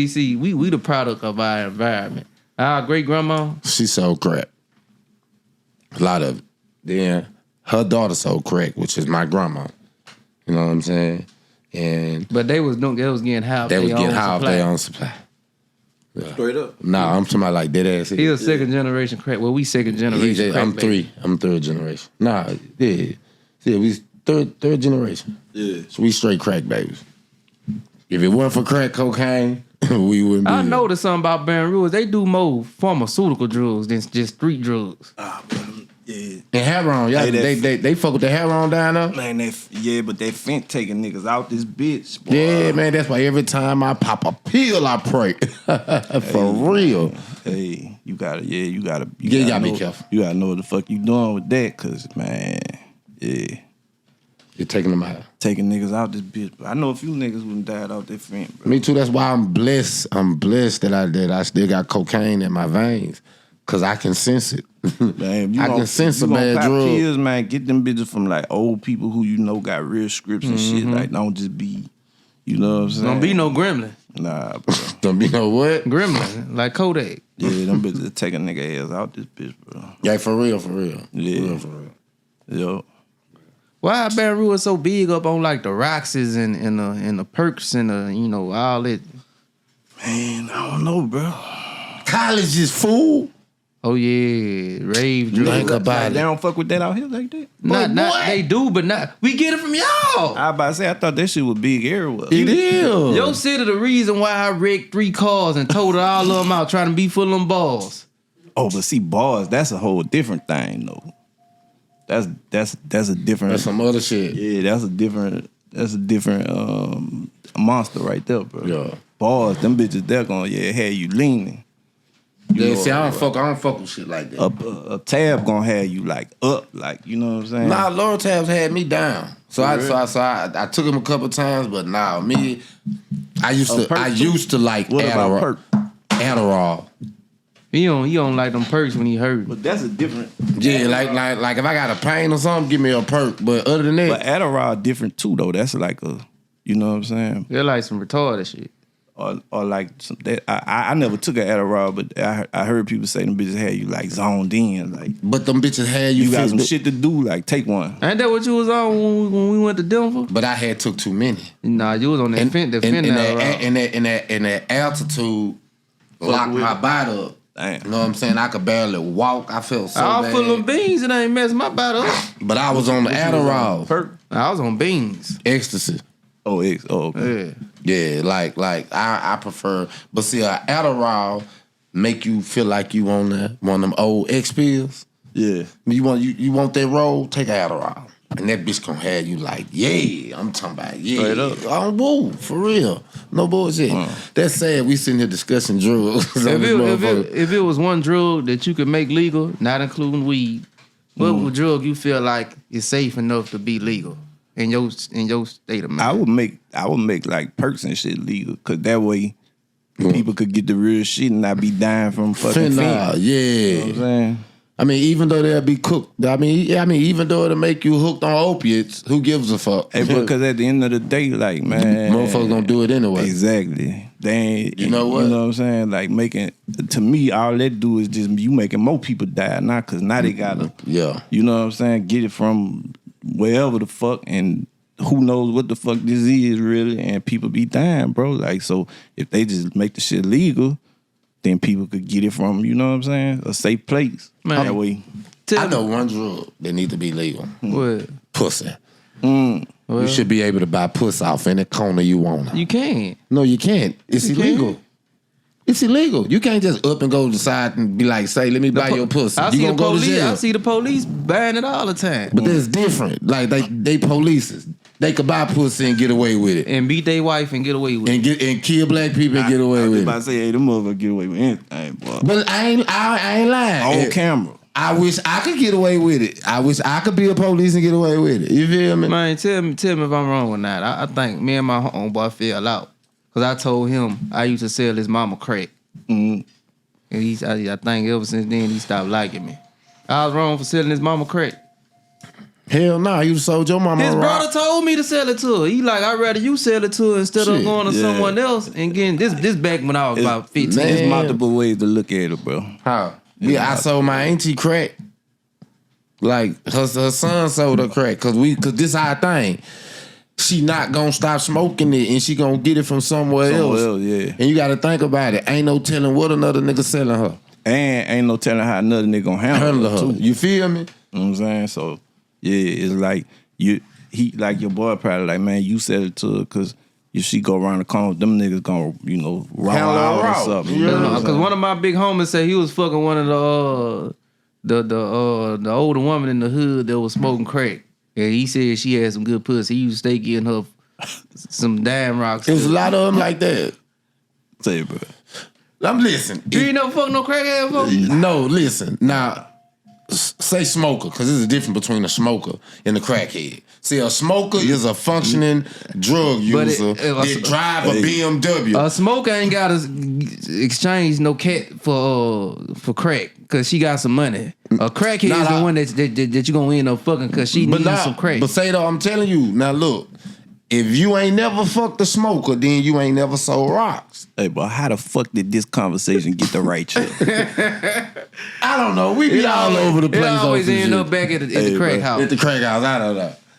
S5: See, we the product of our environment. Our great grandma,
S4: She sold crack. A lot of it. Then her daughter sold crack, which is my grandma. You know what I'm saying? And
S5: but they was getting half.
S4: they was getting high off
S5: supply.
S4: their own supply.
S2: Straight up.
S4: Nah, I'm talking about like dead ass.
S5: He was second generation crack. Well, we second generation crack.
S4: I'm
S5: baby.
S4: three. I'm third generation. Nah, yeah, we third generation.
S2: Yeah.
S4: So we straight crack babies. If it wasn't for crack cocaine, we wouldn't be
S5: I
S4: here.
S5: noticed something about Baton Rouge. They do more pharmaceutical drugs than just street drugs.
S2: Ah, but yeah.
S4: And heroin, y'all,
S2: Hey,
S4: they fuck with the heroin down there.
S2: Man, but they Fent taking niggas out this bitch. Boy.
S4: Yeah, man, that's why every time I pop a pill, I pray. For real.
S2: Hey, you gotta
S4: You gotta be
S2: know,
S4: careful.
S2: You gotta know what the fuck you doing with that, cause man, yeah,
S4: You're taking them out.
S2: taking niggas out this bitch. But I know a few niggas who died out their Fent, bro.
S4: Me too. That's why I'm blessed. I'm blessed that I still got cocaine in my veins, cause I can sense it.
S2: Man, you
S4: I
S2: gon-
S4: can sense
S2: you
S4: a
S2: gon'
S4: bad
S2: pop
S4: drug.
S2: pills, man. Get them bitches from like old people who you know got real scripts and shit. Like, don't just be, you know what I'm saying?
S5: Don't be no gremlin.
S2: Nah, bro.
S4: Don't be no what?
S5: Gremlin, like Kodak.
S2: Yeah, them bitches take a nigga ass out this bitch, bro.
S4: Yeah, for real.
S2: Yeah.
S4: For real.
S2: Yo.
S5: Why Baton Rouge so big up on like the Roxys and the Perks and the all that?
S2: Man, I don't know, bro.
S4: College is fool.
S5: Oh yeah, rave drugs.
S4: Think about
S2: Like,
S4: it.
S2: they don't fuck with that out here like that.
S5: Not they do, but not we get it from y'all.
S2: I about to say I thought that shit was big everywhere.
S4: It is.
S5: Your city the reason why I wrecked 3 cars and totaled all of them out trying to be full of them balls.
S2: Oh, but see, bars, that's a whole different thing though. That's a different.
S4: That's some other shit.
S2: Yeah, that's a different monster right there, bro.
S4: Yeah.
S2: Bars, them bitches, they're gonna have you leaning.
S4: Yeah, see, I don't fuck with shit like that.
S2: A tab gonna have you like up, like you know what I'm saying?
S4: Nah, Laura Tabs had me down. So I took him a couple times, but nah, me, I used to like
S2: What about perk?
S4: Adderall.
S5: He don't like them perks when he hurt.
S2: But that's a different.
S4: Yeah, like if I got a pain or something, give me a perk. But other than
S2: But
S4: that,
S2: Adderall different too though. That's like a, you know what I'm saying?
S5: They're like some retarded shit.
S2: Or like some, that, I never took an Adderall, but I heard people say them bitches had you like zoned in, like
S4: but them bitches had you.
S2: you got some
S4: feel-
S2: shit to do, like take one.
S5: Ain't that what you was on when we went to Denver?
S4: But I had took too many.
S5: Nah, you was on that
S4: And that altitude locked
S2: with
S4: my
S2: it.
S4: body up.
S2: Damn.
S4: You know what I'm saying? I could barely walk. I felt so
S5: all
S4: bad.
S5: full of beans, it ain't messing my body up.
S4: But I was on the Adderall,
S2: Perk.
S5: I was on beans.
S4: ecstasy.
S2: Oh, okay.
S5: Yeah.
S4: Yeah, like I prefer. But see, Adderall make you feel like you on one of them old X pills.
S2: Yeah.
S4: You want that roll? Take Adderall. And that bitch gonna have you like, yeah, I'm talking about, yeah.
S2: Straight up.
S4: Oh, whoa, for real. No bullshit. That's sad. We sitting here discussing drugs.
S5: If it was one drug that you could make legal, not including weed, what would drug you feel like is safe enough to be legal in your state of mind?
S2: I would make like perks and shit legal, cause that way people could get the real shit and not be dying from fucking
S4: Fentanyl,
S2: fentanyl.
S4: yeah.
S2: You know what I'm saying?
S4: I mean, even though they'll be cooked, even though it'll make you hooked on opiates, who gives a fuck?
S2: Hey, because at the end of the day, like, man,
S4: Motherfuckers gonna do it anyway.
S2: Exactly. They ain't,
S4: You know what?
S2: You know what I'm saying? Like to me, all that do is just you making more people die now, cause now they gotta,
S4: Yeah.
S2: you know what I'm saying, get it from wherever the fuck, and who knows what the fuck this is really, and people be dying, bro. Like, so if they just make the shit legal, then people could get it from, you know what I'm saying, a safe place.
S5: Man.
S2: That way.
S4: I know one drug that need to be legal.
S5: What?
S4: Pussy.
S5: Well,
S4: You should be able to buy pussy off any corner you want.
S5: You can't.
S4: No, you can't. It's
S5: You
S4: illegal.
S5: can't.
S4: It's illegal. You can't just up and go to the side and be like, say, let me buy your pussy.
S5: I
S4: You
S5: see the
S4: gonna go to
S5: police.
S4: jail.
S5: I see the police buying it all the time
S4: But that's different. Like they polices. They could buy pussy and get away with it.
S5: and beat their wife and get away with it.
S4: And kill black people and get away
S2: I was
S4: with
S2: about
S4: it.
S2: to say, hey, them motherfuckers get away with anything, boy.
S4: But I ain't lying.
S2: On camera.
S4: I wish I could get away with it. I wish I could be a police and get away with it. You feel me?
S5: Man, tell me if I'm wrong or not. I think me and my homeboy fell out because I told him I used to sell his mama crack, and I think ever since then he stopped liking me. I was wrong for selling his mama crack.
S4: Hell no, you sold your mama
S5: His
S4: a rock.
S5: brother told me to sell it to her. He like, I'd rather you sell it to her instead of
S4: Shit,
S5: going to
S2: yeah.
S5: someone else and getting this back when I was about 15.
S4: man.
S2: There's multiple ways to look at it, bro.
S4: How? Yeah, I sold my auntie crack. Like her son sold her crack cause this our thing. She not gonna stop smoking it and she gonna get it from somewhere else.
S2: Yeah.
S4: And you gotta think about it. Ain't no telling what another nigga selling her.
S2: And ain't no telling how another nigga gonna handle her,
S4: Handle her.
S2: too.
S4: You feel me?
S2: You know what I'm saying? So, yeah, it's like he like your boy probably like, man, you said it to her because if she go around the corner, them niggas gonna, raw
S4: Handle her
S2: out or
S4: raw.
S2: something.
S4: Yeah.
S2: You know what I'm
S5: Because
S2: saying?
S5: one of my big homies said he was fucking one of the older woman in the hood that was smoking crack. And he said she had some good pussy. He used to stay getting her some damn rocks.
S4: There's a lot of them like that.
S2: Say, bro.
S4: I'm listen.
S5: You ain't never fuck no crackhead before?
S4: No, listen. Now, say smoker, because there's a difference between a smoker and a crackhead. See, a smoker is a functioning drug
S5: But
S4: user that drive a BMW.
S5: A smoker ain't got to exchange no cat for crack because she got some money. A crackhead is the one that you gonna end up fucking because she needs some crack.
S4: But say though, I'm telling you, now look, if you ain't never fucked a smoker, then you ain't never sold rocks.
S2: Hey, but how the fuck did this conversation get the right chick?
S4: I don't know. We be all over the place.
S5: It always
S4: on some
S5: end
S4: shit.
S5: up back at the crack house.
S4: At the crack house,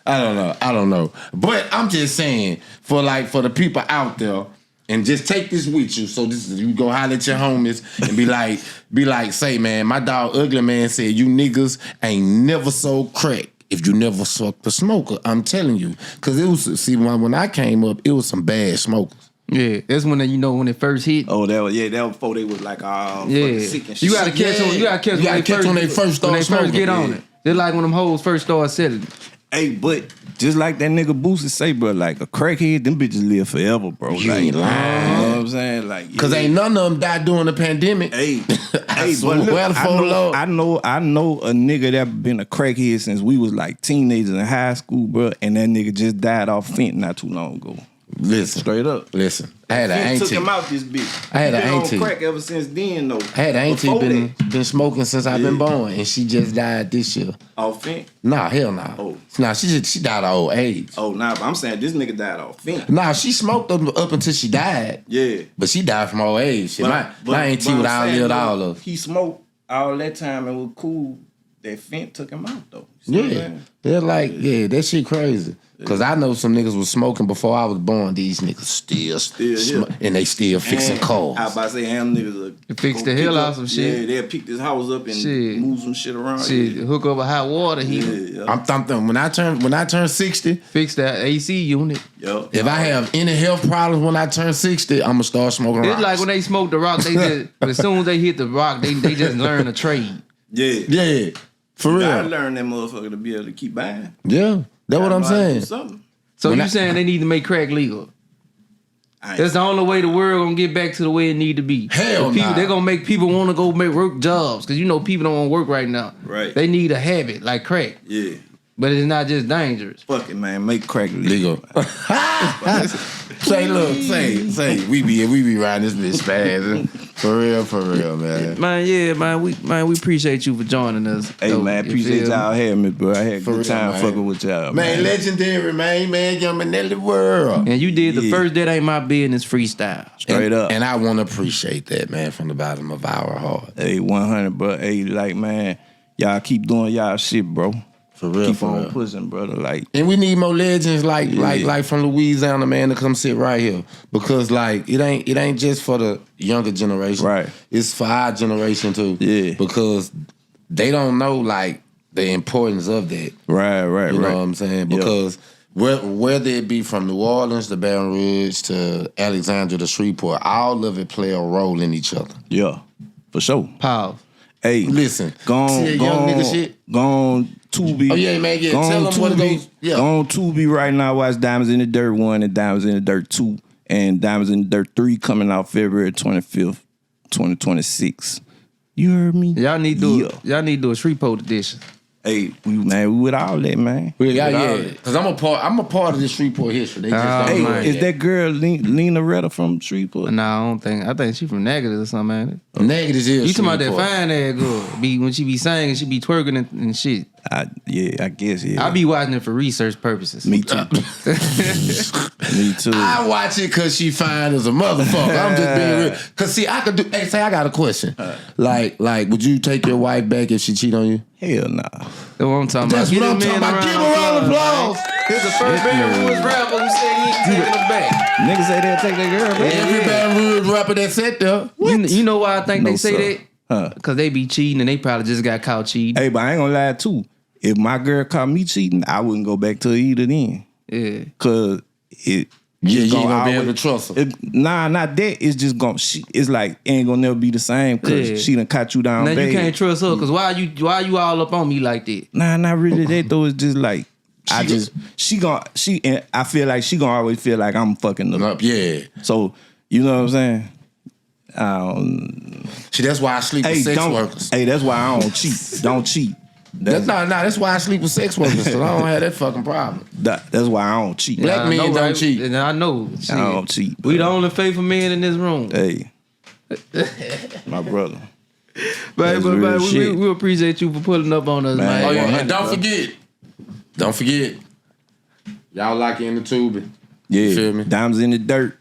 S4: I don't know. But I'm just saying, for the people out there, And just take this with you. So this is, you go holler at your homies and be like, say, man, my dog Ugly Man said you niggas ain't never sold crack if you never sucked a smoker. I'm telling you. Cause it was, see, when I came up, it was some bad smokers.
S5: Yeah, that's when when it first hit.
S2: Oh, that was before they was like fucking sick and shit.
S5: You gotta catch them. You gotta catch when they first get on it. They're like when them hoes first start selling.
S2: Hey, but just like that nigga Boosie say, bro, like a crackhead, them bitches live forever, bro.
S4: You
S2: like,
S4: ain't lying.
S2: You know what I'm saying? Like,
S4: Cause ain't none of them died during the pandemic.
S2: Hey,
S4: I
S2: but look,
S4: swear for the Lord.
S2: I know a nigga that been a crackhead since we was like teenagers in high school, bro, and that nigga just died off fent not too long ago.
S4: Listen,
S2: Straight up.
S4: Listen, I had an
S2: Fent
S4: auntie.
S2: took him out this bitch.
S4: I had an
S2: He been
S4: auntie.
S2: on crack ever since then, though.
S4: I had an auntie
S2: Before
S4: been smoking since I've been born, and she just died this year.
S2: off fent.
S4: Nah, hell nah.
S2: Oh.
S4: Nah, she died of old age.
S2: Oh, nah, but I'm saying this nigga died off fent.
S4: Nah, she smoked up until she died.
S2: Yeah.
S4: But she died from old age. Shit, my auntie would
S2: I'm saying,
S4: outlived
S2: look,
S4: all of.
S2: He smoked all that time and was cool. That fent took him out, though. You see what I'm
S4: Yeah,
S2: saying?
S4: they're like, that shit crazy. Cause I know some niggas was smoking before I was born. These niggas still
S2: here.
S4: and they still fixing
S2: And
S4: cars.
S2: I about to say, them niggas
S5: Fix
S2: go
S5: the
S2: pick
S5: hell
S2: up-
S5: out some shit.
S2: Yeah, they'll pick this house up and
S5: Shit.
S2: move some shit around.
S5: Shit,
S2: Yeah.
S5: hook up a hot water heater.
S2: Yeah.
S4: I'm thinking when I turn 60,
S5: Fix that AC unit.
S2: Yo.
S4: if I have any health problems when I turn 60, I'm gonna start smoking
S5: It's
S4: rocks.
S5: like when they smoke the rock, they just as soon as they hit the rock, they just learn a trade.
S2: Yeah.
S4: Yeah, for
S2: You gotta
S4: real.
S2: learn that motherfucker to be able to keep buying.
S4: Yeah, that's what I'm
S2: Gotta know how to do
S4: saying.
S2: something.
S5: So
S4: When
S5: you
S4: I-
S5: saying they need to make crack legal?
S2: I
S5: That's the only way the world gonna get back to the way it need to be.
S4: Hell
S5: The people,
S4: nah.
S5: They're gonna make people want to go work jobs because people don't want to work right now.
S2: Right.
S5: They need a habit like crack,
S2: Yeah.
S5: but it's not just dangerous.
S2: Fuck it, man. Make crack legal.
S4: Legal. Say, look, say, we be riding this bitch fast. For real, man.
S5: Man, yeah, man, we appreciate you for joining us.
S2: Hey,
S5: though,
S2: man.
S5: you
S2: Appreciate
S5: feel me?
S2: y'all having me, bro. I had a
S4: For
S2: good
S4: real,
S2: time
S4: man.
S2: fucking with y'all,
S4: Man, legendary, man, Young Minelli world.
S5: And you did the
S2: Yeah.
S5: first That Ain't My Business freestyle.
S2: Straight up.
S4: And I want to appreciate that, man, from the bottom of our heart.
S2: Hey, 100, bro. Hey, like, man, y'all keep doing y'all shit, bro.
S4: For real,
S2: Keep
S4: for
S2: on
S4: real.
S2: pushing, brother. Like,
S4: And we need more legends like from Louisiana, man, to come sit right here. Because like it ain't just for the younger generation.
S2: Right.
S4: It's for our generation too.
S2: Yeah.
S4: Because they don't know like the importance of that.
S2: right,
S4: You know what I'm saying?
S2: Yeah.
S4: Because whether it be from New Orleans to Baton Rouge to Alexandria to Shreveport, all of it play a role in each other.
S2: Yeah, for sure.
S5: Pause.
S2: Hey,
S4: Listen,
S2: gone,
S4: see that young nigga shit?
S2: Gone Tubi.
S4: Oh, yeah, man, yeah.
S2: Gone
S4: Tell 'em what it
S2: Tubi.
S4: goes- yeah.
S2: Gone Tubi right now. Watch Diamonds in the Dirt 1 and Diamonds in the Dirt 2 and Diamonds in the Dirt 3 coming out February 25th, 2026. You heard me?
S5: Y'all need to do a Shreveport edition.
S2: Hey, we with all that, man.
S4: Yeah. Because I'm a part of this Shreveport history. They just
S5: Oh,
S4: don't
S2: Hey,
S4: know
S5: man.
S2: is
S4: yet.
S2: that girl Lena Retta from Shreveport?
S5: Nah, I think she from Negative or something, man.
S4: Negatives is
S5: You talking about that
S4: Shreveport.
S5: fine ass girl? When she be singing, she be twerking and shit.
S2: I guess, yeah.
S5: I be watching it for research purposes.
S2: Me too. Me too.
S4: I watch it because she fine as a motherfucker. I'm just being real. Because see, I could do. Hey, say I got a question. Like, would you take your wife back if she cheat on you?
S2: Hell nah.
S5: That's what I'm talking
S4: That's
S5: about.
S4: what I'm talking about. Give a round of applause.
S5: Here's the first Baton Rouge rapper who said he ain't taking her back.
S2: Niggas say they'll take that girl, man.
S4: Every Baton Rouge rapper that said there.
S5: You know why I think
S2: No,
S5: they say
S2: sir.
S5: that?
S2: Huh.
S5: Because they be cheating and they probably just got caught cheating.
S2: Hey, but I ain't gonna lie too. If my girl caught me cheating, I wouldn't go back to her either then.
S5: Yeah.
S2: Cause it
S4: Yeah,
S2: it's
S4: you ain't gonna be
S2: always-
S4: able to trust her.
S2: Nah, not that. It's just gonna. It's like it ain't gonna never be the same because
S5: Yeah.
S2: she done caught you down
S5: Now
S2: bad.
S5: you can't trust her because why you all up on me like that?
S2: Nah, not really that though. It's just like and I feel like she gonna always feel like I'm fucking her.
S4: Yeah.
S2: So you know what I'm saying?
S4: See, that's why I sleep with sex workers.
S2: Hey, that's why I don't cheat. Don't cheat.
S4: That's why I sleep with sex workers. So I don't have that fucking problem.
S2: That's why I don't cheat.
S4: Black
S5: I
S4: men
S5: know,
S4: don't
S5: right?
S4: cheat.
S5: And I know. Shit.
S2: I don't cheat.
S5: We the only faithful men in this room.
S2: Hey, my brother.
S5: But
S2: real shit.
S5: we appreciate you for pulling up on us,
S2: Man.
S5: man.
S4: Oh yeah,
S2: 100,
S4: and don't
S2: bro.
S4: forget. Y'all lock in the tubing.
S2: Yeah,
S4: You feel me?
S2: Diamonds in the Dirt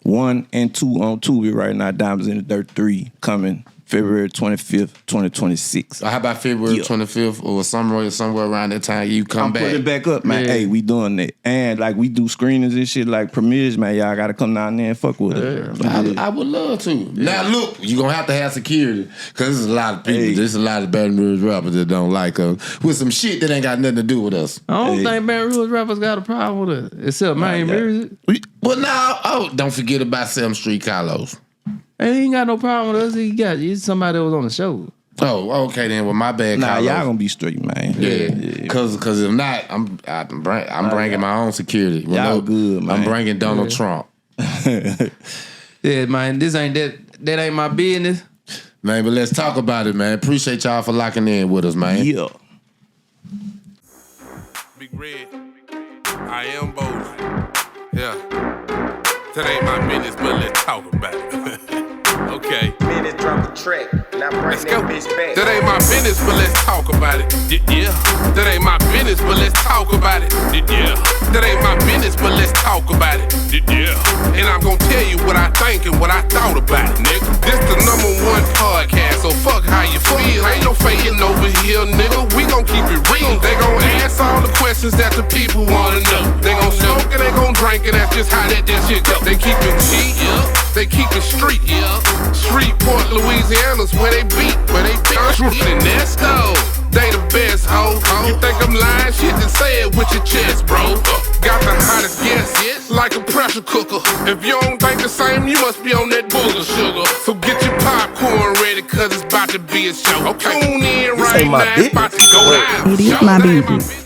S2: 1 and 2 on Tubi right now. Diamonds in the Dirt 3 coming February 25th, 2026.
S4: How about February 25th or somewhere around that time you come
S2: I'm
S4: back?
S2: putting it back up, man.
S5: Yeah.
S2: Hey, we doing that. And like we do screenings and shit like premieres, man. Y'all gotta come down there and fuck with us.
S4: I would love to. Now look, you're gonna have to have security. Cause there's a lot of people, there's a lot of Baton Rouge rappers that don't like us. With some shit that ain't got nothing to do with us.
S5: I don't think Baton Rouge rappers got a problem with it, except Main Music.
S4: But now, don't forget about 7th Street Carlos.
S5: He ain't got no problem with us. He's somebody that was on the show.
S4: Oh, okay then. Well, my bad,
S2: Nah,
S4: Carlos.
S2: y'all gonna be straight, man.
S4: Yeah, cause if not, I'm bringing my own security. Well,
S2: Y'all good, man.
S4: I'm bringing Donald Trump.
S5: Yeah, man, this ain't that ain't my business.
S4: Man, but let's talk about it, man. Appreciate y'all for locking in with us, man.
S2: Yeah.
S7: Big Red, I am Boosie. Yeah. That ain't my business, but let's talk about it. Okay.
S8: Minute drop the track, now bring
S7: Let's
S8: that
S7: go.
S8: bitch back.
S7: That ain't my business, but let's talk about it. Yeah. That ain't my business, but let's talk about it. Yeah. That ain't my business, but let's talk about it. Yeah. And I'm gonna tell you what I think and what I thought about it, nigga. This the #1 podcast, so fuck how you feel. Ain't no faking over here, nigga. We gon' keep it real. They gon' ask all the questions that the people wanna know. They gon' smoke and they gon' drink, and that's just how that shit go. They keep it G, yeah. They keep it street, yeah. Shreveport, Louisiana's where they beat, And that's though, they the best, ho. You think I'm lying? Shit, then say it with your chest, bro. Got the hottest guest, like a pressure cooker. If you don't think the same, you must be on that booger sugar. So get your popcorn ready, cause it's about to be a show. Tune in right now, it's about to go live.
S9: It is my business.